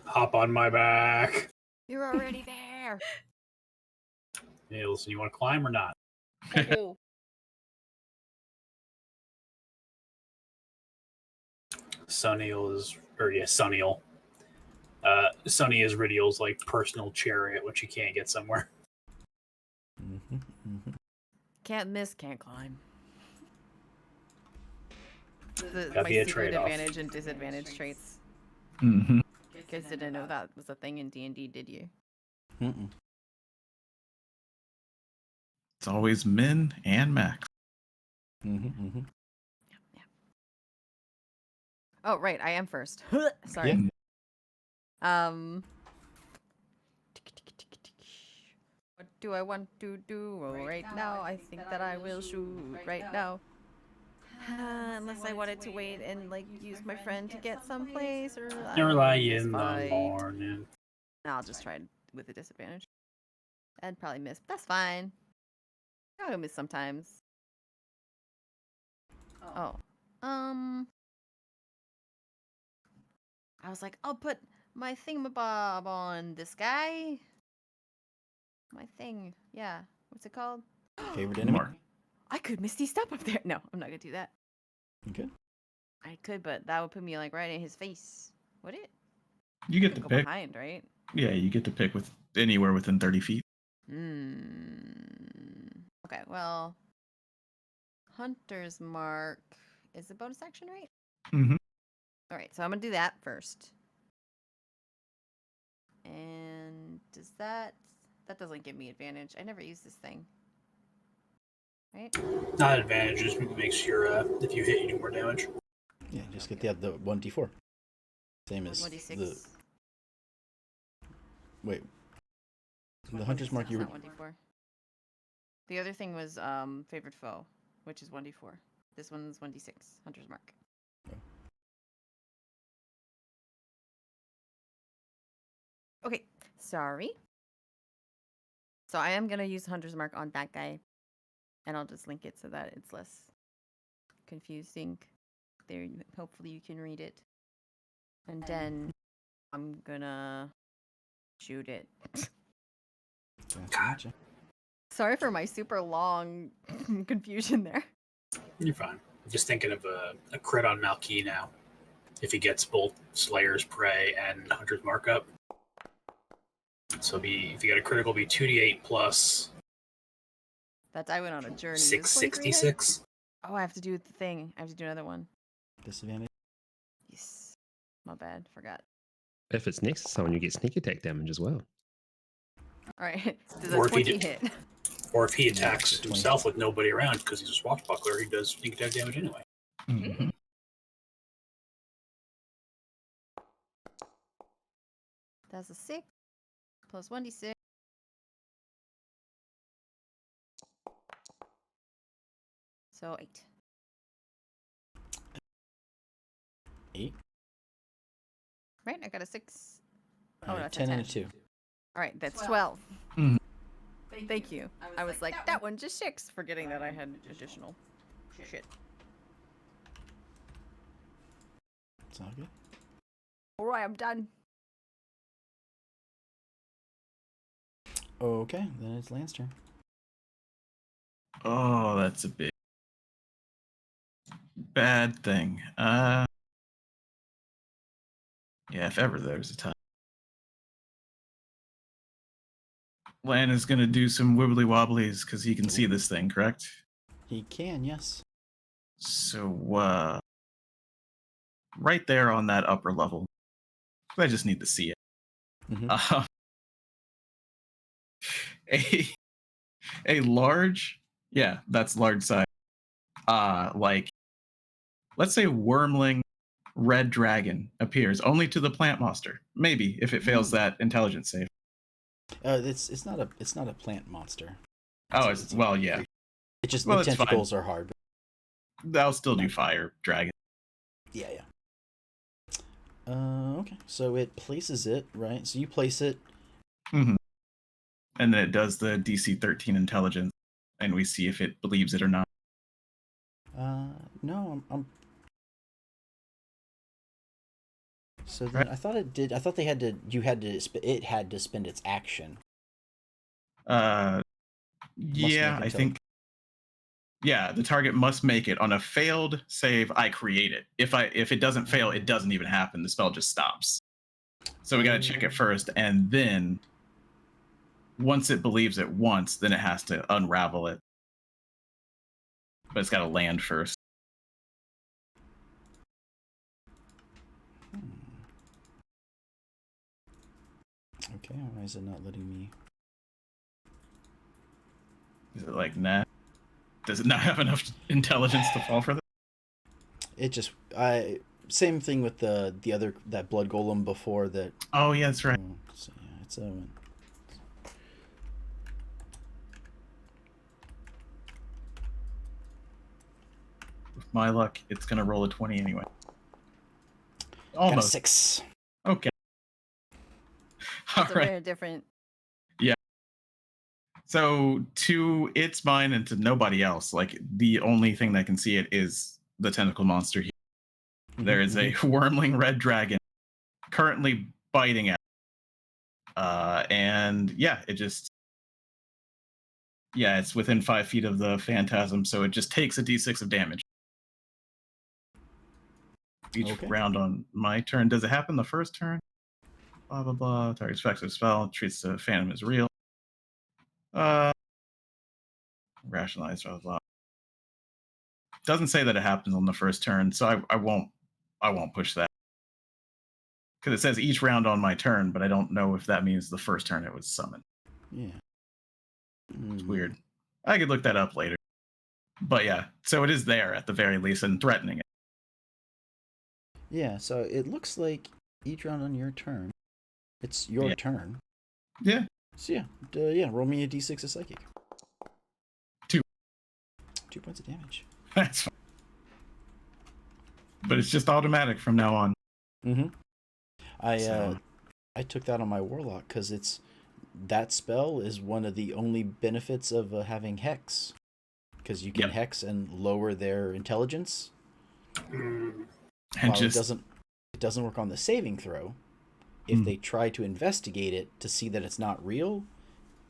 Hop on my back. You're already there. Hey, listen, you want to climb or not? Oh. Sunniel is Sunny is Ridiel's like personal chariot, which you can't get somewhere. Mm-hmm, mm-hmm. Can't miss, can't climb. That'd My be a secret trade-off. advantage and disadvantage traits. Mm-hmm. You guys didn't know that was a thing in D&D, did you? Mm-mm. It's always min and max. Mm-hmm, mm-hmm. Yeah. Oh, right, I am first. Sorry. Yeah. What do I want to do right now? I think that I will shoot right now. Unless I wanted to wait and like use my friend to get someplace, or Early just in the fight. morning. I'll just try with a disadvantage. I'd probably miss, but that's fine. I'll miss sometimes. Oh, I was like, I'll put my thingamabob on this guy. My thing, yeah. What's it called? Favorite enemy. Mark. I could Misty Step up there. No, I'm not gonna do that. Okay. I could, but that would put me like right in his face. Would it? You get to Go pick. behind, right? Yeah, you get to pick with anywhere within 30 feet. Okay, well, Hunter's Mark is a bonus action, right? Mm-hmm. All right, so I'm gonna do that first. And does that doesn't give me advantage? I never use this thing. Right? Not advantage, just makes your if you hit, you do more damage. Yeah, just get the 1d4. Same as 1d6. the wait. The hunter's mark It's you were not 1d4. The other thing was favored foe, which is 1d4. This one's 1d6. Hunter's Mark. Okay, sorry. So I am gonna use Hunter's Mark on that guy, and I'll just link it so that it's less confusing. There, hopefully you can read it. And then I'm gonna shoot it. Gotcha. Sorry for my super long confusion there. You're fine. Just thinking of a crit on Malky now. If he gets both Slayer's Prey and Hunter's Markup. So if you get a critical, be 2d8 plus That's I went on a journey. 666. Oh, I have to do the thing. I have to do another one. Disadvantage. Yes. My bad. Forgot. If it's next to someone, you get sneak attack damage as well. All right. Does a Or if he 20 did- hit? Or if he attacks Yeah, 20. himself with nobody around because he's a swashbuckler, he does sneak attack damage anyway. Mm-hmm. That's a 6 plus 1d6. So 8. 8. Right? I got a 6. Oh, no, it's 10 a and a 10. 2. All right, that's 12. Mhm. Thank you. I was like, that one just 6, forgetting that I had additional shit. It's all good. All right, I'm done. Okay, then it's Lance's turn. Oh, that's a big bad thing. Yeah, if ever there's a time. Lan is gonna do some wibbly wobblies because he can see this thing, correct? He can, yes. So, right there on that upper level, I just need to see it. Mhm. A a large, yeah, that's large size. Like, let's say wormling red dragon appears only to the plant monster. Maybe if it fails that intelligence save. It's not a plant monster. Oh, It's a well, yeah. creature. It just Well, the it's fine. tentacles are hard. I'll still do fire dragon. Yeah. Okay. So it places it right. So you place it. Mm-hmm. And then it does the DC 13 intelligence, and we see if it believes it or not. No, I'm. So then I thought it did. I thought they had to. You had to. It had to spend its action. Yeah, I think. Yeah, the target must make it. On a failed save, I create it. If it doesn't fail, it doesn't even happen. The spell just stops. So we got to check it first, and then once it believes it once, then it has to unravel it. But it's got to land first. Okay, why is it not letting me? Is it like, nah? Does it not have enough intelligence to fall for this? It just same thing with the other that blood golem before that. Oh yeah, that's right. So yeah, it's a. With my luck, it's gonna roll a 20 anyway. Got a Almost 6. Okay. All It's a right. very different. Yeah. So to its mind and to nobody else, like the only thing that can see it is the tentacle monster here. There is a wormling red dragon currently biting at it. And yeah, it's within 5 feet of the phantasm, so it just takes a d6 of damage. Each round on my turn. Does it happen the first turn? Blah, blah, blah. Target effective spell. Treats the phantom as real. Rationalize, blah, blah, blah. Doesn't say that it happens on the first turn, so I won't push that. Because it says each round on my turn, but I don't know if that means the first turn it was summoned. Yeah. It's weird. I could look that up later. But yeah, so it is there at the very least and threatening it. Yeah, so it looks like each round on your turn, it's your turn. Yeah. So yeah, roll me a d6 of psychic. 2. 2 points of damage. That's fine. But it's just automatic from now on. Mm-hmm. I took that on my warlock because that spell is one of the only benefits of having hex, because you can hex and lower their intelligence. Mm. And while it doesn't work on the saving throw. If they try to investigate it to see that it's not real,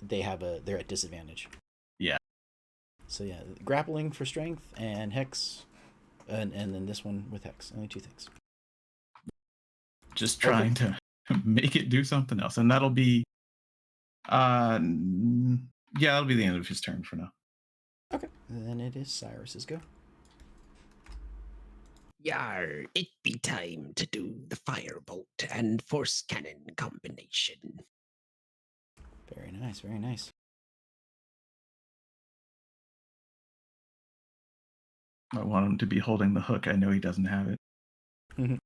they're at disadvantage. Yeah. So yeah, grappling for strength and hex, and then this one with hex. Only 2 things. Just trying to make it do something else, and that'll be, that'll be the end of his turn for now. Okay, then it is Cyrus's go. Yar, it be time to do the firebolt and force cannon combination. Very nice, very nice. I want him to be holding the hook. I know he doesn't have it.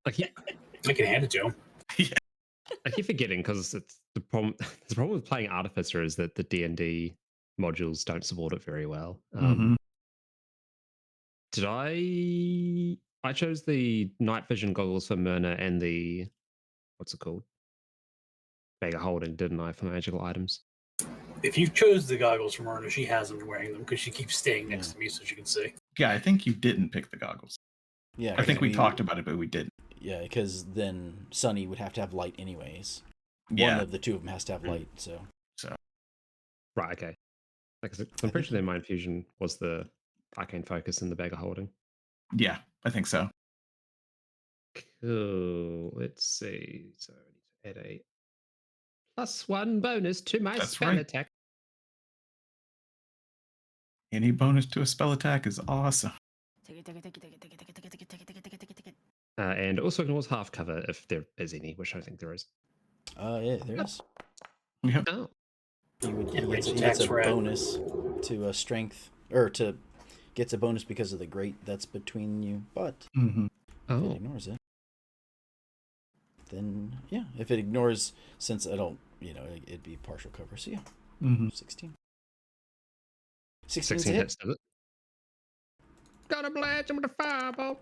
Like, I can hand it to him. Yeah. I keep forgetting because it's the problem. The problem with playing Artificer is that the D&D modules don't support it very well. Did I chose the night vision goggles for Myrna and the what's it called? Bag of holding, didn't I, for magical items? If you chose the goggles for Myrna, she hasn't wearing them because she keeps staying next to me so she can see. Yeah, I think you didn't pick the goggles. Yeah, I think we talked about it, but we didn't. Yeah, because then Sunny would have to have light anyways. Yeah. One of the two of them has to have light, so. Right, okay. I'm pretty sure their mind fusion was the arcane focus in the bag of holding. Yeah, I think so. Oh, let's see. So I need to add a +1 bonus to my That's spell right. attack. Any bonus to a spell attack is awesome. Take it, take it, take it, take it, take it, take it, take it, take it, take it, take it, take it, take it. And also ignores half cover if there is any, which I think there is. Yeah, there is. Yep. Oh, He And ranged gets attacks a for bonus to a strength, or gets a bonus because of the grate that's between you. But Mm-hmm. if it oh, ignores it, then yeah, if it ignores, since I don't, it'd be partial cover. So yeah, Mm-hmm. 16. 16 hit. hits, does it? Gotta blast him with a fireball.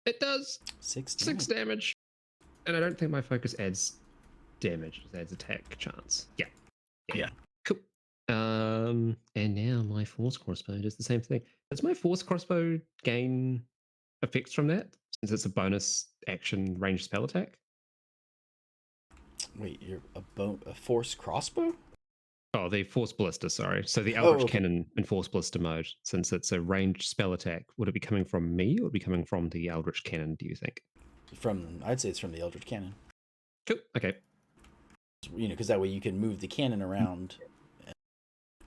It does 6 6 damage. And I don't think my focus adds damage, it adds attack chance. Yeah. Cool. And now my force crossbow does the same thing. Does my force crossbow gain effects from that? Since it's a bonus action ranged spell attack? Wait, you're a force crossbow? Oh, the force ballista, sorry. So the Oh, Eldritch okay. Cannon in force ballista mode, since it's a ranged spell attack, would it be coming from me or would it be coming from the Eldritch Cannon, do you think? I'd say it's from the Eldritch Cannon. Cool. Okay. Because that way you can move the cannon around. And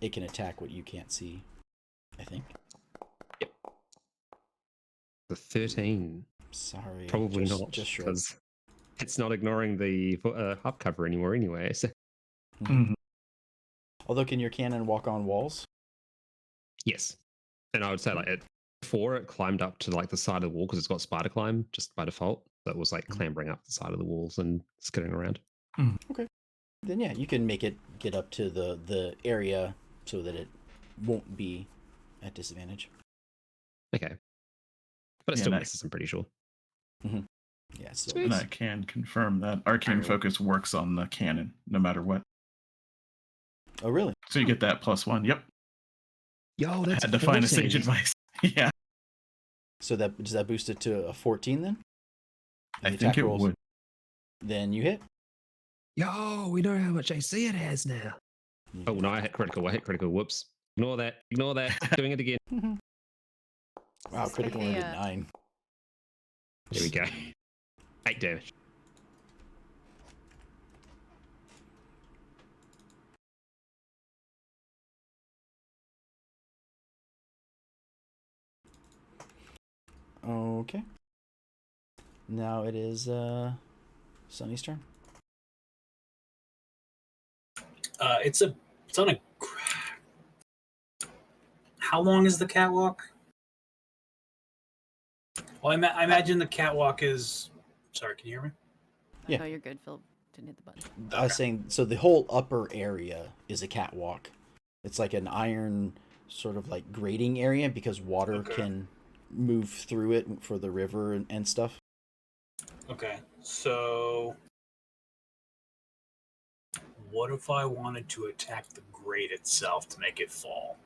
it can attack what you can't see, I think. Yep. The 13. Sorry. Probably just, not, Just short. because it's not ignoring the hub cover anymore anyway. So. Mm-hmm. Although, can your cannon walk on walls? Yes. And I would say before it climbed up to the side of the wall because it's got spider climb just by default. That was clambering up the side of the walls and skidding around. Okay. Then yeah, you can make it get up to the area so that it won't be at disadvantage. Okay. But it still misses, I'm pretty sure. Mm-hmm. Yeah, so and I can confirm that Arcane Focus works on the cannon no matter what. Oh, really? So you get that +1. Yep. Yo, that's I had to find a sage advice. Yeah. So does that boost it to a 14 then? I think it would. Then you hit. Yo, we know how much AC it has now. Oh, no, I hit critical. Whoops. Ignore that. Doing it again. Wow, critical only did 9. There we go. 8 damage. Okay. Now it is Sunny's turn. It's on a. How long is the catwalk? Well, I imagine the catwalk is. Sorry, can you hear me? Yeah. No, you're good. Phil didn't hit the button. I was saying, so the whole upper area is a catwalk. It's like an iron sort of grating area because water can move through it for the river and stuff. Okay, so what if I wanted to attack the grate itself to make it fall?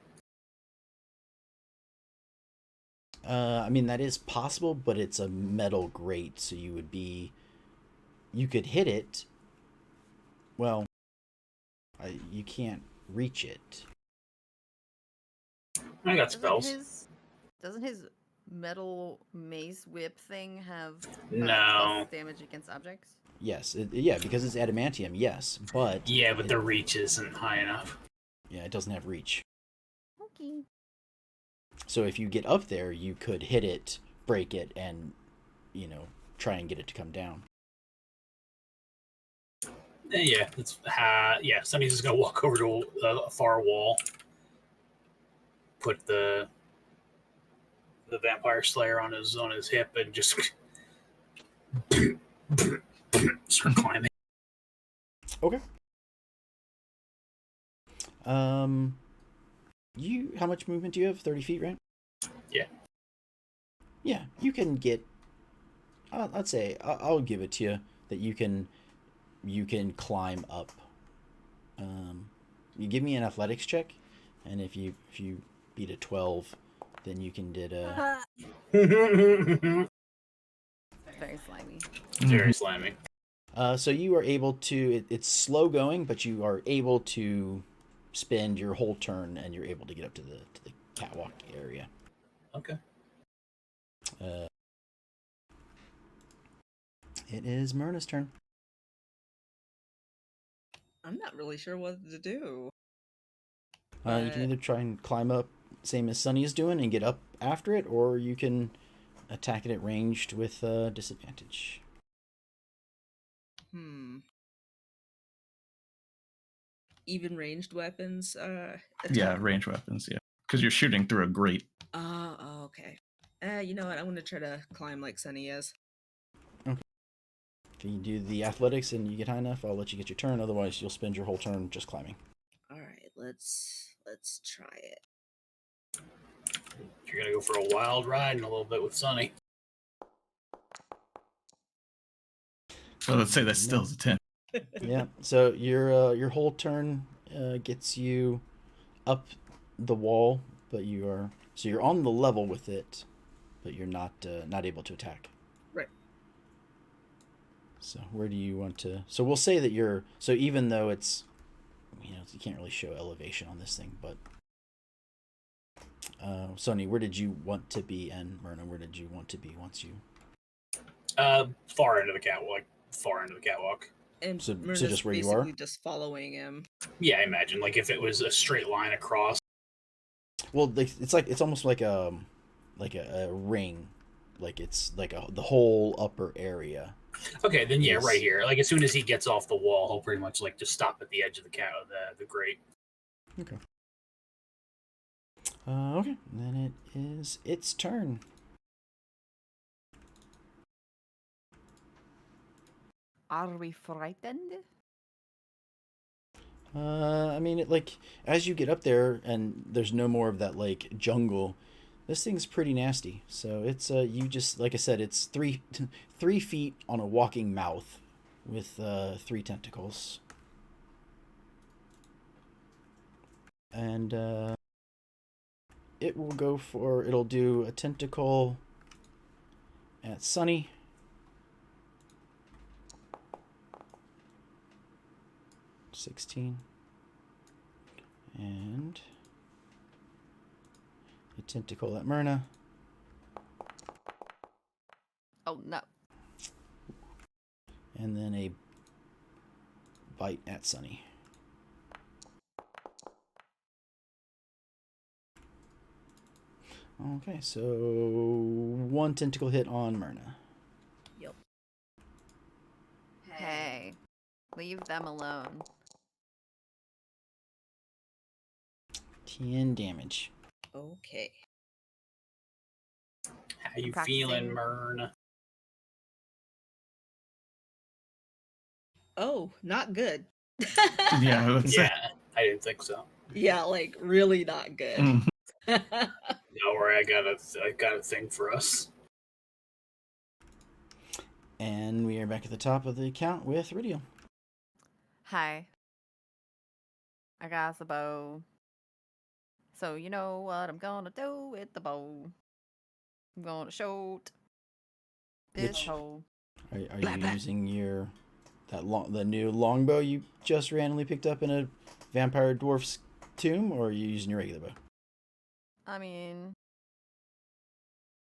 I mean, that is possible, but it's a metal grate, so you could hit it. Well, you can't reach it. I got spells. Doesn't his metal mace whip thing have No plus damage against objects? Yes, because it's adamantium, yes, but... Yeah, but the reach isn't high enough. Yeah, it doesn't have reach. Okay. So if you get up there, you could hit it, break it, and, try and get it to come down. Yeah, Sunny's just gonna walk over to a far wall, put the vampire slayer on his hip, and just start climbing. Okay. How much movement do you have? 30 feet, right? Yeah. Yeah, you can get. I'd say I'll give it to you that you can climb up. You give me an athletics check, and if you beat a 12, then you can did a. Very slimy. Very slimy. So you are able to. It's slow going, but you are able to spend your whole turn, and you're able to get up to the catwalk area. Okay. It is Myrna's turn. I'm not really sure what to do. You can either try and climb up, same as Sunny is doing, and get up after it, or you can attack it at ranged with disadvantage. Even ranged weapons. Yeah, range weapons. Yeah, because you're shooting through a grate. Oh, okay. You know what? I'm gonna try to climb like Sunny is. Okay. If you do the athletics and you get high enough, I'll let you get your turn. Otherwise, you'll spend your whole turn just climbing. All right, let's try it. You're gonna go for a wild ride in a little bit with Sunny. So let's say that still is a 10. Yeah. So your whole turn gets you up the wall, but you're on the level with it, but you're not able to attack. Right. So where do you want to? So we'll say that you're. So even though it's, you can't really show elevation on this thing, but. Sonny, where did you want to be, and Myrna, where did you want to be once you? Far into the catwalk. Far into the catwalk. And So Myrna's just where you basically are? just following him. Yeah, I imagine like if it was a straight line across. Well, it's almost like a ring, like it's like the whole upper area. Okay, then yeah, Yes. right here. Like as soon as he gets off the wall, he'll pretty much like just stop at the edge of the grate. Okay. Okay, then it is its turn. Are we frightened? I mean, as you get up there and there's no more of that like jungle, this thing's pretty nasty. So it's you just like I said, it's 3 feet on a walking mouth with 3 tentacles. And it'll do a tentacle at Sunny. $16. And a tentacle at Myrna. Oh no. And then a bite at Sunny. Okay, so 1 tentacle hit on Myrna. Yep. Hey, leave them alone. 10 damage. Okay. How you Practicing. feeling, Myrn? Oh, not good. Yeah, that's Yeah, I didn't think so. Yeah, like really not good. Mhm. Don't worry, I got a thing for us. And we are back at the top of the count with Ridio. Hi. I got the bow. So you know what I'm gonna do with the bow. I'm gonna shoot this Which- hole. Are Blah, you blah. using the new longbow you just randomly picked up in a vampire dwarf's tomb, or are you using your regular bow? I mean,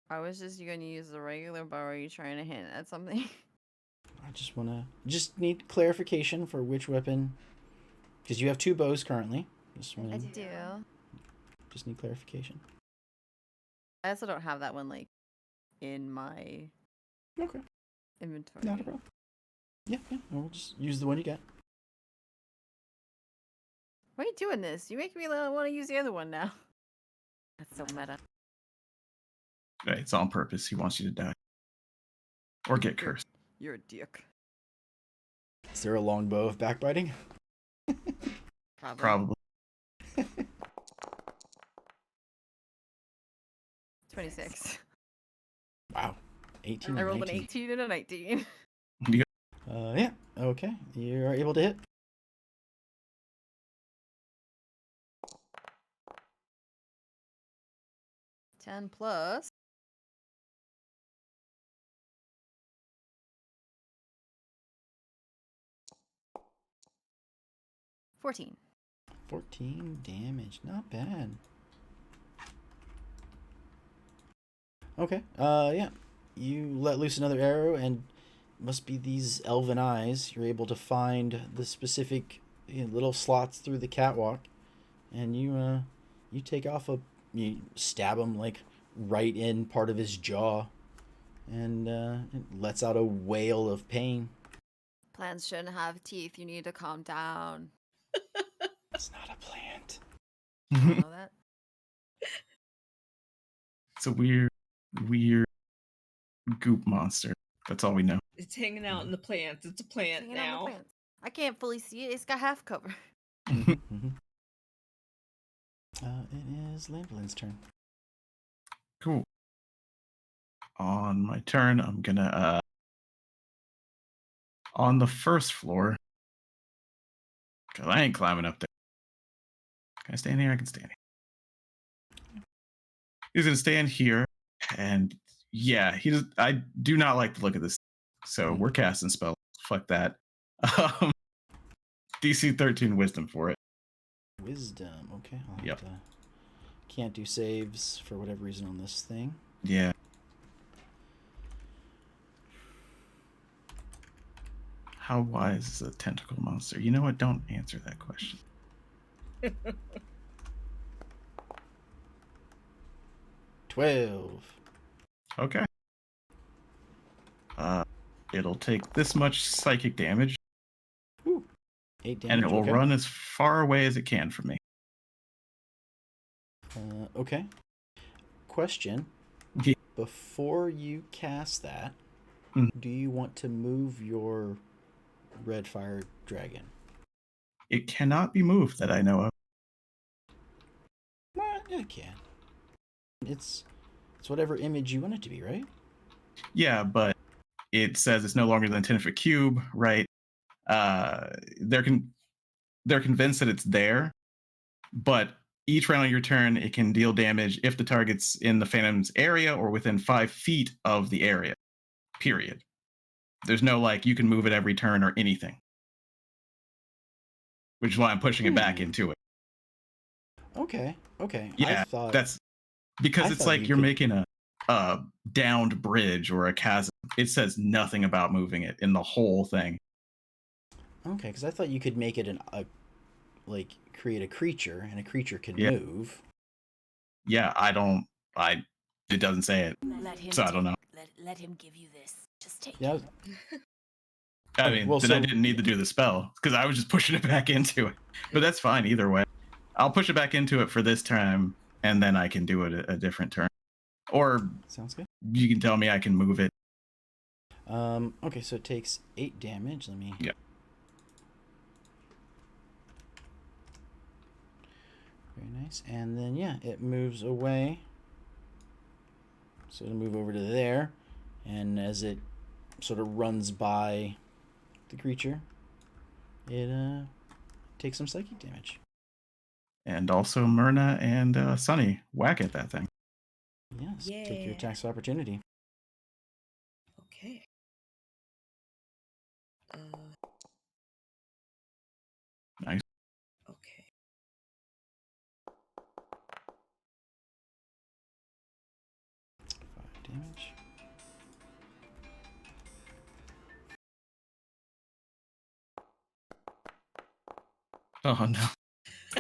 I was just gonna use the regular bow. Are you trying to hint at something? I just need clarification for which weapon, because you have 2 bows currently. Just need clarification. I also don't have that one like in my Okay, inventory. not a problem. Yeah, we'll just use the one you got. Why are you doing this? You make me want to use the other one now. That's so meta. Right, it's on purpose. He wants you to die. Or get cursed. You're a dick. Is there a longbow of backbiting? Probably. 26. Wow, 18. I and rolled an 19. 18 and a 19. Yeah. Okay. You are able to hit. Ten plus. $14. 14 damage. Not bad. Okay. Yeah. You let loose another arrow, and must be these elven eyes. You're able to find the specific little slots through the catwalk, and you take off you stab him like right in part of his jaw, and it lets out a wail of pain. Plants shouldn't have teeth. You need to calm down. It's not a plant. I don't know that. It's a weird goop monster. That's all we know. It's hanging out in the plants. It's a plant Hanging on the now. plants. I can't fully see it. It's got half cover. It is Lambelin's turn. Cool. On my turn, I'm gonna on the first floor. Cause I ain't climbing up there. Can I stand here? I can stand here. He's gonna stand here, and yeah, I do not like the look of this. So we're casting spell. Fuck that. DC 13 Wisdom for it. Wisdom. Okay. I'll have Yep. to, can't do saves for whatever reason on this thing. Yeah. How wise is a tentacle monster? You know what? Don't answer that question. 12. Okay. It'll take this much psychic damage, 8 damage. and it will okay. run as far away as it can from me. Okay. Question. Yeah. Before you cast that, do you want to move your red fire dragon? It cannot be moved that I know of. Well, it can. It's whatever image you want it to be, right? Yeah, but it says it's no longer than 10 foot cube, right? They're convinced that it's there, but each round of your turn, it can deal damage if the target's in the Phantom's area or within 5 feet of the area. Period. There's no like you can move it every turn or anything, which is why I'm pushing it back into it. Okay. Yeah, that's because it's like you're making a downed bridge or a chasm. It says nothing about moving it in the whole thing. Okay, because I thought you could make it create a creature, and a creature can move. Yeah, it doesn't say it, so I don't know. Let him give you this. Just take Yeah. it. I mean, I didn't need to do the spell because I was just pushing it back into it. But that's fine either way. I'll push it back into it for this time, and then I can do it a different turn. Or sounds good. You can tell me I can move it. Okay, so it takes 8 damage. Let me. Yep. Very nice. And then it moves away. So it'll move over to there, and as it sort of runs by the creature, it takes some psychic damage. And also Myrna and Sunny whack at that thing. Yes. Take your attacks of opportunity. Okay. Nice. Okay. Damage. Oh no.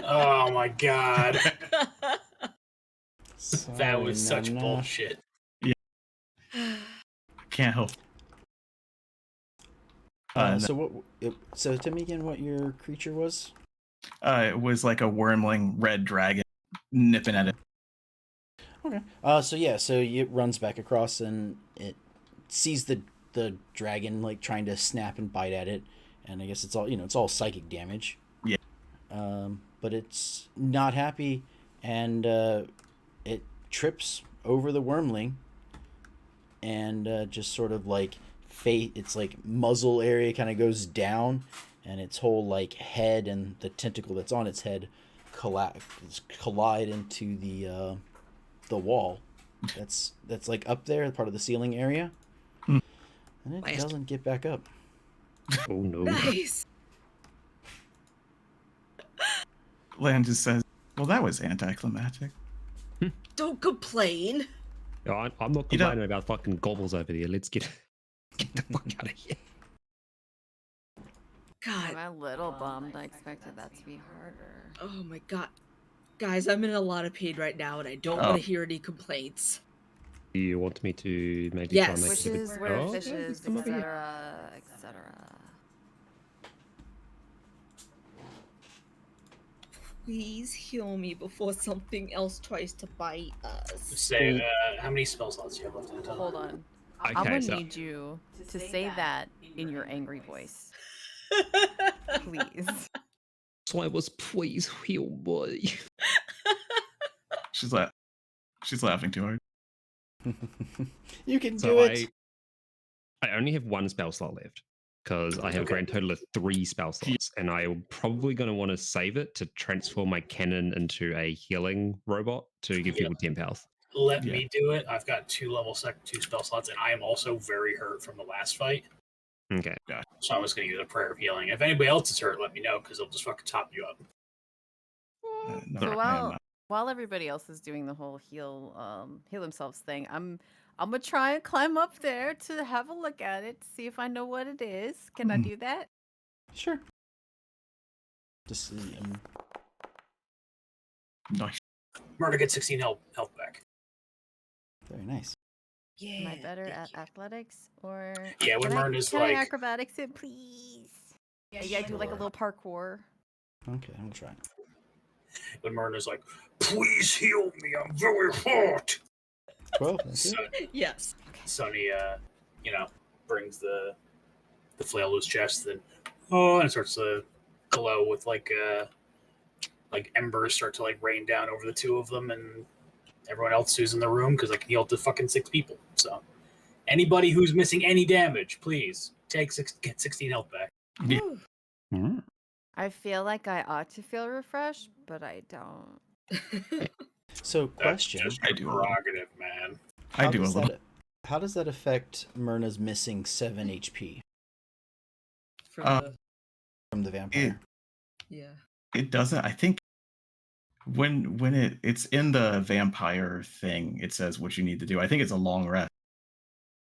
Oh my god. Sorry, That was such Nana. bullshit. Can't help. So tell me again what your creature was. It was like a wormling red dragon nipping at it. Okay. So it runs back across and it sees the dragon like trying to snap and bite at it, and I guess it's all psychic damage. Yeah. But it's not happy, and it trips over the wormling, and just sort of like its like muzzle area kind of goes down, and its whole like head and the tentacle that's on its head collide into the wall that's like up there, part of the ceiling area, and it doesn't get back up. Oh no. Nice. Lan just says, well, that was anticlimactic. Don't complain. I'm not complaining about fucking gobbles over there. Let's get. Get the fuck out of here. God. I'm a little bummed. I expected that to be harder. Oh my god. Guys, I'm in a lot of pain right now and I don't want to hear any complaints. Do you want me to maybe Yes. try and make Which it a bit... is where Oh, fish yeah, is, just come over here. etc., etc. Please heal me before something else tries to bite us. Say, how many spell slots do you have left in the Hold on. I'm Okay, gonna so need you to say that in your angry voice, please. so I was please heal me. She's laughing too hard. You can So do it. I only have one spell slot left because I have a grand total of 3 spell slots, and I'm probably going to want to save it to transform my cannon into a healing robot to give people temp health. Let me do it. I've got 2 2 spell slots, and I am also very hurt from the last fight. Okay. So I'm just going to use a prayer of healing. If anybody else is hurt, let me know because I'll just fucking top you up. No, So I am not. while everybody else is doing the whole heal themselves thing, I'm gonna try and climb up there to have a look at it, to see if I know what it is. Can I do that? Sure. Just see. Nice. Murder gets 16 health back. Very nice. Am I better at athletics or? Yeah, when can I- Myrna's can I like- acrobatics it, please? Yeah, I do like a little parkour. Okay, I'm trying. When Myrna's like, please heal me, I'm very hurt. 12. That's it. Yes. Sonny, brings the flail to his chest, and it starts to glow with like embers start to like rain down over the 2 of them and everyone else who's in the room because I can heal to fucking 6 people. So anybody who's missing any damage, please get 16 health back. Yeah. Mm. I feel like I ought to feel refreshed, but I don't. So, That's question. just I your do a little. prerogative, man. I do a little. How does that affect Myrna's missing 7 HP From from the vampire? yeah. It doesn't. I think when it's in the vampire thing, it says what you need to do. I think it's a long rest.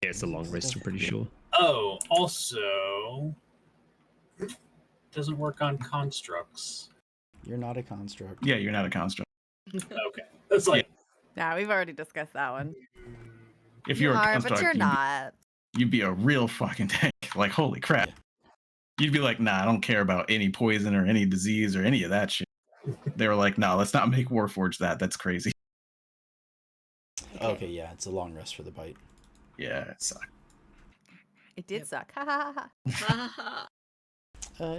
Yeah, it's a long rest, I'm pretty sure. Oh, also, doesn't work on constructs. You're not a construct. Yeah, you're not a construct. Okay, that's like Nah, we've already discussed that one. If you're a Are, construct, but you're not. You'd be a real fucking tank. Like, holy crap. Yeah. You'd be like, nah, I don't care about any poison or any disease or any of that shit. They were like, nah, let's not make Warforged that. That's crazy. Okay, yeah, it's a long rest for the bite. Yeah, it sucks. It did Yep. suck. Ha ha ha. Haha.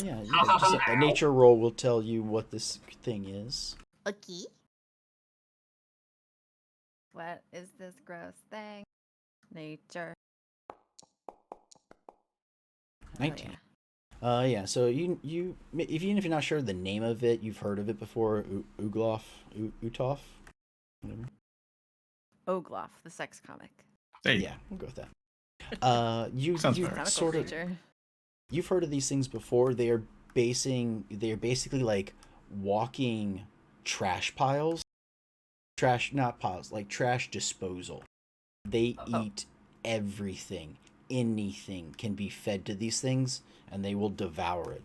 Yeah, just a nature roll will tell you what this thing is. Okay. What is this gross thing? Nature. 19. Oh, Yeah. So even if you're not sure the name of it, you've heard of it before. Ugloff, Utov, whatever. Ogloff, the sex comic. Hey, Yeah, we'll go with that. You Sounds you fair. Comical sort of creature. you've heard of these things before. They are basically like walking trash piles. Trash, not piles, like trash disposal. They eat everything. Anything can be fed to these things, and they will devour it.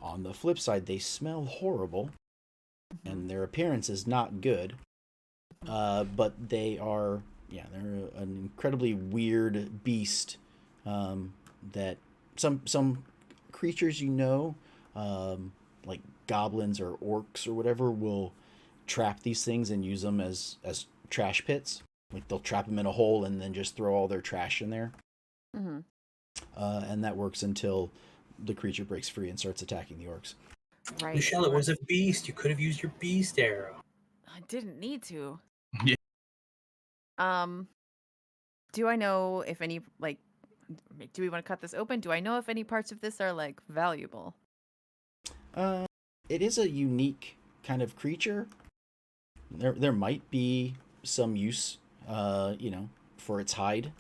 On the flip side, they smell horrible, and their appearance is not good. But they're an incredibly weird beast. That some creatures like goblins or orcs or whatever, will trap these things and use them as trash pits. Like they'll trap them in a hole and then just throw all their trash in there. Mm-hmm. And that works until the creature breaks free and starts attacking the orcs. Right. Michelle, it was a beast. You could have used your beast arrow. I didn't need to. Yeah. Do I know if any, like, do we want to cut this open? Do I know if any parts of this are, like, valuable? It is a unique kind of creature. There might be some use, for its hide.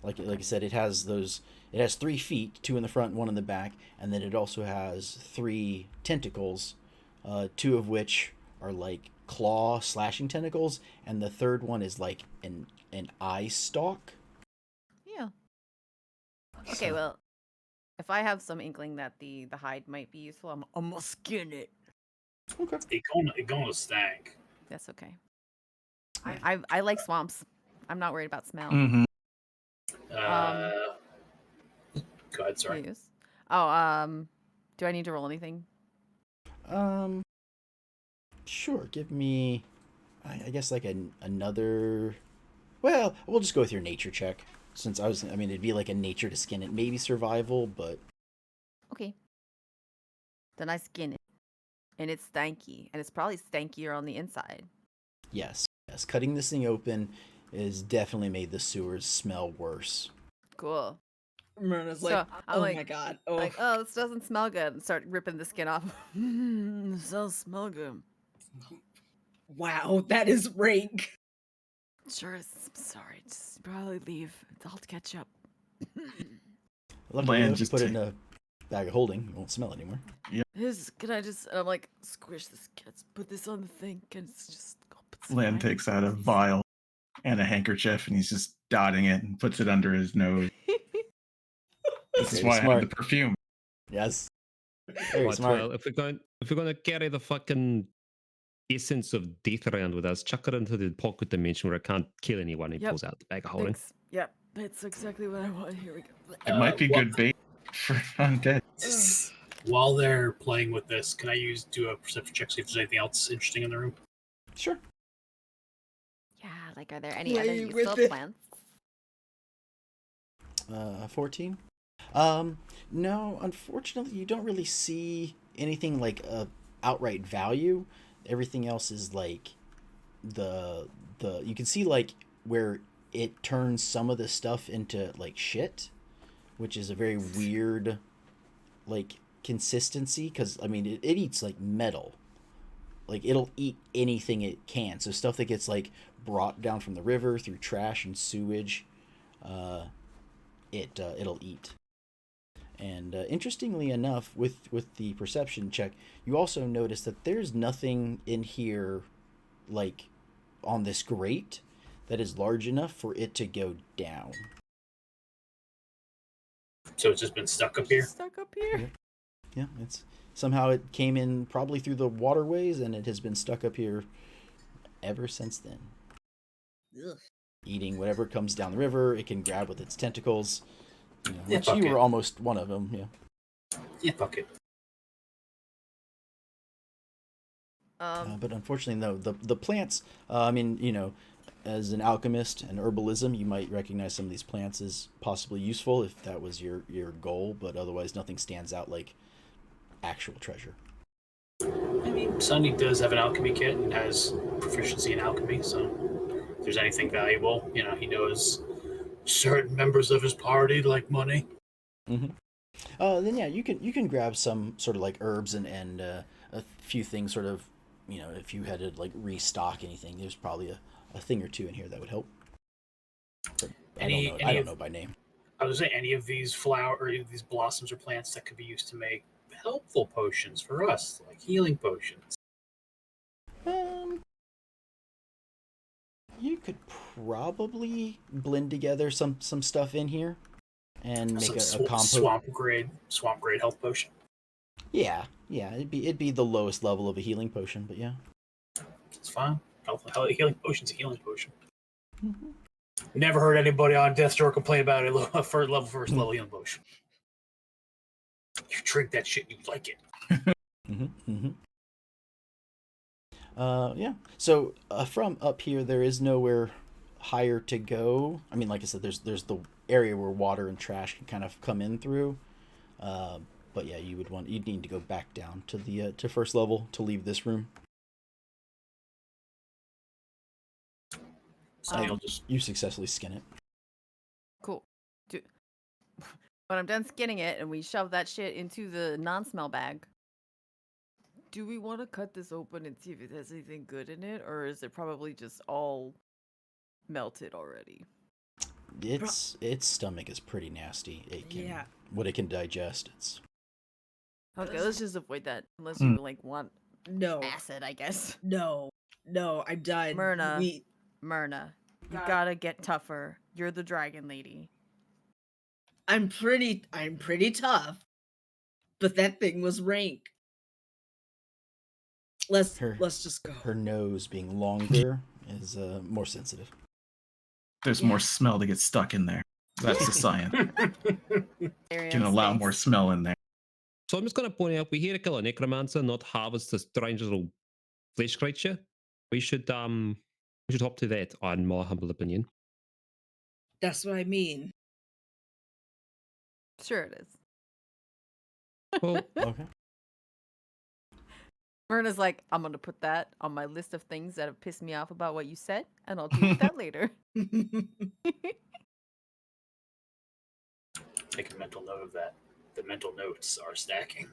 Like I said, it has 3 feet, 2 in the front, 1 in the back, and then it also has 3 tentacles, 2 of which are like claw slashing tentacles, and the third one is like an eye stalk. Yeah. Okay, So- well, if I have some inkling that the hide might be useful, I'm gonna skin it. Okay. It gonna stank. That's okay. I like swamps. I'm not worried about smell. Mhm. Go ahead. Sorry. Use. Oh, do I need to roll anything? Um, sure. Give me, I guess like another. Well, we'll just go with your nature check since I mean, it'd be like a nature to skin it, maybe survival, but Okay. Then I skin it, and it's stanky, and it's probably stankier on the inside. yes, cutting this thing open has definitely made the sewers smell worse. Cool. Myrna's So, like, I'm oh like- my god. Oh, Like, oh, this doesn't smell good, and start ripping the skin off. This does smell good. wow, that is rank. Sure, sorry. Just probably leave. I'll catch up. Luckily, Land if you just put it in take- a bag of holding, you won't smell it anymore. Can I just? And I'm like, squish this. Let's put this on the thing. And it's just. I'll put some Lan lime takes in out a it. vial and a handkerchief, and he's just dotting it and puts it under his nose. This is Very why I smart. had the perfume. Yes. Very Right, smart. well, if we're gonna carry the fucking essence of death around with us, chuck it into the pocket dimension where it can't kill anyone. He Yep. pulls out the bag of holding. Thanks. Yep, that's exactly what I want. Here we go. It might be what- good bait for undead. While they're playing with this, can I do a perception check, see if there's anything else interesting in the room? Sure. Yeah, like, are there any other Play with useful it. plants? 14. No, unfortunately, you don't really see anything like outright value. Everything else is like the you can see like where it turns some of the stuff into like shit, which is a very weird like consistency because I mean it eats like metal. Like it'll eat anything it can. So stuff that gets like brought down from the river through trash and sewage, it'll eat. And interestingly enough, with the perception check, you also notice that there's nothing in here, like on this grate, that is large enough for it to go down. So it's just been stuck up here. Stuck up here. Yeah, it's somehow it came in probably through the waterways, and it has been stuck up here ever since then. Ugh. Eating whatever comes down the river, it can grab with its tentacles. You know, Yeah, which fuck you it. were almost one of them. Yeah. Yeah, fuck it. But unfortunately, no. The plants. I mean, you know, as an alchemist and herbalism, you might recognize some of these plants as possibly useful if that was your goal. But otherwise, nothing stands out like actual treasure. I mean, Sunny does have an alchemy kit and has proficiency in alchemy, so if there's anything valuable, you know, he knows certain members of his party like money. Mm-hmm. Then yeah, you can grab some sort of like herbs and a few things sort of, you know, if you had to like restock anything, there's probably a thing or two in here that would help. But I don't know by name. I would say any of these these blossoms or plants that could be used to make helpful potions for us, like healing potions. You could probably blend together some stuff in here and make Some a combo. swamp grade health potion. Yeah, it'd be the lowest level of a healing potion, but yeah. It's fine. Healing potion's a healing potion. Mm-hmm. Never heard anybody on Death's Door complain about a first level healing potion. You drink that shit, you like it. Yeah. So from up here, there is nowhere higher to go. I mean, like I said, there's the area where water and trash can kind of come in through. But yeah, you'd need to go back down to the to first level to leave this room. So you'll just You successfully skin it. Cool. When I'm done skinning it and we shove that shit into the non-smell bag, do we want to cut this open and see if it has anything good in it, or is it probably just all melted already? Its stomach is pretty nasty. It can Yeah. what it can digest. It's Okay, let's just avoid that unless you like want No, acid, I guess. no, I'm done. Myrna. We Myrna, you gotta get tougher. You're the dragon lady. I'm pretty tough, but that thing was rank. Let's just go. Her nose being longer is more sensitive. There's more smell to get stuck in there. That's the science. Can allow more smell in there. So I'm just going to point out, we're here to kill a necromancer, not harvest this strange little flesh creature. We should hop to that, in my humble opinion. That's what I mean. Sure it is. Well, Okay. Myrna's like, I'm gonna put that on my list of things that have pissed me off about what you said, and I'll deal with that later. Make a mental note of that. The mental notes are stacking.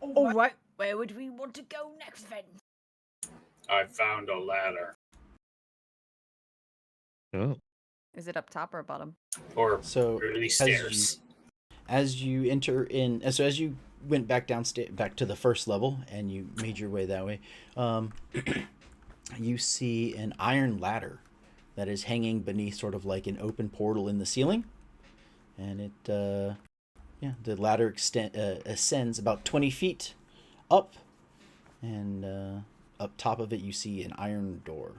All right, where would we want to go next then? I found a ladder. oh. Is it up top or bottom? Or So these stairs. as you enter in, so as you went back back to the first level and you made your way that way, you see an iron ladder that is hanging beneath sort of like an open portal in the ceiling, and it the ladder ascends about 20 feet up, and up top of it you see an iron door.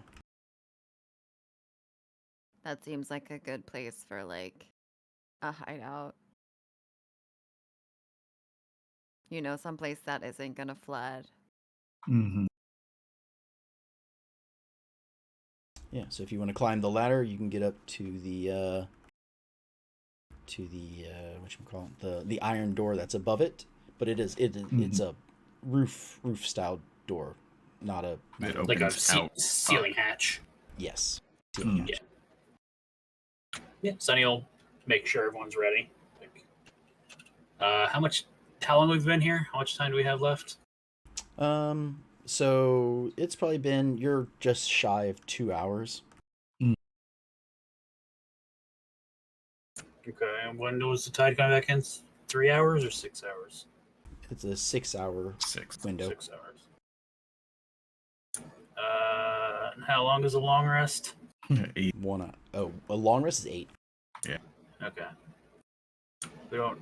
That seems like a good place for like a hideout. You know, someplace that isn't gonna flood. Mm-hmm. Yeah, so if you want to climb the ladder, you can get up to the the iron door that's above it, but it's a roof style door, not a Like a ceiling hatch. Yes. Yeah. Yeah, Sonny will make sure everyone's ready. How long have we been here? How much time do we have left? So it's probably been, you're just shy of 2 hours. Okay, and when was the tide coming back in? 3 hours or 6 hours? It's a 6-hour window. 6 hours. How long is a long rest? 8. A long rest is 8. Yeah. Okay. We don't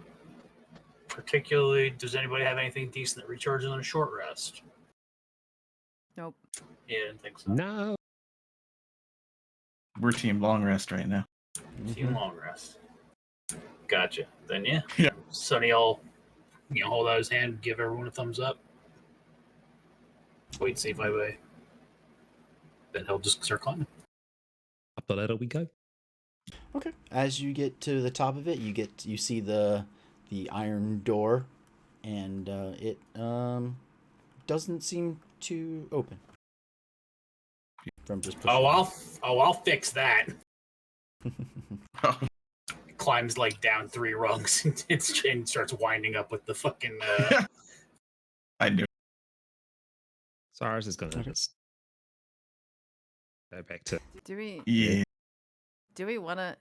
particularly. Does anybody have anything decent that recharges on a short rest? Nope. Yeah, I didn't think so. No. We're team long rest right now. Team long rest. Gotcha. Then yeah. Yeah. Sonny will, hold out his hand, give everyone a thumbs up. Wait and see if I way. Then he'll just start climbing. Up the ladder we go. Okay. As you get to the top of it, you see the iron door, and it doesn't seem to open. From just pushing. I'll fix that. Climbs like down 3 rungs and starts winding up with the fucking. I knew. Cyrus is gonna just go back to. Do we want to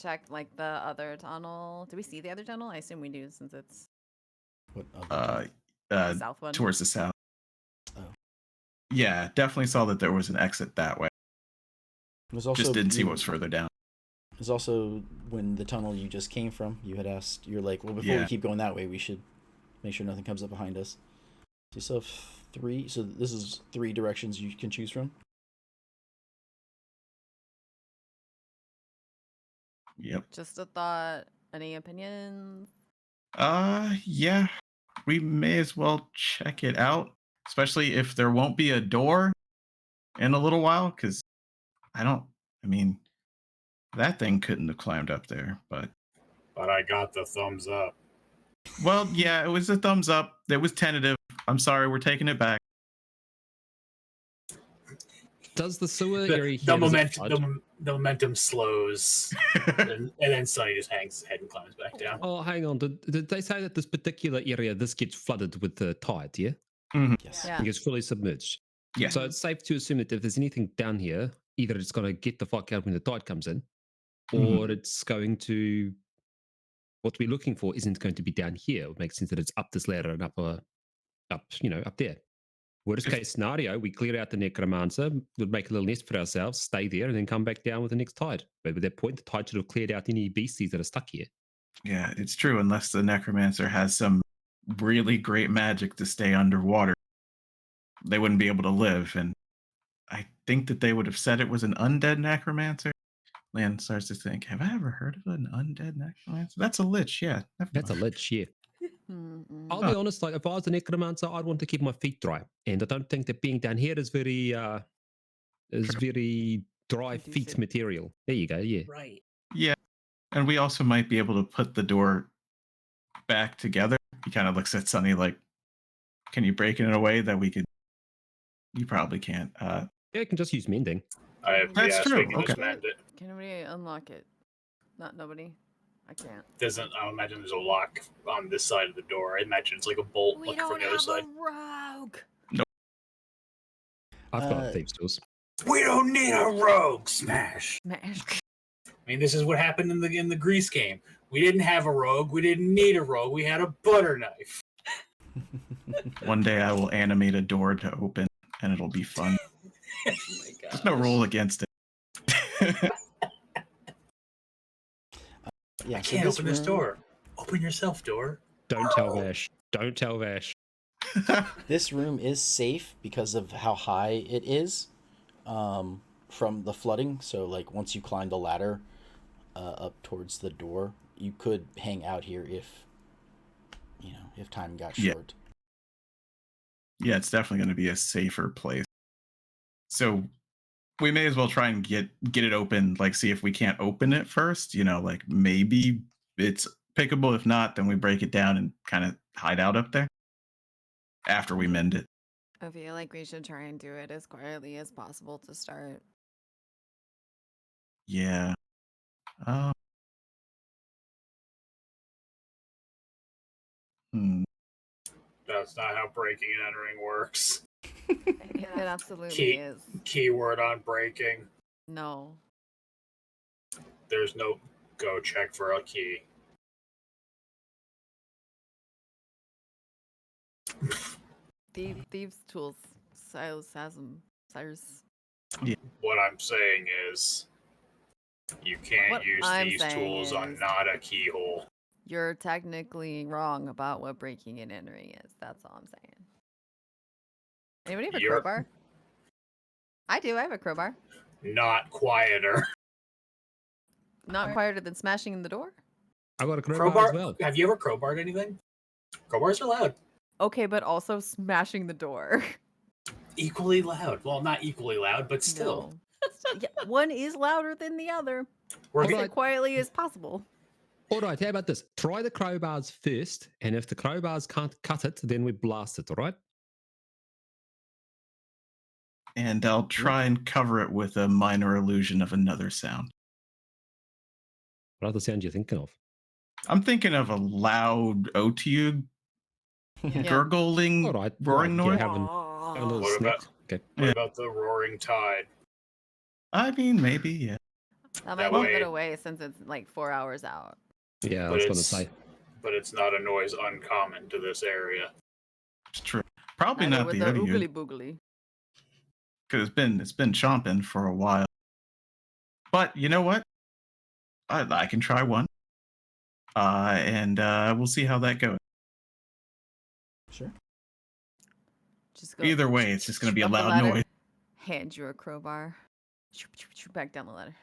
check like the other tunnel? Do we see the other tunnel? I assume we do, since it's What the south one. Towards the south. Oh. Yeah, definitely saw that there was an exit that way. There's also, just didn't see what was further down. There's also, when the tunnel you just came from, you had asked, you're like, well, before we keep going that way, we should make sure nothing comes up behind us. So you still have 3, so this is 3 directions you can choose from. Yep. Just a thought. Any opinions? Yeah. We may as well check it out, especially if there won't be a door in a little while, because that thing couldn't have climbed up there, but I got the thumbs up. Well, yeah, it was a thumbs up. It was tentative. I'm sorry, we're taking it back. Does the sewer area the momentum slows, and then Sonny just hangs his head and climbs back down. Oh, hang on. Did they say that this particular area, this gets flooded with the tide, yeah? Mm-hmm. Yes. Yeah. It gets fully submerged. Yeah. So it's safe to assume that if there's anything down here, either it's going to get the fuck out when the tide comes in, or it's going to, what we're looking for isn't going to be down here. It makes sense that it's up this ladder and up there. Worst case scenario, we clear out the Necromancer, we'll make a little nest for ourselves, stay there, and then come back down with the next tide. But at that point, the tide should have cleared out any beasties that are stuck here. Yeah, it's true. Unless the Necromancer has some really great magic to stay underwater, they wouldn't be able to live. And I think that they would have said it was an undead Necromancer. Lan starts to think, have I ever heard of an undead Necromancer? That's a lich, yeah. That's a lich, yeah. Mm-mm. I'll be honest, like if I was a Necromancer, I'd want to keep my feet dry. And I don't think that being down here is very dry feet Conducive. material. There you go, yeah. Right. Yeah. And we also might be able to put the door back together. He kind of looks at Sunny like, can you break it in a way that we could? You probably can't. Yeah, I can just use mending. That's So true, we can just okay. mend it. Can anybody unlock it? Not nobody. I can't. I imagine there's a lock on this side of the door. I imagine it's like a bolt We like don't from the other have side. a rogue. I've got thieves' tools. We don't need a rogue smash. Smash. I mean, this is what happened in the Grease game. We didn't have a rogue. We didn't need a rogue. We had a butter knife. One day I will animate a door to open, and it'll be fun. Oh my god. There's no rule against it. Yeah, I can't open this door. Open yourself, door. Don't tell Vash. Don't tell Vash. This room is safe because of how high it is from the flooding. So, like, once you climb the ladder up towards the door, you could hang out here if time got short. Yeah, it's definitely going to be a safer place. So we may as well try and get it open, like see if we can't open it first, like maybe it's pickable. If not, then we break it down and kind of hide out up there after we mend it. I feel like we should try and do it as quietly as possible to start. Yeah. That's not how breaking and entering works. It absolutely is. Keyword on breaking. No. There's no go check for a key. Thieves' tools. Silas has them. Cyrus. What I'm saying is, you can't What use I'm these saying tools on is- not a keyhole. You're technically wrong about what breaking and entering is. That's all I'm saying. Anybody have a You're- crowbar? I do. I have a crowbar. Not quieter. Not quieter than smashing in the door. I got a crowbar as well. Have you ever crowbarred anything? Crowbars are loud. Okay, but also smashing the door. Equally loud. Well, not equally loud, but still. No. Yeah, one is louder than the other. We're As gonna, quietly as possible. All right, how about this? Try the crowbars first, and if the crowbars can't cut it, then we blast it, all right? And I'll try and cover it with a minor illusion of another sound. What other sound are you thinking of? I'm thinking of a loud Otiug Yeah. gurgling, All right, roaring yeah, noise. have a little What sniff. about- Okay. what about the roaring tide? I mean, maybe, yeah. That That might give way- it away since it's like 4 hours out. Yeah, I But was going to it's- say. But it's not a noise uncommon to this area. It's true. Probably Neither not with the the oogly Otiug, boogly. because it's been chomping for a while. But you know what? I can try one. And we'll see how that goes. Sure. Just go Either way, it's just going to be a up the loud ladder, noise. Hand you a crowbar. Back down the ladder.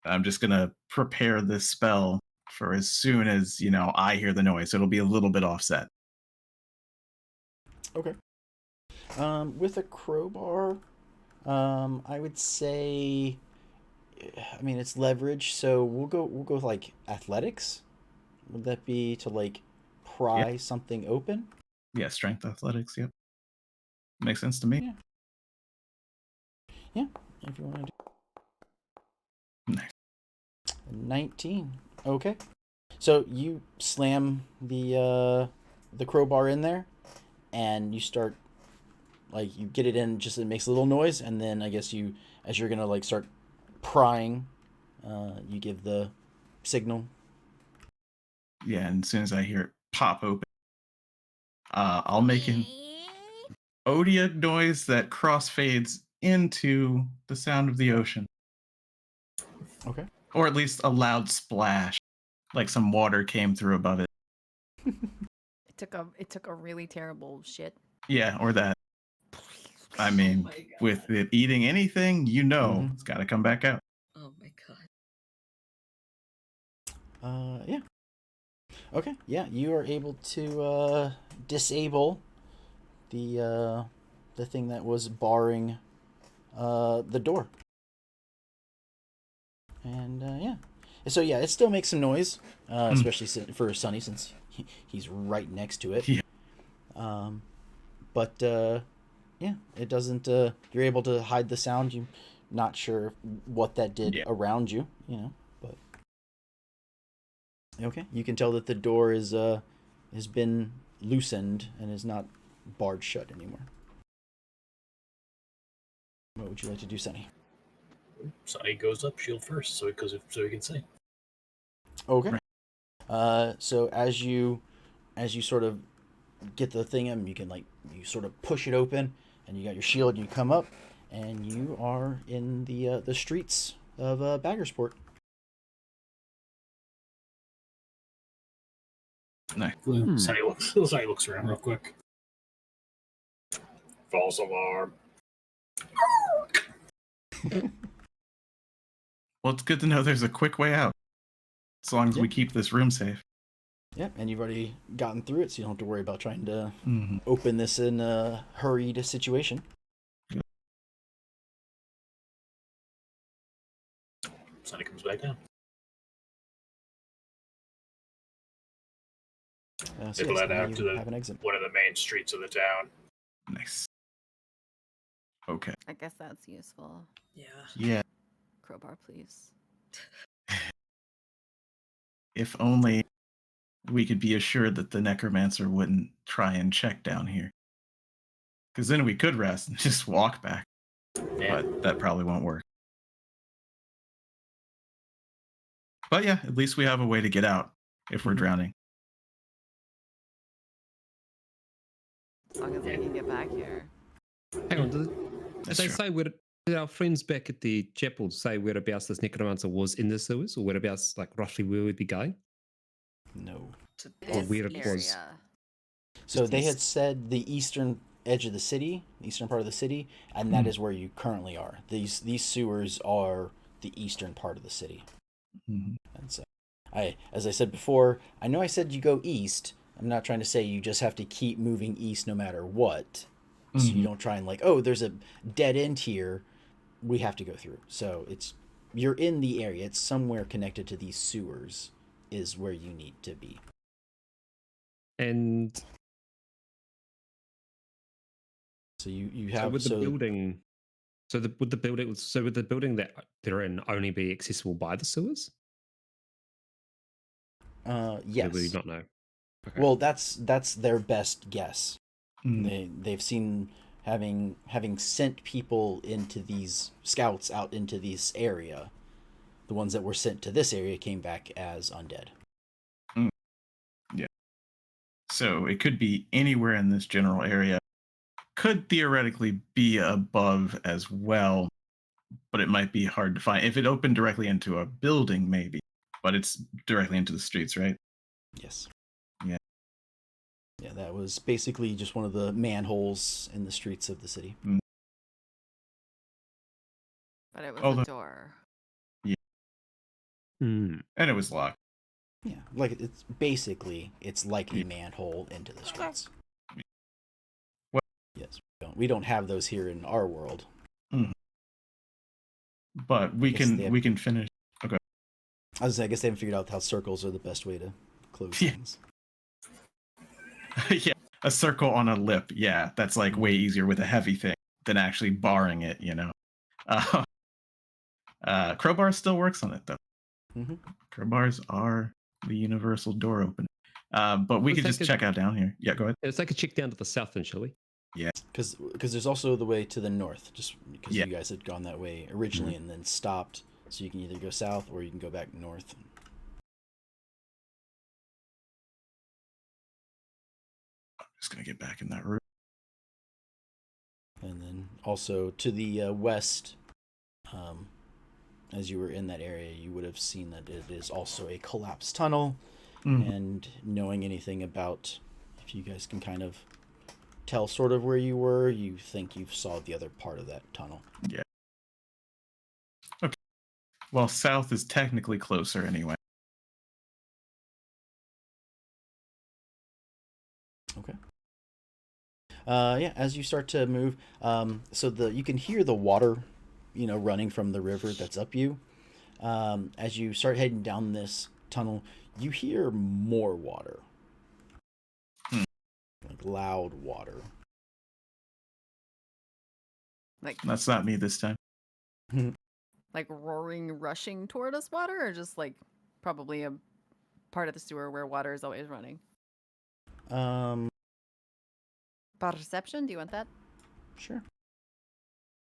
I'm just going to prepare this spell for as soon as, I hear the noise. It'll be a little bit offset. Okay. With a crowbar, I would say, I mean, it's leverage, so we'll go with like athletics. Would that be to like pry something open? Yeah, strength athletics, yep. Makes sense to me. Yeah, if you want to do. Nice. 19. Okay. So you slam the crowbar in there, and you start, like, you get it in, just it makes a little noise, and then I guess as you're gonna like start prying, you give the signal. Yeah, and as soon as I hear it pop open, I'll make Odia noise that crossfades into the sound of the ocean. Okay. Or at least a loud splash, like some water came through above it. It took a really terrible shit. Yeah, or that. I mean, my God. with it eating anything, Mhm. it's got to come back out. Oh my god. Yeah. Okay. Yeah, you are able to disable the thing that was barring the door. And yeah. So yeah, it still makes some noise, especially for Sunny since he's right next to it. Yeah. But yeah, it doesn't. You're able to hide the sound. You're not sure what that did around you, but okay. You can tell that the door is has been loosened and is not barred shut anymore. What would you like to do, Sunny? Sonny goes up shield first, so he can see. Okay. So as you sort of get the thing in, you can you sort of push it open, and you got your shield. And you come up, and you are in the streets of Baggersport. Nice. Sonny looks around real quick. False alarm. Well, it's good to know there's a quick way out, as long as we keep this room safe. Yep, and you've already gotten through it, so you don't have to worry about trying to open this in a hurried situation. Sonny comes back down. So They led now out you to have an exit. one of the main streets of the town. Nice. Okay. I guess that's useful. Yeah. Yeah. Crowbar, please. If only we could be assured that the Necromancer wouldn't try and check down here. Because then we could rest and just walk back. Yeah. But that probably won't work. But yeah, at least we have a way to get out if we're drowning. As long as we can get back here. Hang on, did That's they true. say did our friends back at the chapel say whereabouts this necromancer was in the sewers, or whereabouts, like roughly where we'd be going? No. To Or This where it was. area. So Just they had east. said the eastern edge of the city, eastern part of the city, and that is where you currently are. These sewers are the eastern part of the city. Mhm. And so, as I said before, I know I said you go east. I'm not trying to say you just have to keep moving east no matter what. So you don't try and there's a dead end here, we have to go through. So you're in the area. It's somewhere connected to these sewers is where you need to be. And So you so have would the building, would the building that they're in only be accessible by the sewers? yes. Or would you not know? Okay. Well, that's their best guess. Mm. They've seen having sent people into these scouts out into this area. The ones that were sent to this area came back as undead. Yeah. So it could be anywhere in this general area. Could theoretically be above as well, but it might be hard to find. If it opened directly into a building, maybe, but it's directly into the streets, right? Yes. Yeah. Yeah, that was basically just one of the manholes in the streets of the city. But it was Although- a door. Hmm. And it was locked. Yeah, it's like a manhole into the streets. What? Yes, we don't have those here in our world. But we can finish. Okay. I guess they haven't figured out how circles are the best way to close things. Yeah, a circle on a lip. Yeah, that's like way easier with a heavy thing than actually barring it. Crowbar still works on it though. Mm-hmm. Crowbars are the universal door opener. But we could just check out down here. Yeah, go ahead. Let's take a check down to the south then, shall we? Yeah. Because there's also the way to the north, just because Yeah. you guys had gone that way originally and then stopped. So you can either go south or you can go back north. I'm just gonna get back in that room. And then also to the west, as you were in that area, you would have seen that it is also a collapsed tunnel. And knowing anything about, if you guys can kind of tell sort of where you were, you think you saw the other part of that tunnel. Yeah. Okay. Well, south is technically closer anyway. Okay. Yeah, as you start to move, so you can hear the water, running from the river that's up you. As you start heading down this tunnel, you hear more water. Like loud water. Like That's not me this time. like roaring, rushing toward us water, or just like probably a part of the sewer where water is always running? Um, Perception? Do you want that? sure.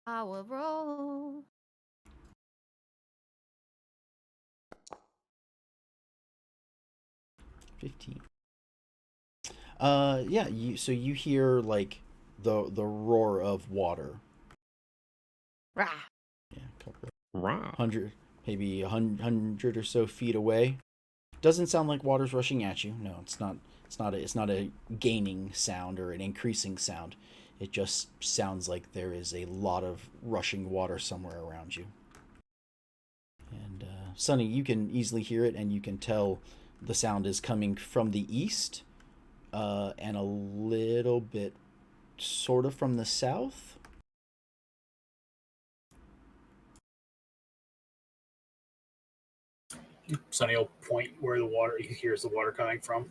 I will roll. 15. Yeah, you hear like the roar of water. Rah. Yeah, a couple Wow. 100, maybe 100 or so feet away. Doesn't sound like water's rushing at you. No, it's not. It's not a gaining sound or an increasing sound. It just sounds like there is a lot of rushing water somewhere around you. And Sunny, you can easily hear it, and you can tell the sound is coming from the east, and a little bit, sort of from the south. Sonny will point where he hears the water coming from.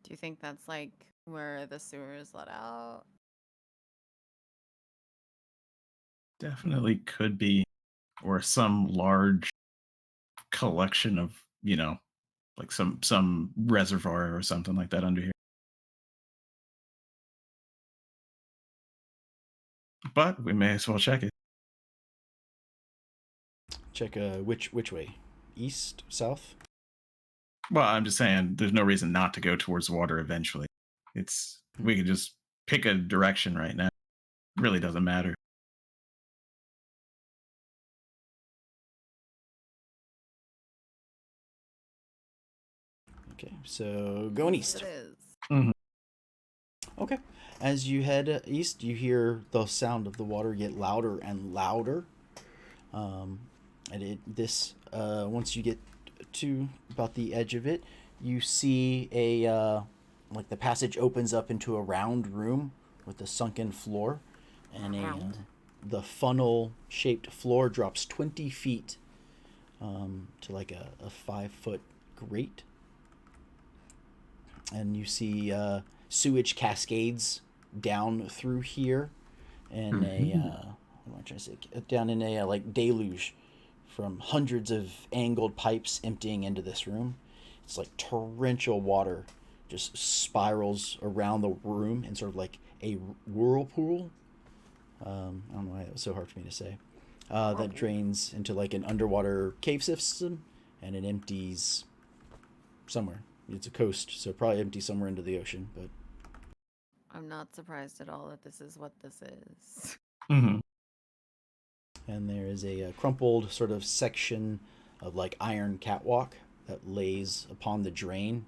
Do you think that's like where the sewer is let out? Definitely could be, or some large collection of, like some reservoir or something like that under here. But we may as well check it. Check which way? East, south? Well, I'm just saying there's no reason not to go towards water eventually. We could just pick a direction right now. It really doesn't matter. Okay, so going east. It is. Mm-hmm. Okay. As you head east, you hear the sound of the water get louder and louder. Once you get to about the edge of it, you see like the passage opens up into a round room with a sunken floor, and the funnel-shaped floor drops 20 feet to like a 5-foot grate. And you see sewage cascades down through what am I trying to say? Down in a like deluge from hundreds of angled pipes emptying into this room. It's like torrential water just spirals around the room in sort of like a whirlpool. I don't know why that was so hard for me to say. That drains into like an underwater cave system, and it empties somewhere. It's a coast, so probably empty somewhere into the ocean. But I'm not surprised at all that this is what this is. Mm-hmm. And there is a crumpled sort of section of like iron catwalk that lays upon the drain.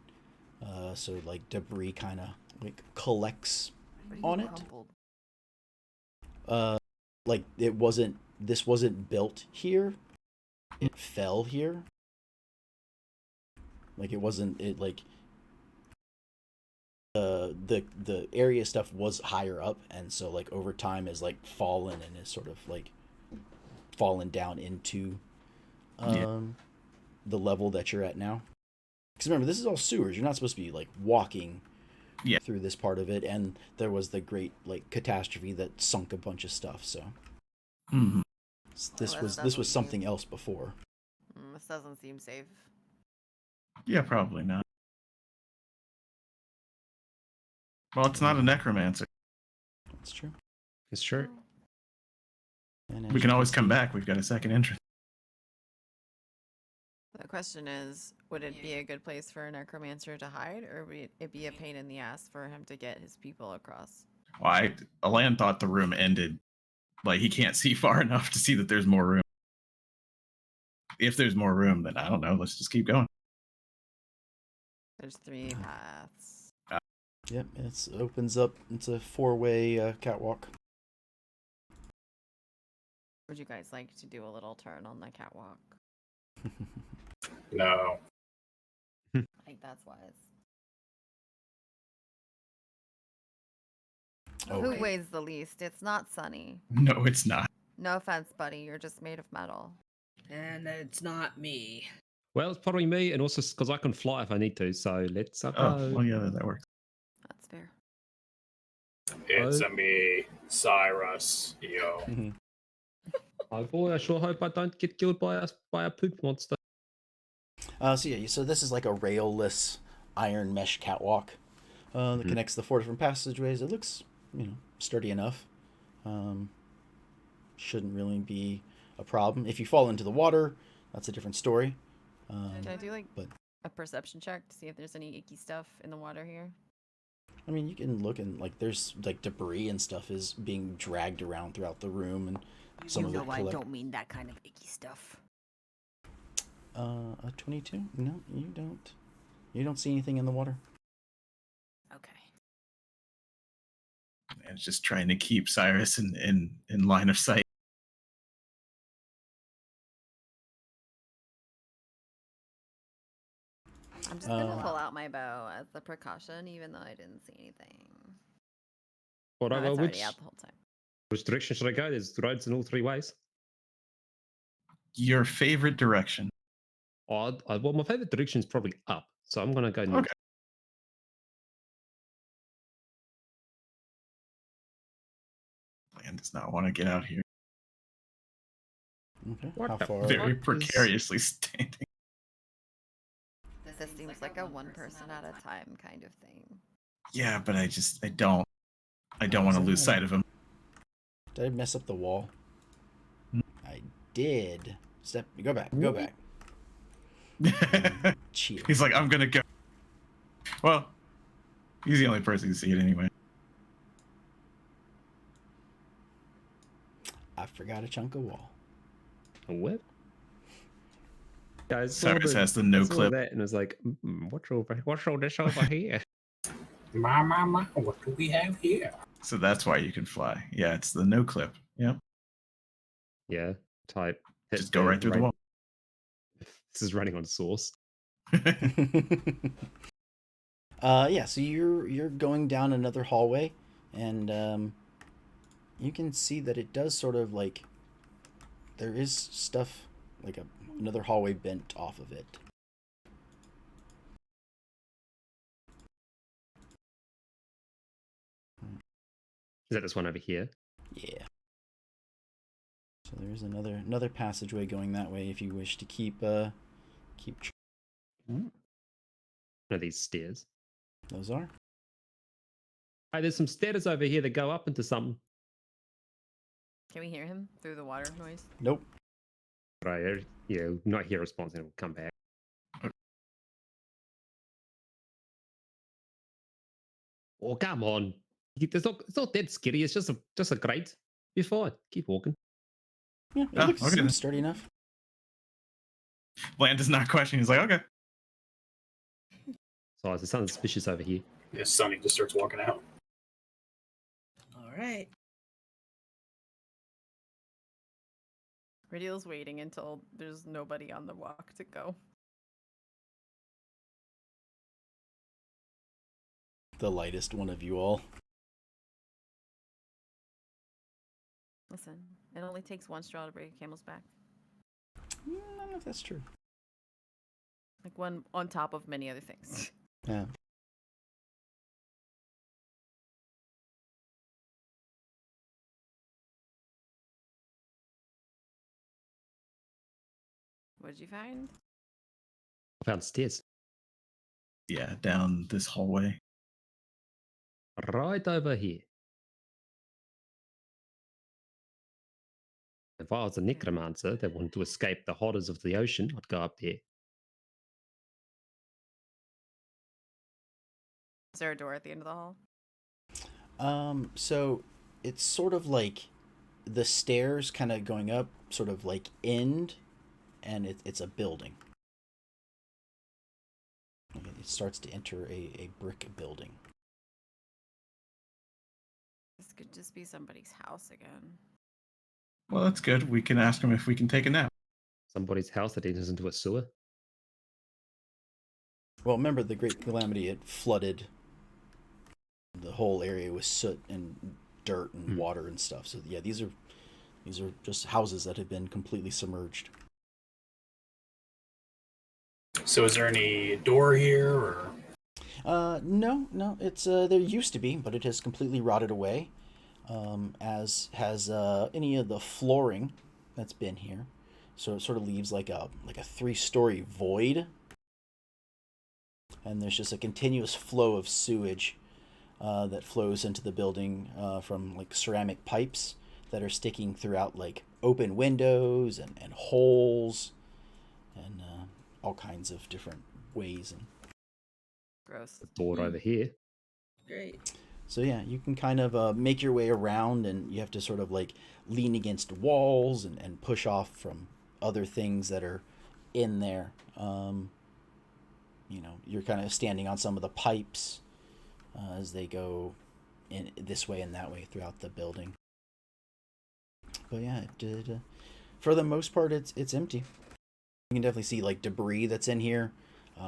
So like debris kind of like collects on it. Like this wasn't built here. It fell here. Like the area stuff was higher up, and so like over time is like fallen and is sort of like fallen down into the level that you're at now. Because remember, this is all sewers. You're not supposed to be like walking through this part of it, and there was the great like catastrophe that sunk a bunch of stuff. So this was something else before. This doesn't seem safe. Yeah, probably not. Well, it's not a necromancer. That's true. It's true. And We can always come back. We've got a second entrance. The question is, would it be a good place for a necromancer to hide, or would it be a pain in the ass for him to get his people across? Well, Alan thought the room ended. Like, he can't see far enough to see that there's more room. If there's more room, then I don't know. Let's just keep going. There's 3 paths. Yep, it opens up. It's a 4-way catwalk. Would you guys like to do a little turn on the catwalk? No. I think that's wise. Okay. Who weighs the least? It's not Sunny. No, it's not. No offense, buddy. You're just made of metal. And it's not me. Well, it's probably me, and also because I can fly if I need to. So let's go. Oh, well, yeah, that works. That's fair. It's a me, Cyrus, yo. Oh boy, I sure hope I don't get killed by a poop monster. So this is like a rail-less iron mesh catwalk that connects the 4 different passageways. It looks, sturdy enough. Shouldn't really be a problem. If you fall into the water, that's a different story. Can I do but- a perception check to see if there's any icky stuff in the water here? I mean, you can look and there's debris and stuff is being dragged around throughout the room, and some of it I don't mean that kind of icky stuff. A 22? No, you don't. You don't see anything in the water. Okay. And it's just trying to keep Cyrus in line of sight. I'm just gonna pull out my bow as a precaution, even though I didn't see anything. All right, No, well, it's already out the whole time. which direction should I go? There's roads in all 3 ways. Your favorite direction. Well, my favorite direction is probably up, so I'm gonna go north. Okay. Plan does not want to get out here. Okay. What How the far? Very fuck is- precariously standing. This seems like a one person at a time kind of thing. Yeah, but I don't want to lose sight of him. Did I mess up the wall? I did. Go back. Cheater. He's like, I'm gonna go. Well, he's the only person who can see it anyway. I forgot a chunk of wall. What? Guys, Cyrus has the no clip. that, and it was like, what's all this over here? My, what do we have here? So that's why you can fly. Yeah, it's the no clip. Yep. Yeah, type. hit Just go right through the wall. This is running on source. Yeah, so you're going down another hallway, and you can see that it does sort of there is stuff another hallway bent off of it. Is that this one over here? Yeah. So there's another passageway going that way if you wish to keep. No, these stairs. Those are. Hey, there's some stairs over here that go up into something. Can we hear him through the water noise? Nope. Right, yeah, not hear a response, and we'll come back. Oh, come on. It's not that scary. It's just a grate. You're fine. Keep walking. Yeah, it looks okay then. sturdy enough. Bland does not question. He's like, okay. So there's something suspicious over here. Yeah, Sonny just starts walking out. All right. Radial's waiting until there's nobody on the walk to go. The lightest one of you all. Listen, it only takes one straw to break a camel's back. I don't know if that's true. Like one on top of many other things. Yeah. What did you find? I found stairs. Yeah, down this hallway. Right over here. If I was a necromancer that wanted to escape the horrors of the ocean, I'd go up there. Is there a door at the end of the hall? So it's sort of like the stairs kind of going up, sort of like end, and it's a building. It starts to enter a brick building. This could just be somebody's house again. Well, that's good. We can ask him if we can take a nap. Somebody's house that enters into a sewer. Well, remember the Great Calamity? It flooded the whole area with soot and dirt and water and stuff. So yeah, these are just houses that have been completely submerged. So is there any door here, or? No. It's there used to be, but it has completely rotted away. As has any of the flooring that's been here. So it sort of leaves like a 3-story void. And there's just a continuous flow of sewage that flows into the building from like ceramic pipes that are sticking throughout like open windows and holes and all kinds of different ways. And Gross. The door over here. Great. so yeah, you can kind of make your way around, and you have to sort of like lean against walls and push off from other things that are in there. You're kind of standing on some of the pipes as they go in this way and that way throughout the building. But yeah, for the most part, it's empty. You can definitely see like debris that's in here,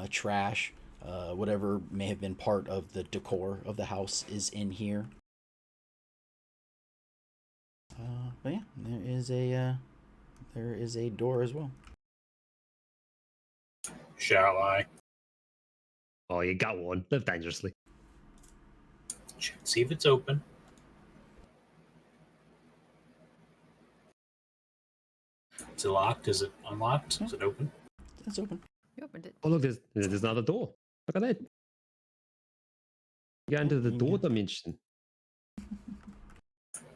trash, whatever may have been part of the decor of the house is in here. But yeah, there is a door as well. Shall I? Oh, you got one. Live dangerously. See if it's open. Is it locked? Is it unlocked? Is it open? It's open. You opened it. Oh, look, there's another door. Look at that. You go into the door dimension.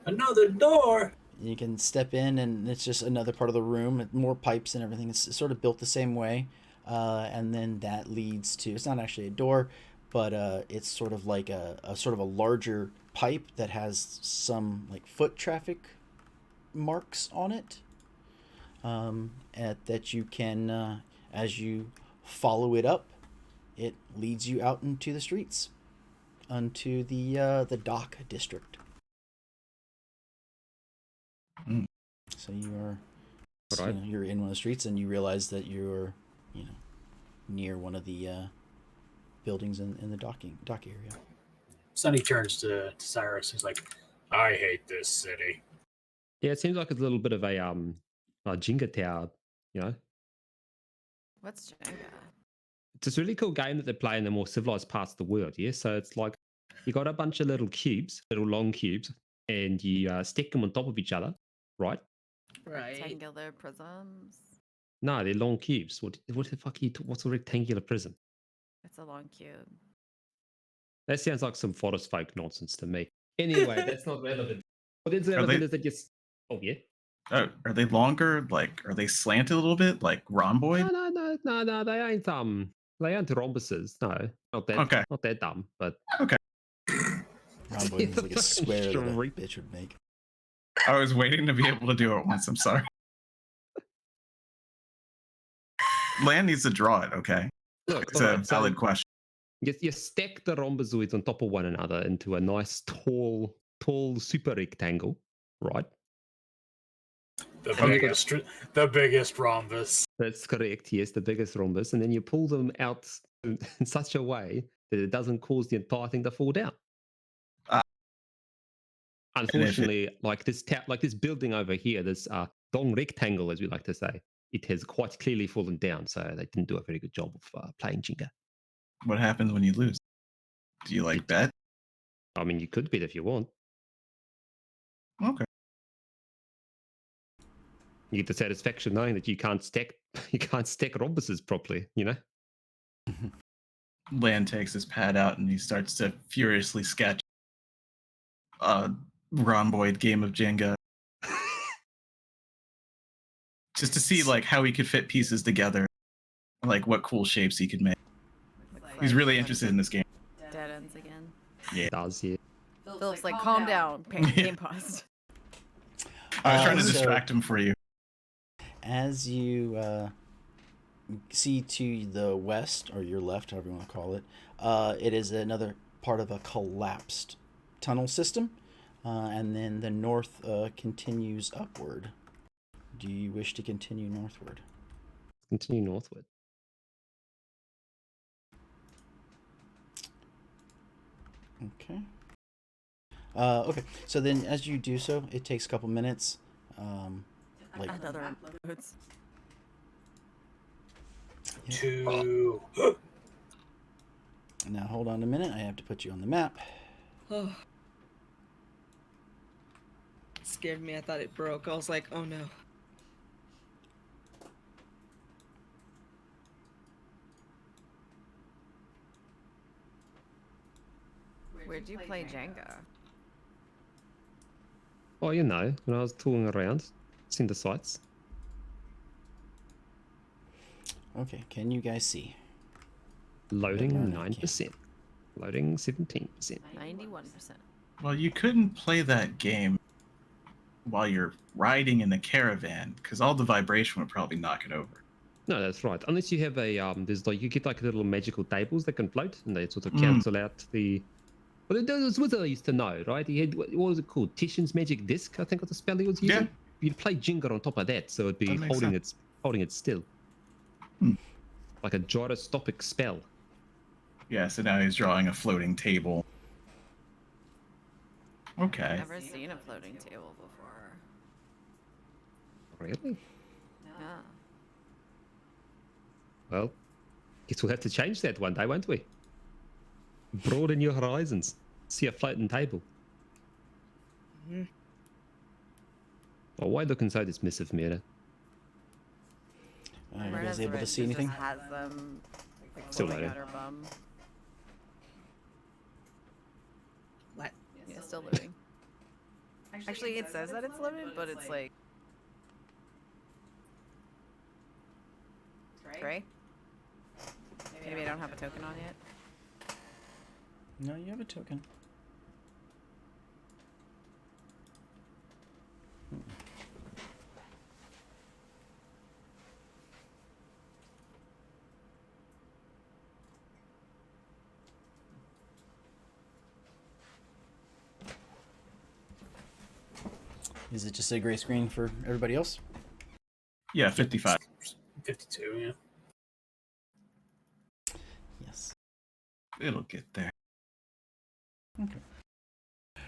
Another door! You can step in, and it's just another part of the room, more pipes and everything. It's sort of built the same way, and then that leads to, it's not actually a door, but it's sort of like a sort of a larger pipe that has some like foot traffic marks on it, that you can, as you follow it up, it leads you out into the streets, onto the dock district. So you are, Right. you're in one of the streets, and you realize that you're, near one of the buildings in the dock area. Sonny turns to Cyrus. He's like, I hate this city. Yeah, it seems like it's a little bit of a Jenga tower, What's Jenga? It's this really cool game that they play in the more civilized parts of the world, yeah? So it's like you got a bunch of little cubes, little long cubes, and you stick them on top of each other, right? Right. Rectangular prisms. No, they're long cubes. What the fuck are you what's a rectangular prism? It's a long cube. That sounds like some forest folk nonsense to me. Anyway, that's not relevant. What is relevant is that just... Oh, yeah? Are they longer? Like, are they slanted a little bit, like rhomboid? No, they ain't rhombuses. No, not that dumb, but... Okay. Rhomboid is like a square that a bitch would make. I was waiting to be able to do it once. I'm sorry. Land needs to draw it, okay? Look, It's a valid question. You stack the rhombozoids on top of one another into a nice, tall super rectangle, right? The biggest rhombus. That's correct, yes, the biggest rhombus. And then you pull them out in such a way that it doesn't cause the entire thing to fall down. Unfortunately, like this building over here, this long rectangle, as we like to say, it has quite clearly fallen down. So they didn't do a very good job of playing Jenga. What happens when you lose? Do you bet? I mean, you could bet if you want. Okay. You get the satisfaction knowing that you can't stack rhombuses properly, Land takes his pad out and he starts to furiously sketch a rhomboid game of Jenga. Just to see like how he could fit pieces together, like what cool shapes he could make. He's really interested in this game. Dead ends again. Yeah. It does, yeah. Philip's like, calm down. Game paused. I was trying to So- distract him for you. As you see to the west, or your left, however you want to call it, it is another part of a collapsed tunnel system. And then the north continues upward. Do you wish to continue northward? Continue northward. Okay. Okay. So then, as you do so, it takes a couple minutes. Like Another uploads. Two. now, hold on a minute. I have to put you on the map. Oh. It scared me. I thought it broke. I was like, oh no. Where'd you play Jenga? Oh, you know, when I was touring around, seen the sights. Okay. Can you guys see? Loading Learn that 9%. Loading 17%. 91%. Well, you couldn't play that game while you're riding in a caravan, because all the vibration would probably knock it over. No, that's right. Unless you have a there's like you get like little magical tables that can float, and they sort of Mm. cancel out the. Well, that was what I used to know, right? He had what was it called? Titian's magic disc, I think, was the spell he was using. Yeah. You'd play Jenga on top of that, so it'd be That makes holding it still, Hmm. like a gyroscopic spell. Yeah, so now he's drawing a floating table. Okay. Never seen a floating table before. Really? Yeah. Well, guess we'll have to change that one day, won't we? Broaden your horizons. See a floating table. Mhm. Oh, why looking so dismissive, Mira? You Myrna's guys able to rich, see it anything? Just has them like, Still floating loading. out her bum. What? Yeah, still loading. Actually, it says that it's loaded, but it's like gray. Maybe I don't have a token on yet. No, you have a token. Is it just a gray screen for everybody else? Yeah, 55. 52, yeah. Yes. It'll get there. Okay.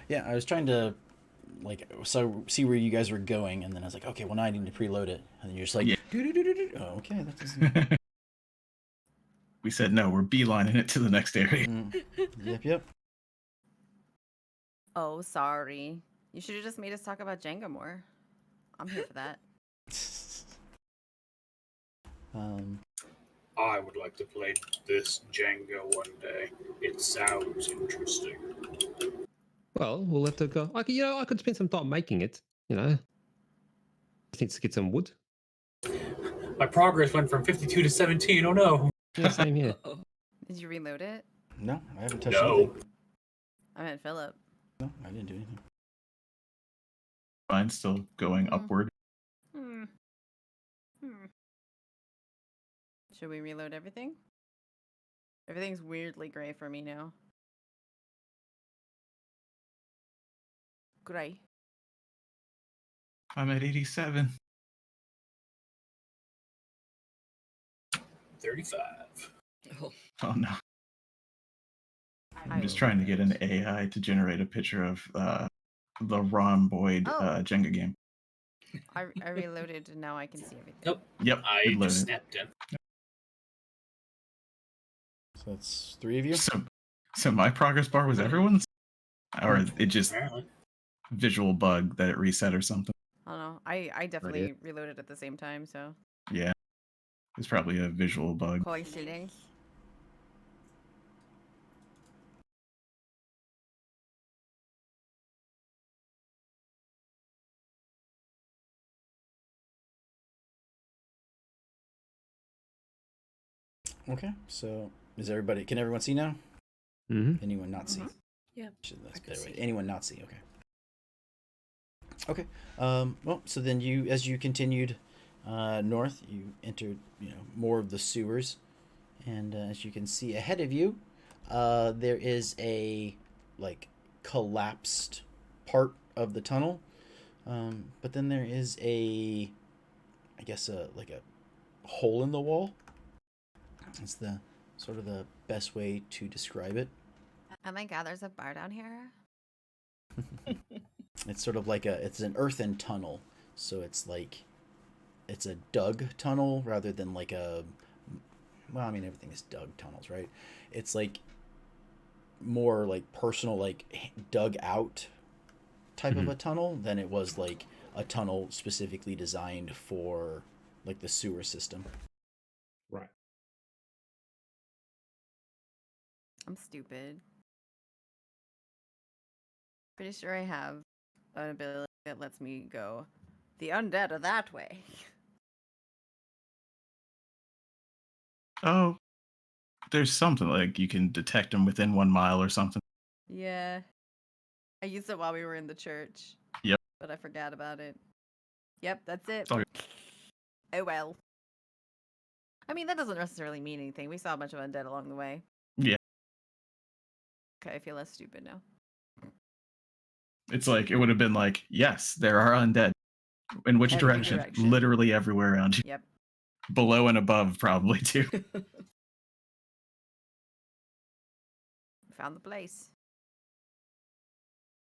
Yeah, I was trying to see where you guys were going, and then I was like, okay, well now I need to preload it, and then you're just like, Yeah. doo-doo-doo-doo-doo. Oh, okay, that doesn't. We said no, we're beelining it to the next area. Yep. Oh, sorry. You should have just made us talk about Jenga more. I'm here for that. I would like to play this Jenga one day. It sounds interesting. Well, we'll have to go. I could spend some time making it. You know, just need to get some wood. My progress went from 52 to 17. Oh no. Yeah, same here. Uh-oh. Did you reload it? No, I haven't touched No. anything. I meant Philip. No, I didn't do anything. Mine's still going upward. Hmm. Should we reload everything? Everything's weirdly gray for me now. Gray. I'm at 87. 35. Oh. Oh no. I'm just I- trying to get an AI to generate a picture of the Ron Boyd Oh. Jenga game. I reloaded and now I can see everything. Nope. Yep, I it just loaded. snapped in. So that's 3 of you. So my progress bar was everyone's? Or it just Apparently. visual bug that it reset or something? I don't know. I definitely reloaded at the same time, so. Yeah. It's probably a visual bug. Coincidence. Okay, so can everyone see now? Mm-hmm. Anyone not see? Yeah. That's I a can better way. see. Anyone not see? Okay. Okay. Well, so then as you continued north, you entered, more of the sewers, and as you can see ahead of you, there is a like collapsed part of the tunnel, but then there is I guess a hole in the wall. It's the sort of the best way to describe it. Oh my god, there's a bar down here. It's sort of like it's an earthen tunnel, so it's a dug tunnel rather than like well, I mean, everything is dug tunnels, right? It's like more like personal, like dug out type of a tunnel than it was like a tunnel specifically designed for like the sewer system. Right. I'm stupid. Pretty sure I have an ability that lets me go. The undead are that way. Oh, there's something like you can detect them within 1 mile or something. Yeah. I used it while we were in the church. Yep. But I forgot about it. Yep, that's it. Okay. Oh well. I mean, that doesn't necessarily mean anything. We saw a bunch of undead along the way. Yeah. Okay, I feel less stupid now. It's like it would have been like, yes, there are undead. In which Every direction? direction. Literally everywhere around you. Yep. Below and above, probably too. Found the place.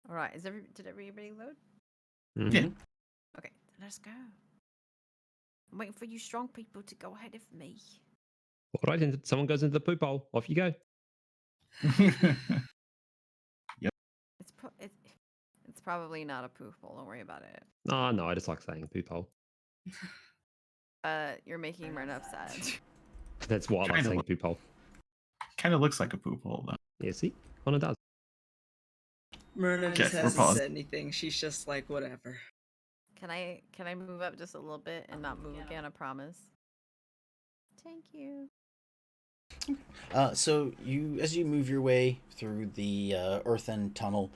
All right. Did everybody load? Mhm. Yeah. Okay, let's go. I'm waiting for you strong people to go ahead of me. All right, and someone goes into the poop hole. Off you go. It's probably not a poof hole. Don't worry about it. Oh, no, I just like saying poop hole. You're making Myrna upset. That's why I like Kinda saying look- poop hole. Kind of looks like a poop hole, though. Yeah, see? Connor does. Myrna Okay, just we're hasn't paused. said anything. She's just like, whatever. Can I move up just a little bit and not move again? I promise. Thank you. So as you move your way through the earthen tunnel,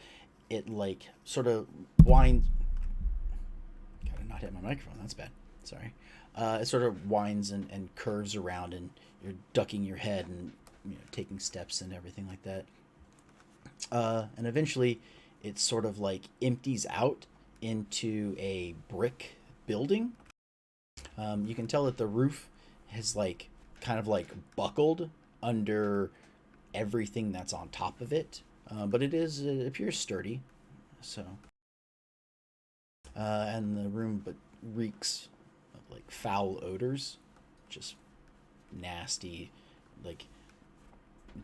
it like sort of winds. Gotta not hit my microphone. That's bad. Sorry. It sort of winds and curves around, and you're ducking your head and taking steps and everything like that. And eventually, it sort of like empties out into a brick building. You can tell that the roof has like kind of like buckled under everything that's on top of it, but it appears sturdy. So, and the room but reeks of like foul odors, just nasty, like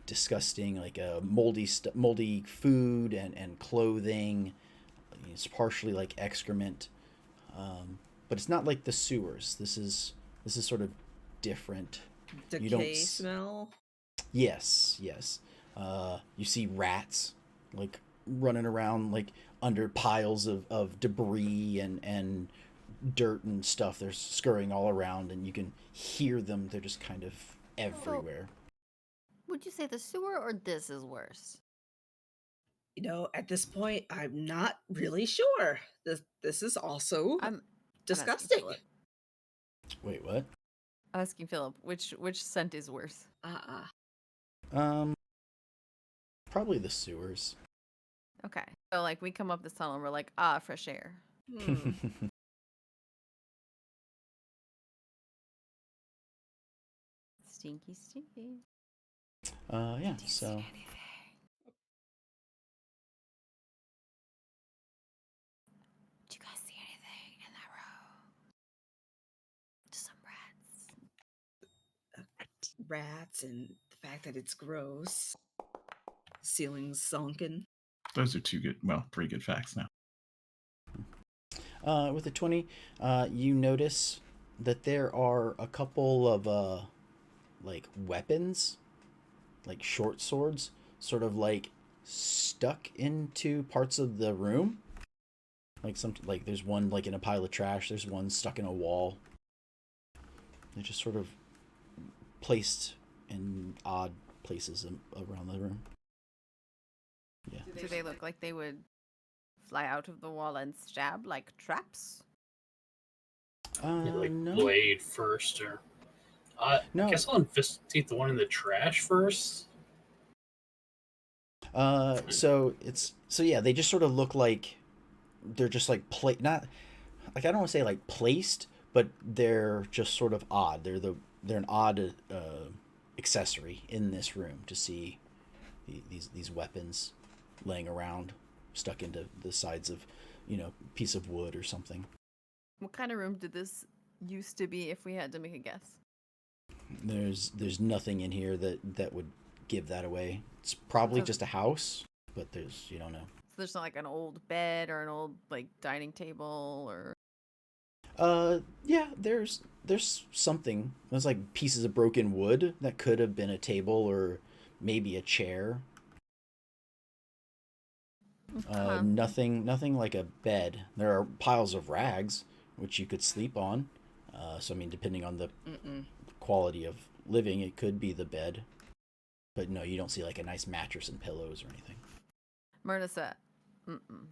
disgusting, like moldy food and clothing. It's partially like excrement, but it's not like the sewers. This is sort of different. You don't Decay smell. Yes. You see rats like running around like under piles of debris and dirt and stuff. They're scurrying all around, and you can hear them. They're just kind of everywhere. Would you say the sewer or this is worse? At this point, I'm not really sure. This is also I'm disgusting. Philip. Wait, what? I'm asking Philip, which scent is worse? Probably the sewers. Okay. So like we come up this tunnel and we're like, fresh air. Stinky. Yeah. Do you So. see anything? Do you guys see anything in that row? Just some rats. Rats and the fact that it's gross. Ceiling's sunken. Those are three good facts now. With a 20, you notice that there are a couple of like weapons, like short swords, sort of like stuck into parts of the room. Like there's one like in a pile of trash. There's one stuck in a wall. They're just sort of placed in odd places around the room. Yeah. Do they look like they would fly out of the wall and stab like traps? Like No. blade first, or I No. guess I'll investigate the one in the trash first. So yeah, they just sort of look like they're just like not like I don't want to say like placed, but they're just sort of odd. They're an odd accessory in this room to see these weapons laying around, stuck into the sides of, piece of wood or something. What kind of room did this used to be if we had to make a guess? There's nothing in here that would give that away. It's probably just a house, but you don't know. So there's not like an old bed or an old like dining table or Yeah, there's something. There's like pieces of broken wood that could have been a table or maybe a chair. Nothing like a bed. There are piles of rags which you could sleep on. So I mean, depending on the quality of living, it could be the bed. But no, you don't see like a nice mattress and pillows or anything. Myrna said, mm-mm.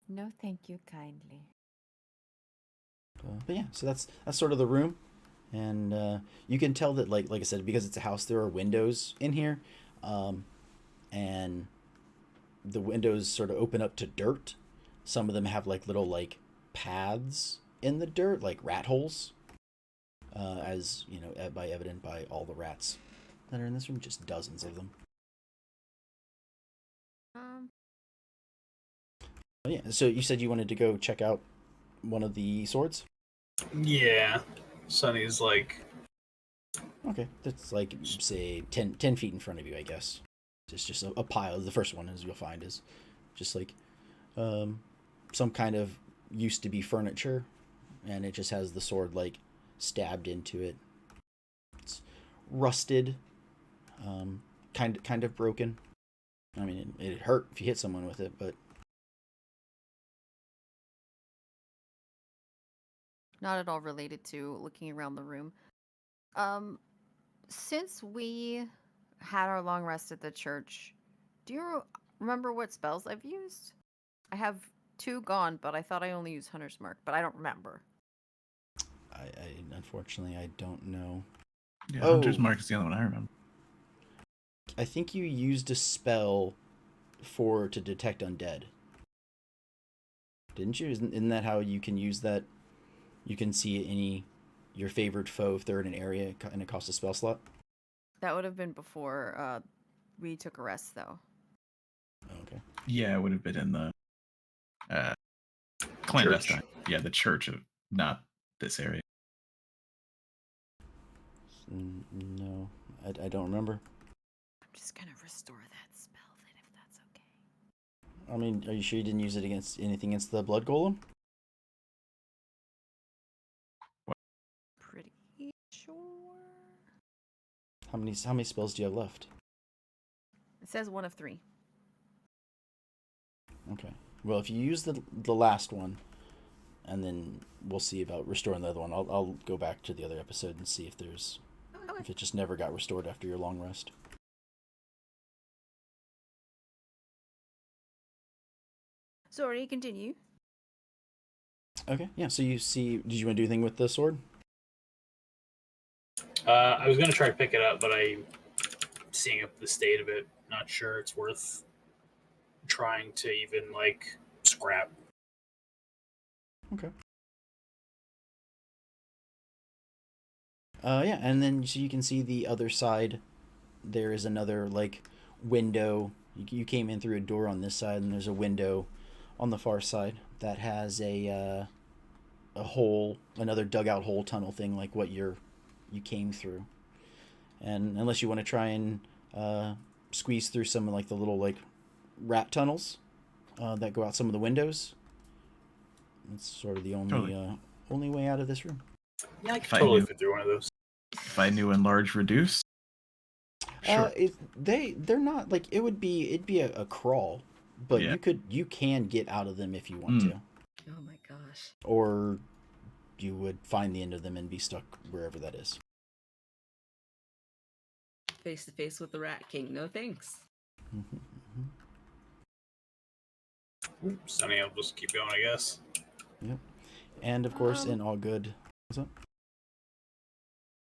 No, thank you kindly. But yeah, so that's sort of the room, and you can tell that like I said, because it's a house, there are windows in here, and the windows sort of open up to dirt. Some of them have like little like paths in the dirt, like rat holes, as you know, evident by all the rats that are in this room, just dozens of them. But yeah, so you said you wanted to go check out one of the swords? Yeah. Sonny's like, Okay, that's like, say, 10 feet in front of you, I guess. It's just a pile. The first one, as you'll find, is just like some kind of used to be furniture, and it just has the sword like stabbed into it. It's rusted, kind of broken. I mean, it hurt if you hit someone with it, but Not at all related to looking around the room. Since we had our long rest at the church, do you remember what spells I've used? I have 2 gone, but I thought I only used Hunter's Mark, but I don't remember. I unfortunately I don't know. Yeah, Hunter's Mark is the only one I remember. I think you used a spell to detect undead. Didn't you? Isn't that how you can use that? You can see your favorite foe if they're in an area and it costs a spell slot? That would have been before we took a rest, though. Okay. Yeah, it would have been in the clandestine. Church. Yeah, the church of not this area. No, I don't remember. I'm just gonna restore that spell then, if that's okay. I mean, are you sure you didn't use it against anything against the blood golem? Pretty sure. How many spells do you have left? It says 1 of 3. Okay. Well, if you use the last one, and then we'll see about restoring the other one. I'll go back to the other episode and see if if it just never got restored after your long rest. Sorry, continue. Okay. Yeah. So did you want to do anything with the sword? I was gonna try to pick it up, but I'm seeing up the state of it. Not sure it's worth trying to even like scrap. Okay. Yeah, and then so you can see the other side. There is another like window. You came in through a door on this side, and there's a window on the far side that has a hole, another dugout hole tunnel thing like what you came through. And unless you want to try and squeeze through some of like the little like rat tunnels that go out some of the windows, that's sort of the only way out of this room. Yeah, I could totally fit through one of those. If I knew enlarge reduce. Sure. They're not like it'd be a crawl, but Yeah. you can get out of them if you want to. Oh my gosh. Or you would find the end of them and be stuck wherever that is. face to face with the Rat King. No thanks. Sunny, I'll just keep going, I guess. Yep. And of course, in all good. What's up?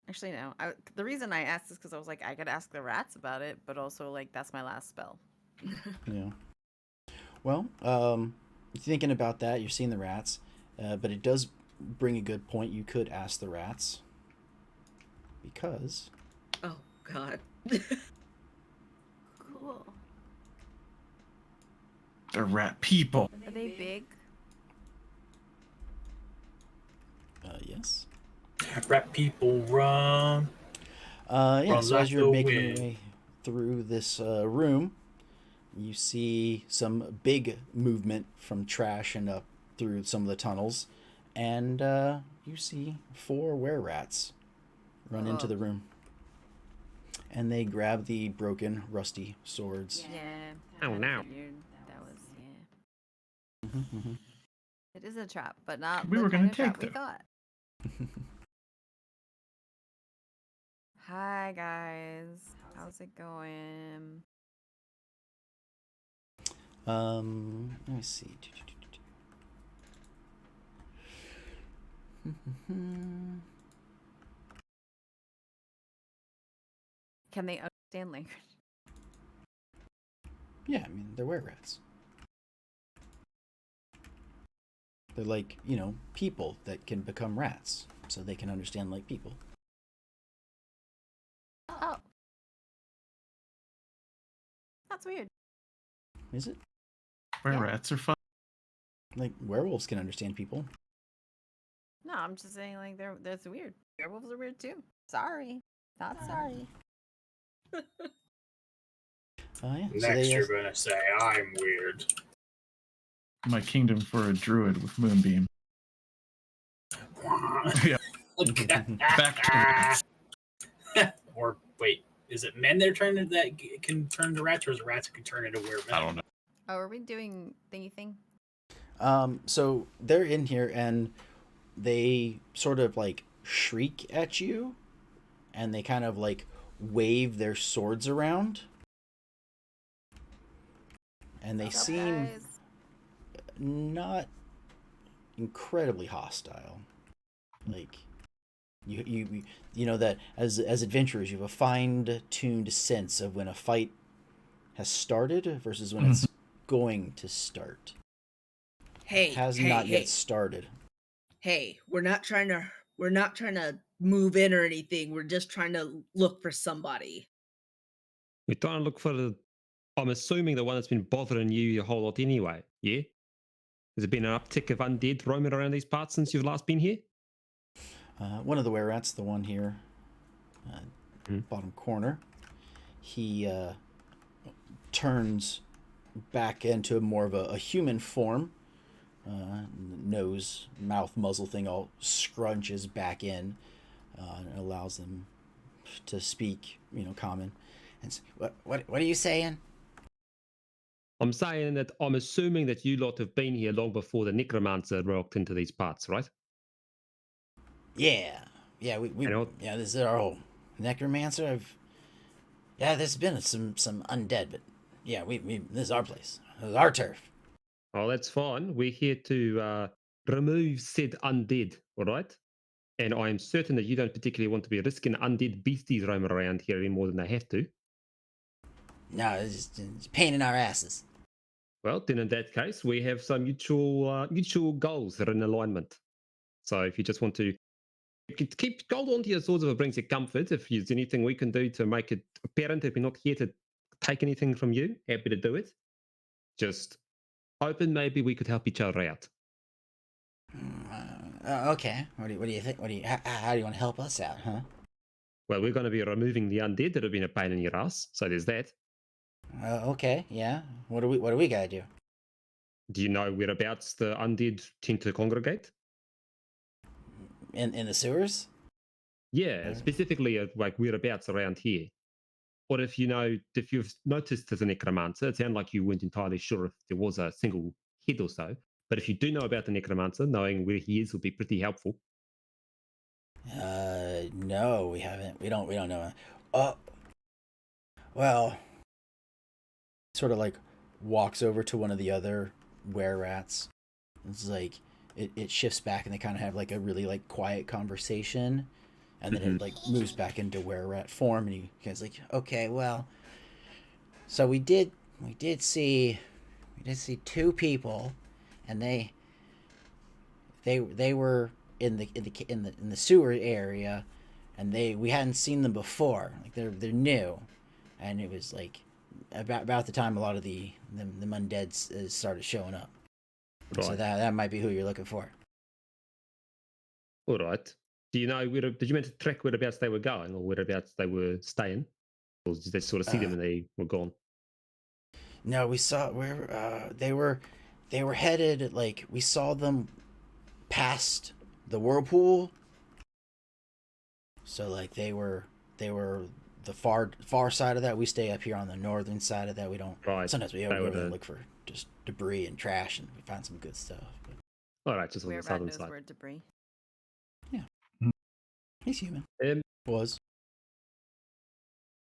Actually, no. The reason I asked is because I was like, I could ask the rats about it, but also like that's my last spell. Yeah. Well, thinking about that, you're seeing the rats, but it does bring a good point. You could ask the rats because. Oh God. Cool. They're rat people. Are they big? Yes. Rat people run. Yeah. Run So like as you're the making your wind. way through this room, you see some big movement from trash and up through some of the tunnels, and you see 4 were-rats run into the room. And they grab the broken, rusty swords. Yeah. Oh, I no. figured that was Mm-hmm. It is a trap, but not We the were kind gonna of trap take we them. thought. Hi guys, how's it going? Let me see. Can they understand language? Yeah, I mean, they're were-rats. They're like, people that can become rats, so they can understand like people. Oh, that's weird. Is it? Where Yeah. rats are fun. Like, werewolves can understand people. No, I'm just saying like that's weird. Werewolves are weird too. Sorry, not sorry. Yeah. So Next, they, you're gonna say I'm weird. My kingdom for a druid with moonbeam. Yeah. Back to Or wait, is it men that are trying to that can turn to rats, or is it rats that can turn into weird men? I don't know. Oh, are we doing thingy thing? So they're in here and they sort of like shriek at you, and they kind of like wave their swords around, and they What's up, seem guys? not incredibly hostile. Like you know that as adventurers, you have a fine-tuned sense of when a fight has started versus when it's going to start. Hey, It has hey, not hey, yet started. hey! We're not trying to move in or anything. We're just trying to look for somebody. We're trying to look for I'm assuming the one that's been bothering you a whole lot anyway, yeah? Has there been an uptick of undead roaming around these parts since you've last been here? One of the were-rats, the one here, Mhm. bottom corner, he turns back into more of a human form. Nose, mouth, muzzle thing all scrunches back in, and allows them to speak, common. And say, what are you saying? I'm saying that I'm assuming that you lot have been here long before the Necromancer walked into these parts, right? Yeah, this is our home. Necromancer. There's been some undead, but yeah, we this is our place. This is our turf. Oh, that's fine. We're here to remove said undead, all right? And I am certain that you don't particularly want to be risking undead beasties roaming around here any more than they have to. No, it's a pain in our asses. Well, then in that case, we have some mutual goals that are in alignment. So if you just want to keep hold on to your swords if it brings you comfort, if there's anything we can do to make it apparent that we're not here to take anything from you, happy to do it. Just hoping maybe we could help each other out. Okay. What do you think? How do you want to help us out, huh? Well, we're going to be removing the undead that have been a pain in your ass. So there's that. Okay. Yeah. What do we gotta do? Do you know whereabouts the undead tend to congregate? In the sewers? Yeah, specifically like whereabouts around here. Or if you've noticed as a necromancer, it sounded like you weren't entirely sure if there was a single head or so. But if you do know about the necromancer, knowing where he is will be pretty helpful. No, we haven't. We don't know. well, sort of like walks over to one of the other were rats. It's like it shifts back and they kind of have like a really like quiet conversation, and then it like moves back into were rat form, and he guy's like, okay, well, so we did see two people, and they were in the sewer area, and we hadn't seen them before. Like they're new, and it was like about the time a lot of the undeads started showing up. Right. So that might be who you're looking for. All right. Do you know did you mean to track whereabouts they were going or whereabouts they were staying? Or did they sort of see them and they were gone? No, we saw where they were headed. Like we saw them past the whirlpool. So like they were the far side of that. We stay up here on the northern side of that. We don't. Right. Sometimes we They go were there and the- look for just debris and trash, and we find some good stuff. But All right, just on the Where rat southern knows side. where debris. he's human. Um, Was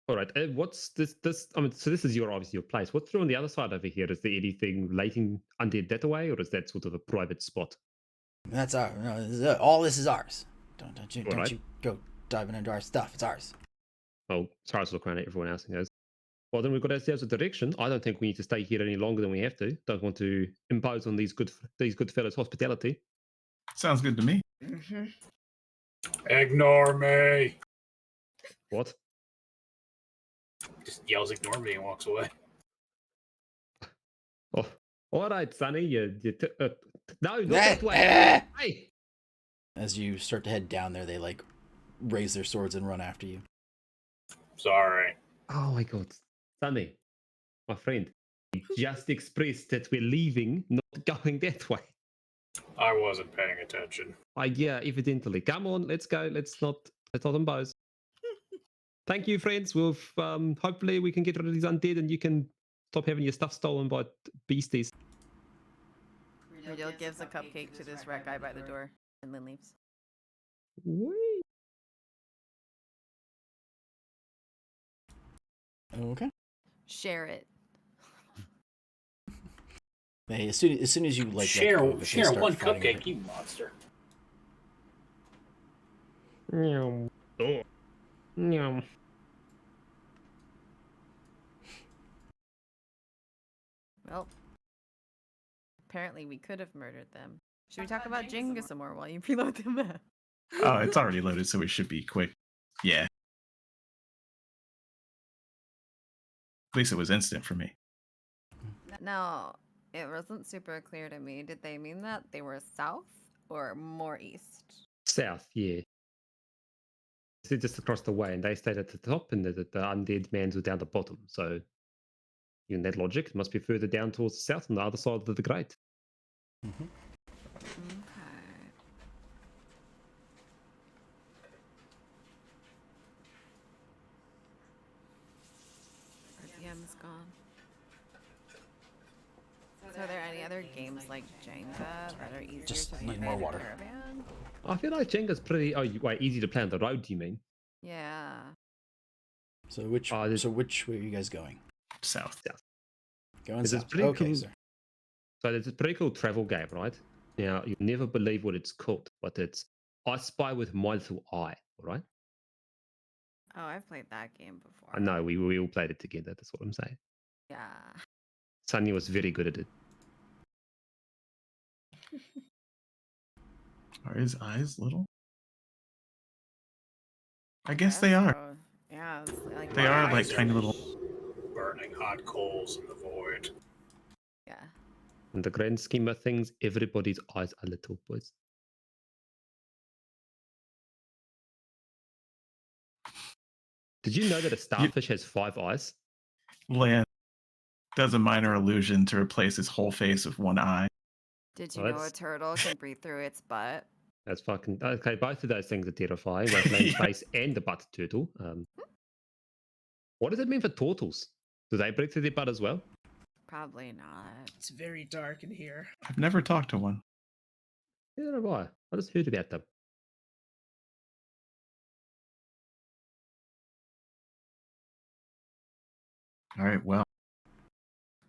all right. What's this? I mean, so this is obviously your place. What's through on the other side over here? Is there anything relating undead that away, or is that sort of a private spot? that's our all this is ours. Don't you Alright. you go diving into our stuff. It's ours. Well, Cyrus will look around at everyone else and goes, well, then we've got ourselves a direction. I don't think we need to stay here any longer than we have to. Don't want to impose on these good fellows' hospitality. Sounds good to me. Mm-hmm. Ignore me. What? Just yells, ignore me, and walks away. Oh, all right, Sonny. No, not that way. Hey. As you start to head down there, they like raise their swords and run after you. Sorry. Oh my God, Sonny, my friend, you just expressed that we're leaving, not going that way. I wasn't paying attention. Yeah, evidently. Come on, let's go. Let's not impose. Thank you, friends. We'll hopefully we can get rid of these undead, and you can stop having your stuff stolen by beasties. Riddle gives a cupcake to this rat guy by the door and then leaves. Whee! Okay. Share it. Hey, as soon as you like let Share go of it, they share start one fighting cupcake, over- you monster. Meow. Oh. Meow. Well, apparently we could have murdered them. Should we talk about Jenga some more while you reload the map? Oh, it's already loaded, so we should be quick. Yeah. At least it was instant for me. No, it wasn't super clear to me. Did they mean that they were south or more east? South, yeah. They're just across the way, and they stayed at the top, and the undead mans were down the bottom. So, in that logic, it must be further down towards the south on the other side of the grate. Mhm. Okay. RDM is gone. So are there any other games like Jenga that are easier Just to need play more in a water. caravan? I feel like Jenga's pretty. Wait, easy to play on the road. Do you mean? Yeah. So which way are you guys going? South. Going This is south. pretty Okay, cool. sir. So it's a pretty cool travel game, right? Now you'll never believe what it's called, but it's I Spy with My Little Eye. All right. Oh, I've played that game before. I know we all played it together. That's what I'm saying. Yeah. Sunny was very good at it. Are his eyes little? I guess they are. So, yeah. It's like They are like eyes are tiny little. burning hot coals in the void. Yeah. In the grand scheme of things, everybody's eyes are little, boys. Did you know that a starfish has 5 eyes? Land does a minor illusion to replace his whole face with one eye. Did you Well, know a that's- turtle can breathe through its butt? That's fucking okay. Both of those things are terrifying. Both Lane's Yeah. face and the butt turtle. What does it mean for turtles? Do they breathe through their butt as well? Probably not. It's very dark in here. I've never talked to one. Neither have I. I just heard about them. All right, well,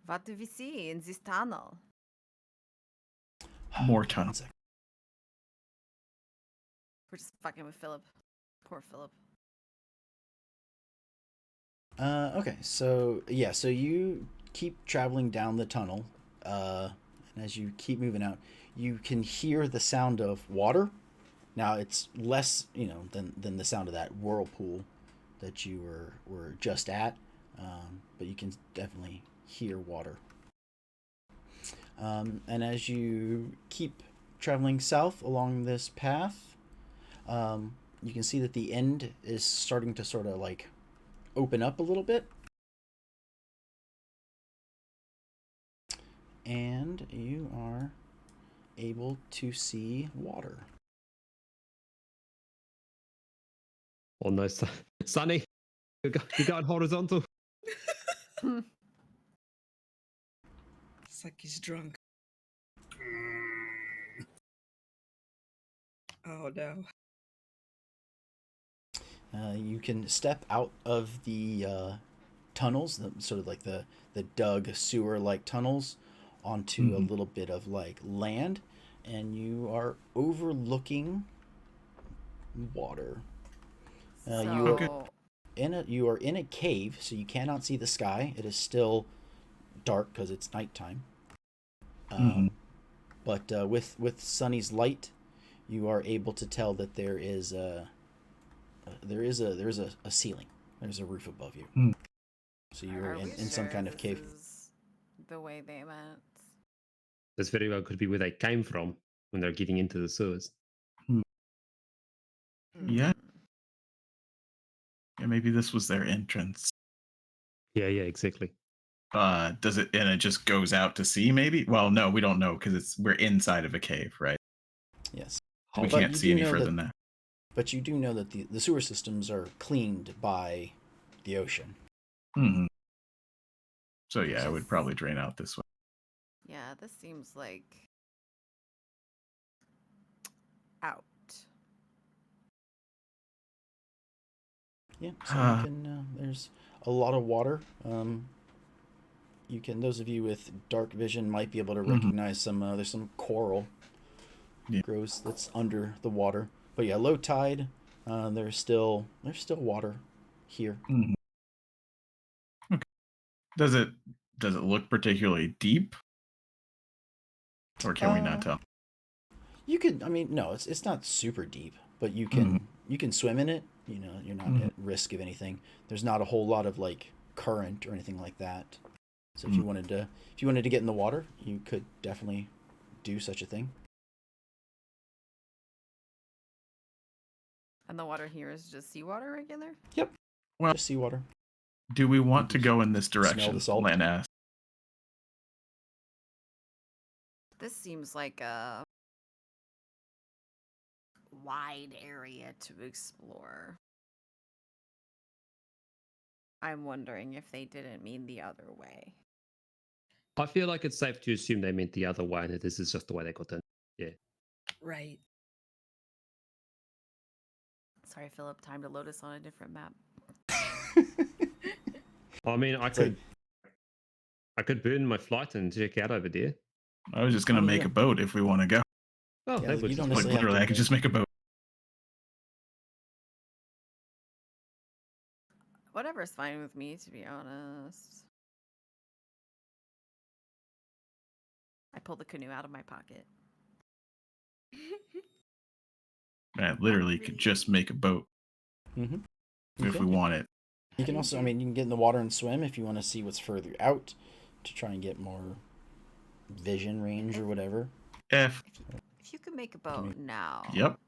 What do we see in this tunnel? more One tunnels. sec. We're just fucking with Philip. Poor Philip. Okay, so yeah, so you keep traveling down the tunnel, and as you keep moving out, you can hear the sound of water. Now it's less, than the sound of that whirlpool that you were just at, but you can definitely hear water. And as you keep traveling south along this path, you can see that the end is starting to sort of like open up a little bit. And you are able to see water. Oh no, Sonny, you got horizontal. It's like he's drunk. Oh no. You can step out of the tunnels, sort of like the dug sewer-like tunnels, onto a little bit of like land, and you are overlooking water. You are in a cave, so you cannot see the sky. It is still dark because it's nighttime. But with Sunny's light, you are able to tell that there is a ceiling. There's a roof above you. So you are in some kind of cave. Is the way they meant. This very well could be where they came from when they're getting into the sewers. Yeah. Yeah, maybe this was their entrance. Yeah, exactly. Does it, and it just goes out to sea maybe? Well, no, we don't know because we're inside of a cave, right? Yes. We But can't you see do any know further that- than that. But you do know that the sewer systems are cleaned by the ocean. So yeah, it would probably drain out this way. Yeah, this seems like out. Yeah, so you can. There's a lot of water. You can. Those of you with dark vision might be able to recognize some. There's some coral grows that's under the water. But yeah, low tide. There's still water here. Okay. Does it look particularly deep, or can we not tell? You could. I mean, no, it's not super deep, but you can swim in it. You're not at risk of anything. There's not a whole lot of like current or anything like that. So if you wanted to get in the water, you could definitely do such a thing. And the water here is just seawater regular? Yep. Well, just seawater. Do we want to go in this direction? the salt. Len asked. This seems like a wide area to explore. I'm wondering if they didn't mean the other way. I feel like it's safe to assume they meant the other way, and that this is just the way they got in. Yeah. Right. Sorry, Philip. Time to load us on a different map. I mean, I could burn my flight and check out over there. I was just gonna make a boat if we want to go. Oh, Yeah, that would you don't Like necessarily have literally, to I could just make a boat. Whatever's fine with me, to be honest. I pulled the canoe out of my pocket. I literally could just make a boat if we want it. You can also, you can get in the water and swim if you want to see what's further out to try and get more vision range or whatever. If you could make a boat now, Yep.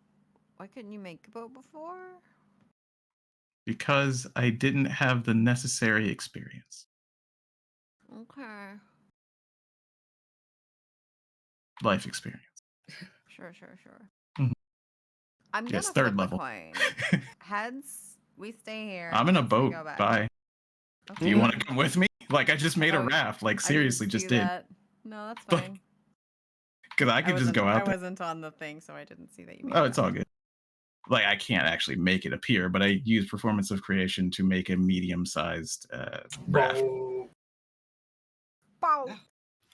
why couldn't you make a boat before? Because I didn't have the necessary experience. Okay. Life experience. Sure. Mhm. I'm gonna Yes, third flip level. a coin. Heads, we stay here. I'm in a Heads, we boat. go back. Bye. Okay. Do you want to come with me? Like, I just made a Oh, raft. Like, I seriously, didn't just see did. that. No, that's Like, fine. Because I could just go out I there. wasn't on the thing, so I didn't see that you made Oh, it it's up. all good. Like, I can't actually make it appear, but I used Performance of Creation to make a medium-sized raft. Oh, go.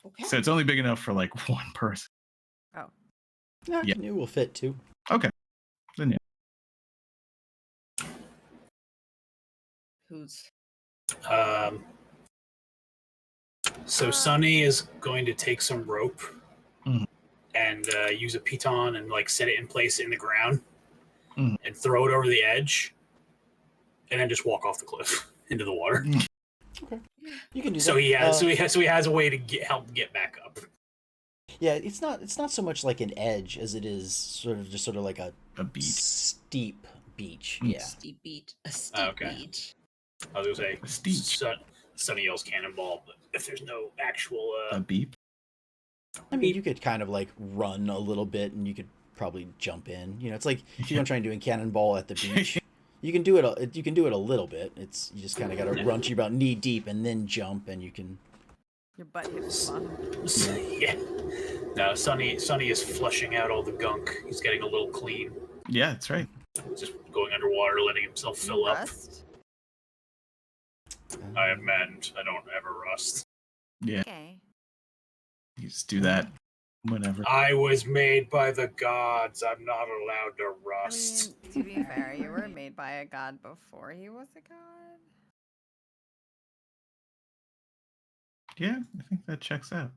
Okay. So it's only big enough for like one person. Oh. Yeah, Yeah. canoe will fit too. Okay. Then yeah. Who's So Sunny is going to take some rope Mhm. and use a piton and like set it in place in the ground Mhm. and throw it over the edge, and then just walk off the cliff into the water. Okay, you can do So that. he has a way to help get back up. Yeah, it's not so much like an edge as it is sort of like a beach. steep beach. Mm. Yeah. steep beach? A steep Okay. beach. I was gonna A say steep. Sunny yells cannonball, but if there's no actual A beep. I mean, you could kind of like run a little bit, and you could probably jump in. You know, it's like if you're trying to do a cannonball at the beach. You can do it. You can do it a little bit. It's you just kind of got to run to about knee deep and then jump, and you can. Your butt hits the bottom. yeah. No, Sunny is flushing out all the gunk. He's getting a little clean. Yeah, that's right. Just going underwater, letting himself fill up. Rust? I amend. I don't ever rust. Yeah, Okay. you just do that whenever. I was made by the gods. I'm not allowed to I rust. mean, to be fair, you were made by a god before he was a god. Yeah, I think that checks out.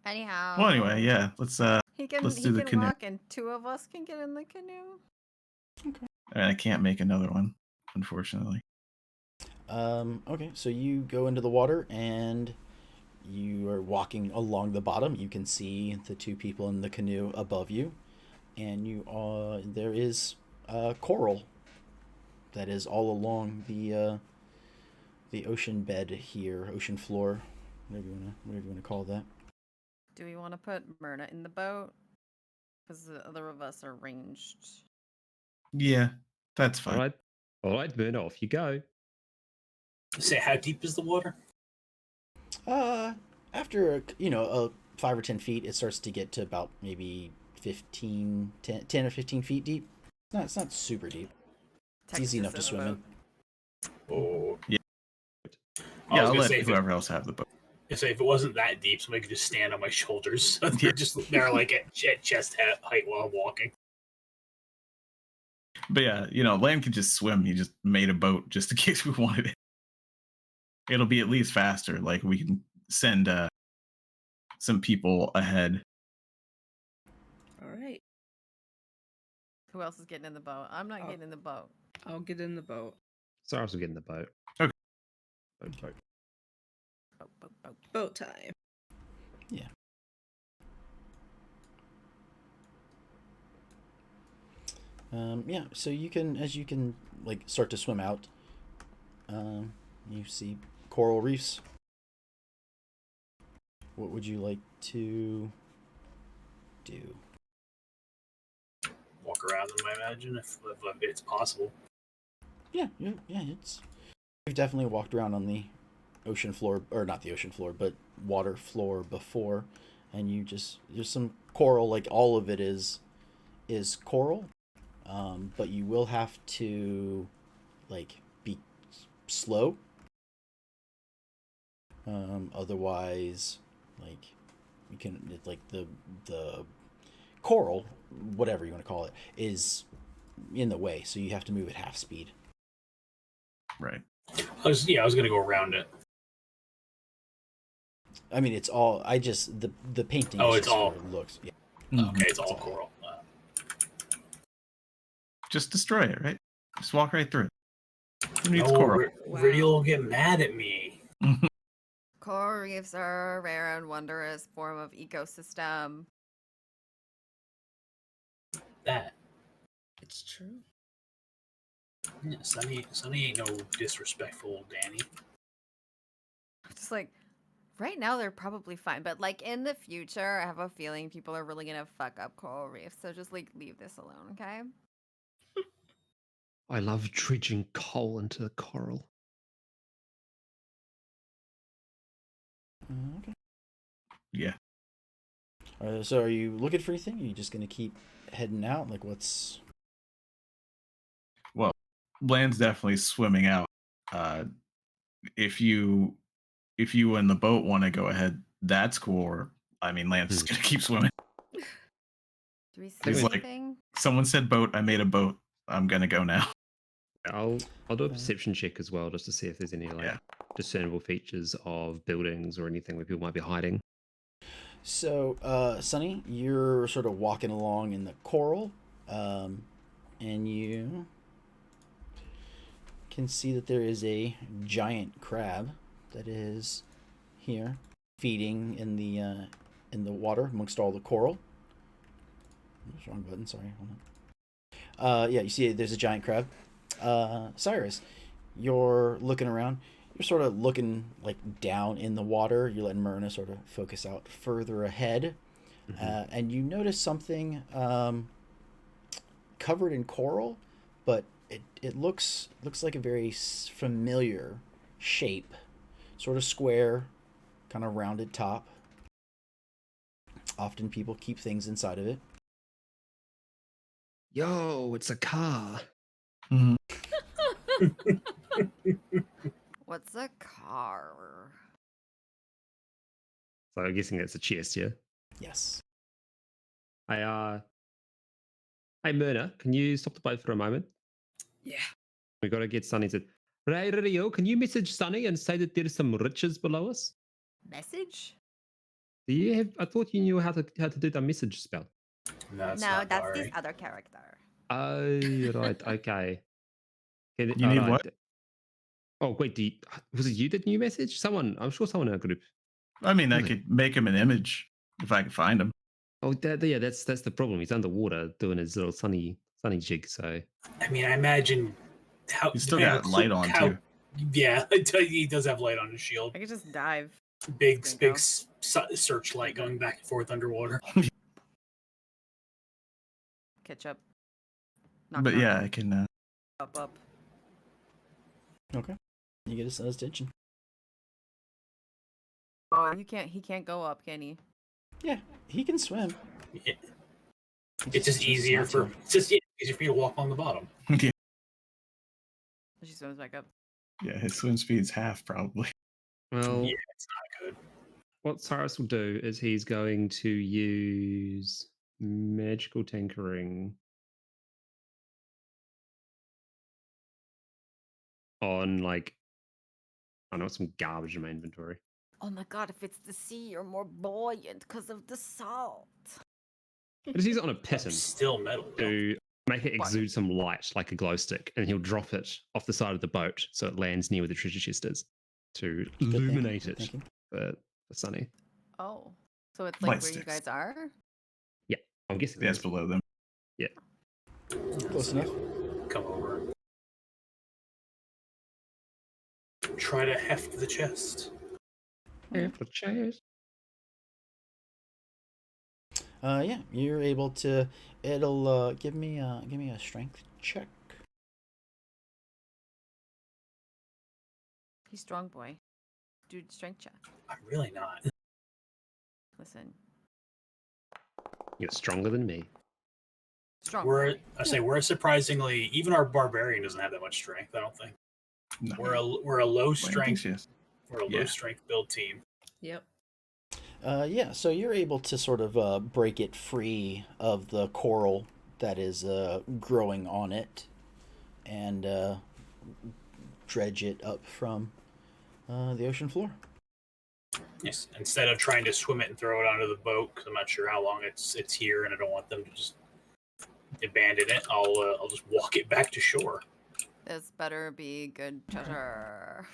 Anyhow. Well, anyway, yeah, let's do the canoe. walk, and two of us can get in the canoe. And I can't make another one, unfortunately. Okay, so you go into the water and you are walking along the bottom. You can see the two people in the canoe above you, and there is coral that is all along the ocean bed here, ocean floor, whatever you wanna call that. Do we want to put Myrna in the boat? Because the other of us are ranged. Yeah, that's fine. All right, Myrna, off you go. Say, how deep is the water? After 5 or 10 feet, it starts to get to about maybe 10 or 15 feet deep. It's not super deep. It's easy enough to Texas swim in. Oh, Yeah, I was I'll gonna let say whoever else have the boat. if it wasn't that deep, somebody could just stand on my shoulders. So Yeah. they're like at chest height while I'm walking. But yeah, Lamb can just swim. He just made a boat just in case we wanted it. It'll be at least faster. Like we can send some people ahead. All right. Who else is getting in the boat? I'm not Oh. getting in the boat. I'll get in the boat. Cyrus will get in the boat. Okay. Boat. Boat. Boat time. Yeah. Yeah, so as you can like start to swim out, you see coral reefs. What would you like to do? Walk around them, I imagine, if it's possible. Yeah, you've definitely walked around on the ocean floor, or not the ocean floor, but water floor before, and there's some coral, like all of it is coral, but you will have to like be slow, otherwise like you can like the coral, whatever you want to call it, is in the way, so you have to move at half speed. Right. I was gonna go around it. I mean, it's all the painting. Oh, is it's just all- for looks. Yeah. Okay, it's all coral. Just destroy it, right? Just walk right through it. Who needs No, coral? Riddle will get mad at me. Coral reefs are a rare and wondrous form of ecosystem. That. It's true. Yeah, Sunny ain't no disrespectful Danny. Just like right now they're probably fine, but like in the future, I have a feeling people are really gonna fuck up coral reefs. So just like leave this alone, okay? I love dredging coal into the coral. Okay. Yeah. So are you looking for anything? Are you just gonna keep heading out? Like what's? Well, Bland's definitely swimming out. If you if you and the boat want to go ahead, that's cool. Or, I mean, Lance is going to keep swimming. Do we see He's like, anything? someone said boat. I made a boat. I'm going to go now. I'll do a perception check as well, just to see if there's any like discernible features of buildings or anything where people might be hiding. So, Sonny, you're sort of walking along in the coral, and you can see that there is a giant crab that is here feeding in the water amongst all the coral. Oops, wrong button. Sorry. Hold on. Yeah, you see there's a giant crab. Cyrus, you're looking around. You're sort of looking like down in the water. You're letting Myrna sort of focus out further ahead, and you notice something covered in coral, but it looks like a very familiar shape, sort of square, kind of rounded top. Often people keep things inside of it. Yo, it's a car. Mhm. What's a car? So I'm guessing that's a chest, yeah. Yes. Hey, Myrna, can you stop the boat for a moment? Yeah. We got to get Sunny to. Ray Rio, can you message Sunny and say that there's some riches below us? Message? Do you have? I thought you knew how to do the message spell. No, No, that's this other character. Oh, right. Okay. You need what? Oh, wait. Was it you that knew message? Someone. I'm sure someone in our group. I mean, I Really? could make him an image if I could find him. Oh, yeah. That's the problem. He's underwater doing his little sunny jig. So. I mean, I imagine how He's still got light on too. Yeah, he does have light on his shield. I could just dive. Big Bingo. searchlight going back and forth underwater. Catch up. Knock, But knock. yeah, I can. Up. Okay. You get his attention. Oh, he can't go up, can he? Yeah, he can swim. Yeah. It's just easier for you to walk on the bottom. Yeah. She swims back up. Yeah, his swim speed's half probably. Well, Yeah, it's not good. what Cyrus will do is he's going to use magical tinkering on like I don't know some garbage in my inventory. Oh my god, if it's the sea, you're more buoyant because of the salt. Just use it on a piston Still metal. though. to make it exude some light like a glow stick, and he'll drop it off the side of the boat so it lands near where the treasure chest is to illuminate it for Sunny. Oh. So it's Light like where you sticks. guys are? Yeah, I'm guessing That's below them. Yeah. Close enough. Come over. Try to heft the chest. After chairs. Yeah, you're able to. It'll give me a strength check. He's strong boy. Dude, strength check. I'm really not. Listen. You're stronger than me. Strong We're boy. we're surprisingly even our barbarian doesn't have that much strength. I don't think No. we're a low Well, I think strength yes. we're a Yeah. low strength build team. Yep. Yeah, so you're able to sort of break it free of the coral that is growing on it, and dredge it up from the ocean floor. Yes. Instead of trying to swim it and throw it onto the boat, because I'm not sure how long it's here, and I don't want them to just abandon it. I'll just walk it back to shore. This better be good treasure.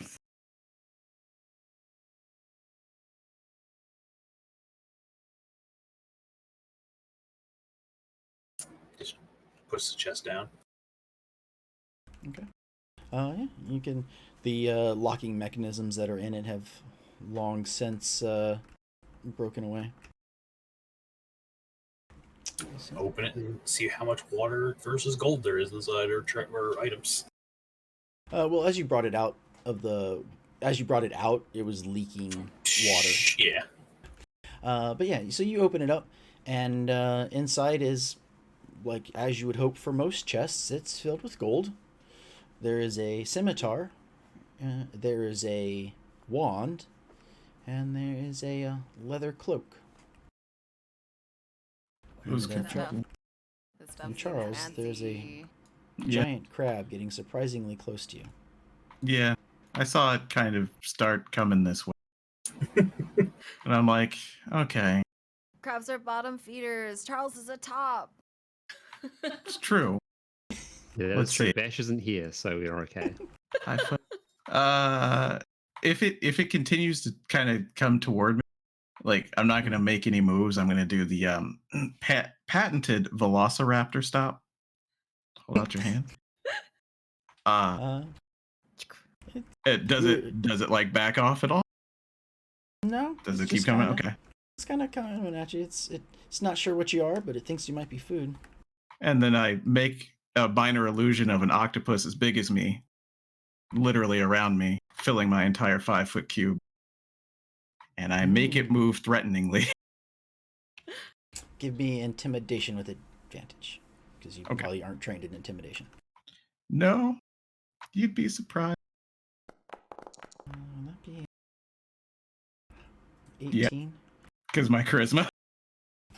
Just puts the chest down. Okay. Yeah, you can. The locking mechanisms that are in it have long since broken away. Open it and see how much water versus gold there is inside or items. Well, as you brought it out, it was leaking water. Yeah. But yeah, so you open it up, and inside is, like as you would hope for most chests, it's filled with gold. There is a scimitar. There is a wand, And there is a leather cloak. Who's And, This Char- stuff. This stuff and seems Charles, there's a fancy. giant crab getting surprisingly close to you. Yeah, I saw it kind of start coming this way. And I'm like, okay, Crabs are bottom feeders. Charles is a top. it's true. Yeah, Let's that's true. see. Bash isn't here, so we're okay. If it continues to kind of come toward me, like I'm not gonna make any moves. I'm gonna do the patented Velociraptor stop. Hold out your hand. Does it like back off at all? No. Does it's it keep just coming? kinda- Okay. It's kind of coming at you. It's not sure what you are, but it thinks you might be food. And then I make a minor illusion of an octopus as big as me, literally around me, filling my entire 5-foot cube. And I make it move threateningly. Give me intimidation with advantage, because you Okay. probably aren't trained in intimidation. No, you'd be surprised. That'd be Yeah. 18. Because my charisma.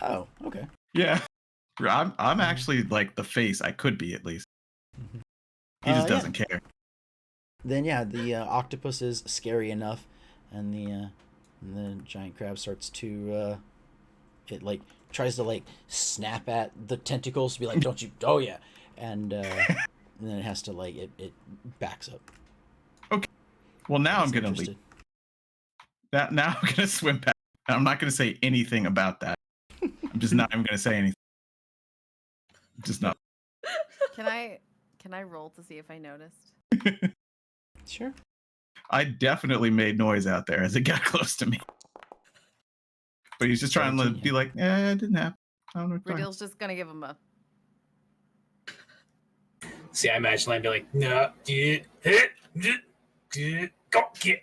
Oh, okay. Yeah. I'm actually like the face. I could be at least. Mhm. He just Yeah. doesn't care. Then yeah, the octopus is scary enough, and the giant crab starts to it like tries to like snap at the tentacles to be like, don't you? Oh yeah, and then it has to like it backs up. Well, now I'm It's gonna interested. leave. Now I'm gonna swim back. I'm not gonna say anything about that. I'm just not even gonna say anything. Just not. Can I roll to see if I noticed? Sure. I definitely made noise out there as it got close to me. But he's just trying to 17, be yeah. like, it didn't happen. I don't know what you're talking Riddle's just gonna give him a. See, I imagine Lamb be like, no, go get.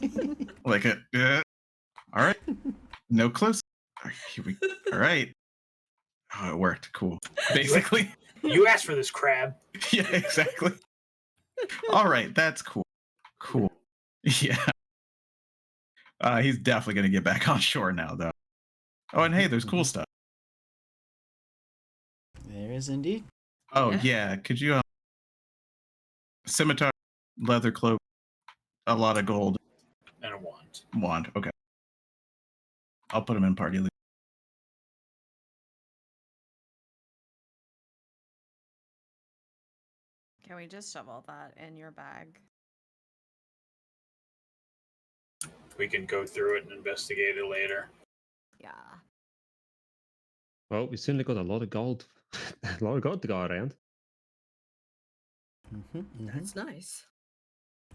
about. Like all right. No close. All right, here we. All right. Oh, it worked. Cool. Basically. You asked for this crab. Yeah, exactly. All right, that's cool. Cool. Yeah. He's definitely gonna get back on shore now, though. Oh, and hey, there's cool stuff. There is indeed. Oh Yeah. yeah, could you? Scimitar, leather cloak, a lot of gold, And a wand. wand. Okay. I'll put him in party. Can we just shove all that in your bag? We can go through it and investigate it later. Yeah. Well, we certainly got a lot of gold, a lot of gold to go around. That's nice.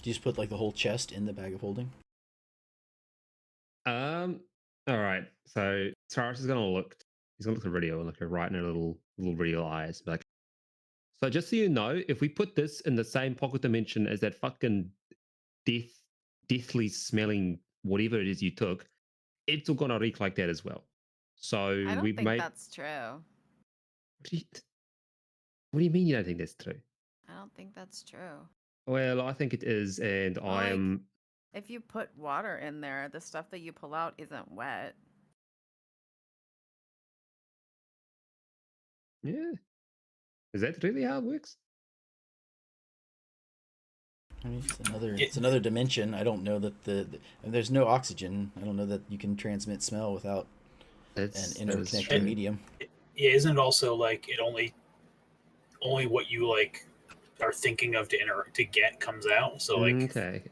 Do you just put like the whole chest in the bag of holding? All right. So Cyrus is gonna look. He's gonna look at the video and look her right in her little video eyes. Be like, so just so you know, if we put this in the same pocket dimension as that fucking deathly smelling whatever it is you took, it's all gonna reek like that as well. So I don't we've think made. that's true. What do you mean you don't think that's true? I don't think that's true. Well, I think it is, and I like- am. If you put water in there, the stuff that you pull out isn't wet. Yeah. Is that really how it works? I mean, it's another dimension. I don't know that and there's no oxygen. I don't know that you can transmit smell without an That is interconnected true. medium. Yeah, isn't it also like it only what you like are thinking of to get comes out? So like, Okay.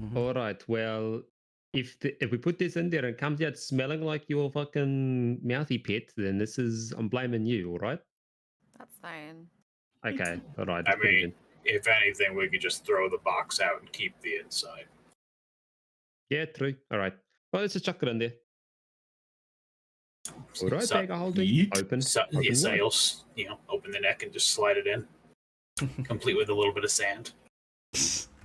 Mhm. All right. Well, if we put this in there and it comes out smelling like your fucking mouthy pet, then I'm blaming you. All right. That's fine. Okay. All right. I just put it mean, in. if anything, we could just throw the box out and keep the inside. Yeah. True. All right. Well, let's just chuck it in there. All right. So- Bag of holding. Yeet. Open. So, open yeah, so wide. you'll, open the neck and just slide it in, complete with a little bit of sand.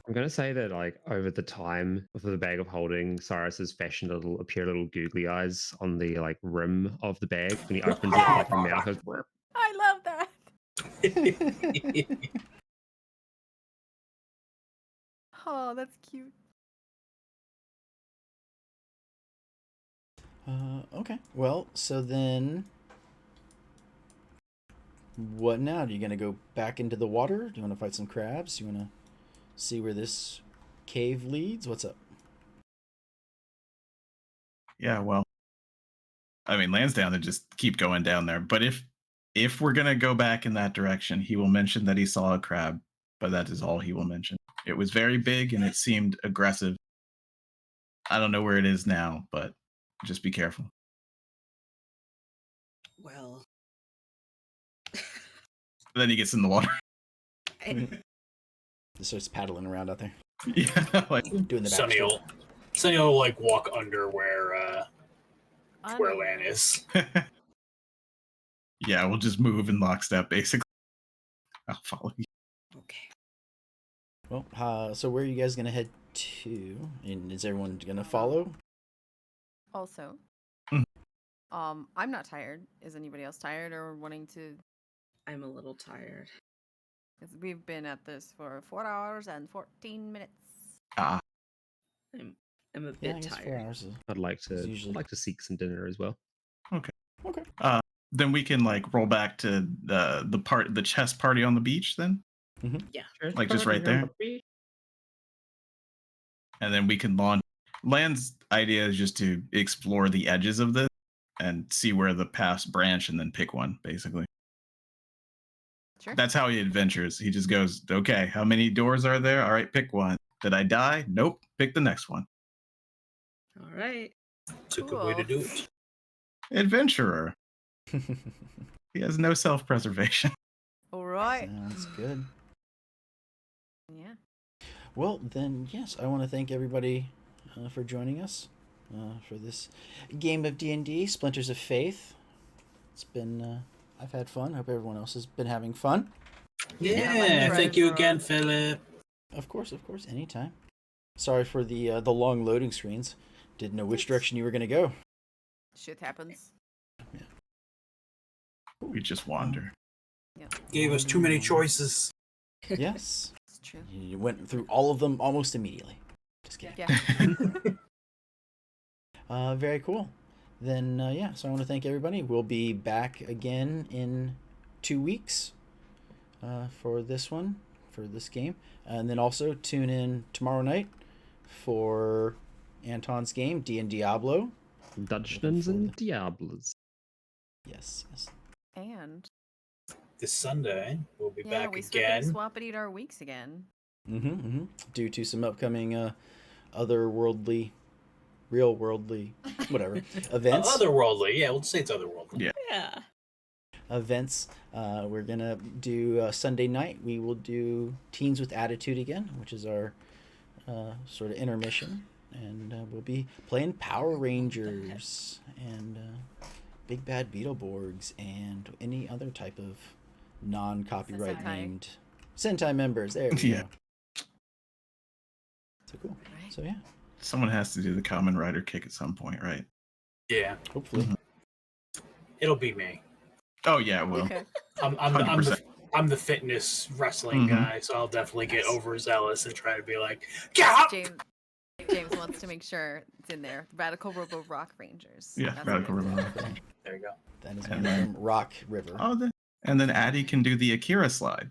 I'm gonna say that like over the time of the bag of holding, Cyrus has fashioned a little googly eyes on the like rim of the bag when he opens it. Like the mouth goes. I love that. Oh, that's cute. Okay. Well, so then, what now? Are you gonna go back into the water? Do you want to fight some crabs? Do you want to see where this cave leads? What's up? Yeah, well, I mean, Lansdowne and just keep going down there. But if we're gonna go back in that direction, he will mention that he saw a crab, but that is all he will mention. It was very big and it seemed aggressive. I don't know where it is now, but just be careful. Well, Then he gets in the water. Just starts paddling around out there, Yeah, like doing the Sonny backstroke. will like walk under where Lan is. yeah, we'll just move in lockstep, basically. I'll follow you. okay. Well, so where are you guys gonna head to? And is everyone gonna follow? Also, Mhm. I'm not tired. Is anybody else tired or wanting to? I'm a little tired. 'Cause we've been at this for 4 hours and 14 minutes. Ah, I'm a Yeah, I bit guess 4 tired. hours. I'd like to. It's usually- I'd like to seek some dinner as well. Okay. then we can like roll back to the chess party on the beach then, like just right there. And then we can launch. Land's idea is just to explore the edges of this and see where the paths branch and then pick one, basically. Sure. That's how he adventures. He just goes, okay, how many doors are there? All right, pick one. Did I die? Nope. Pick the next one. All right. It's a good way to do it. Adventurer. He has no self-preservation. All right. Sounds good. Yeah. Well, then, yes, I want to thank everybody for joining us for this game of D&D, Splinters of Faith. It's been, I've had fun. Hope everyone else has been having fun. Yeah, thank you again, Philip. Of course, anytime. Sorry for the long loading screens. Didn't know which direction you were going to go. Shit happens. We just wander. Gave us too many choices. Yes. It's true. You went through all of them almost immediately. Just kidding. Yeah. Very cool. Then, so I want to thank everybody. We'll be back again in 2 weeks for this one, for this game. And then also tune in tomorrow night for Anton's game, D&D Diablo. Dungeons and Diablos. Yes. And This Sunday, we'll be yeah, back we again. swap and eat our weeks again. Due to some upcoming otherworldly, real worldly, whatever, events. Otherworldly, yeah, we'll say it's otherworldly. Yeah. Events. We're gonna do Sunday night. We will do Teens with Attitude again, which is our sort of intermission, and we'll be playing Power Rangers and Big Bad Beetleborgs and any other type of non-copyright Sentai. named Sentai members. There we Yeah. go. So cool. Right. So yeah, Someone has to do the Common Rider kick at some point, right? Yeah, hopefully. it'll be me. Oh yeah, it will. Okay. I'm the fitness wrestling Mhm. guy, so I'll definitely get overzealous and try to be like, get up! James wants to make sure it's in there. Radical Robo Rock Rangers. Yeah, That's Radical what it Robo is. Rock. There you go. That is And one then- from Rock River. Oh, and then Addie can do the Akira slide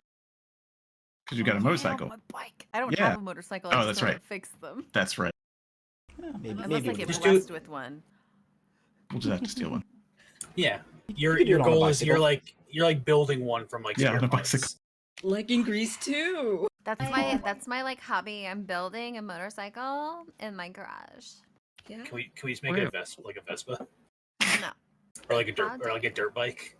because you got a motorcycle. My bike. I don't Yeah. have a motorcycle. Oh, I just that's know how right. to fix them. That's right. Yeah, maybe Unless maybe I with get Just the- do- blessed with one. We'll just have to steal one. Yeah, You your could do it on a goal is you're bicycle. like building one from like Yeah, spare on a parts. bicycle. Like in Greece too. That's my like hobby. I'm building a motorcycle in my garage. Yeah. Can we just make it a Vespa No, or like a dirt bike?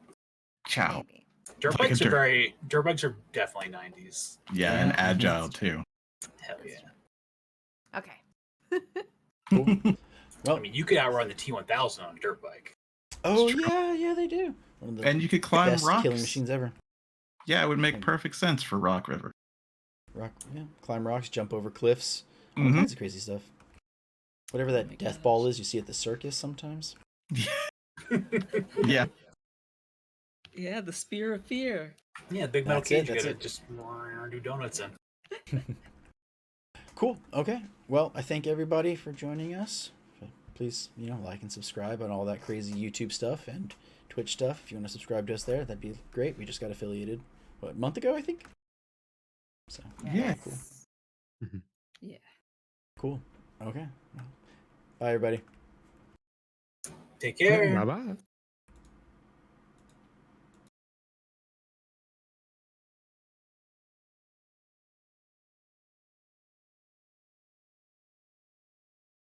Ciao. maybe. Dirt Like a bikes dirt- are dirt bikes are definitely 90s. Yeah, and agile too. Hell yeah. Okay. Cool. Well, I mean, you could outrun the T1000 on a dirt bike. oh true. yeah, they do. One of the And you could climb best rocks. killing machines ever. Yeah, it would make perfect sense for Rock River. Climb rocks, jump over cliffs, all Mhm. kinds of crazy stuff. Whatever that my death gosh. ball is you see at the circus sometimes. Yeah. Yeah, the spear of fear. Yeah, big metal That's it, cage. You that's gotta it. just do donuts in. Cool. Okay. Well, I thank everybody for joining us. please, like and subscribe on all that crazy YouTube stuff and Twitch stuff. If you want to subscribe to us there, that'd be great. We just got affiliated, a month ago, I think? So, Yeah. cool. Yeah. Cool. Okay. Bye, everybody. Take care. Bye bye.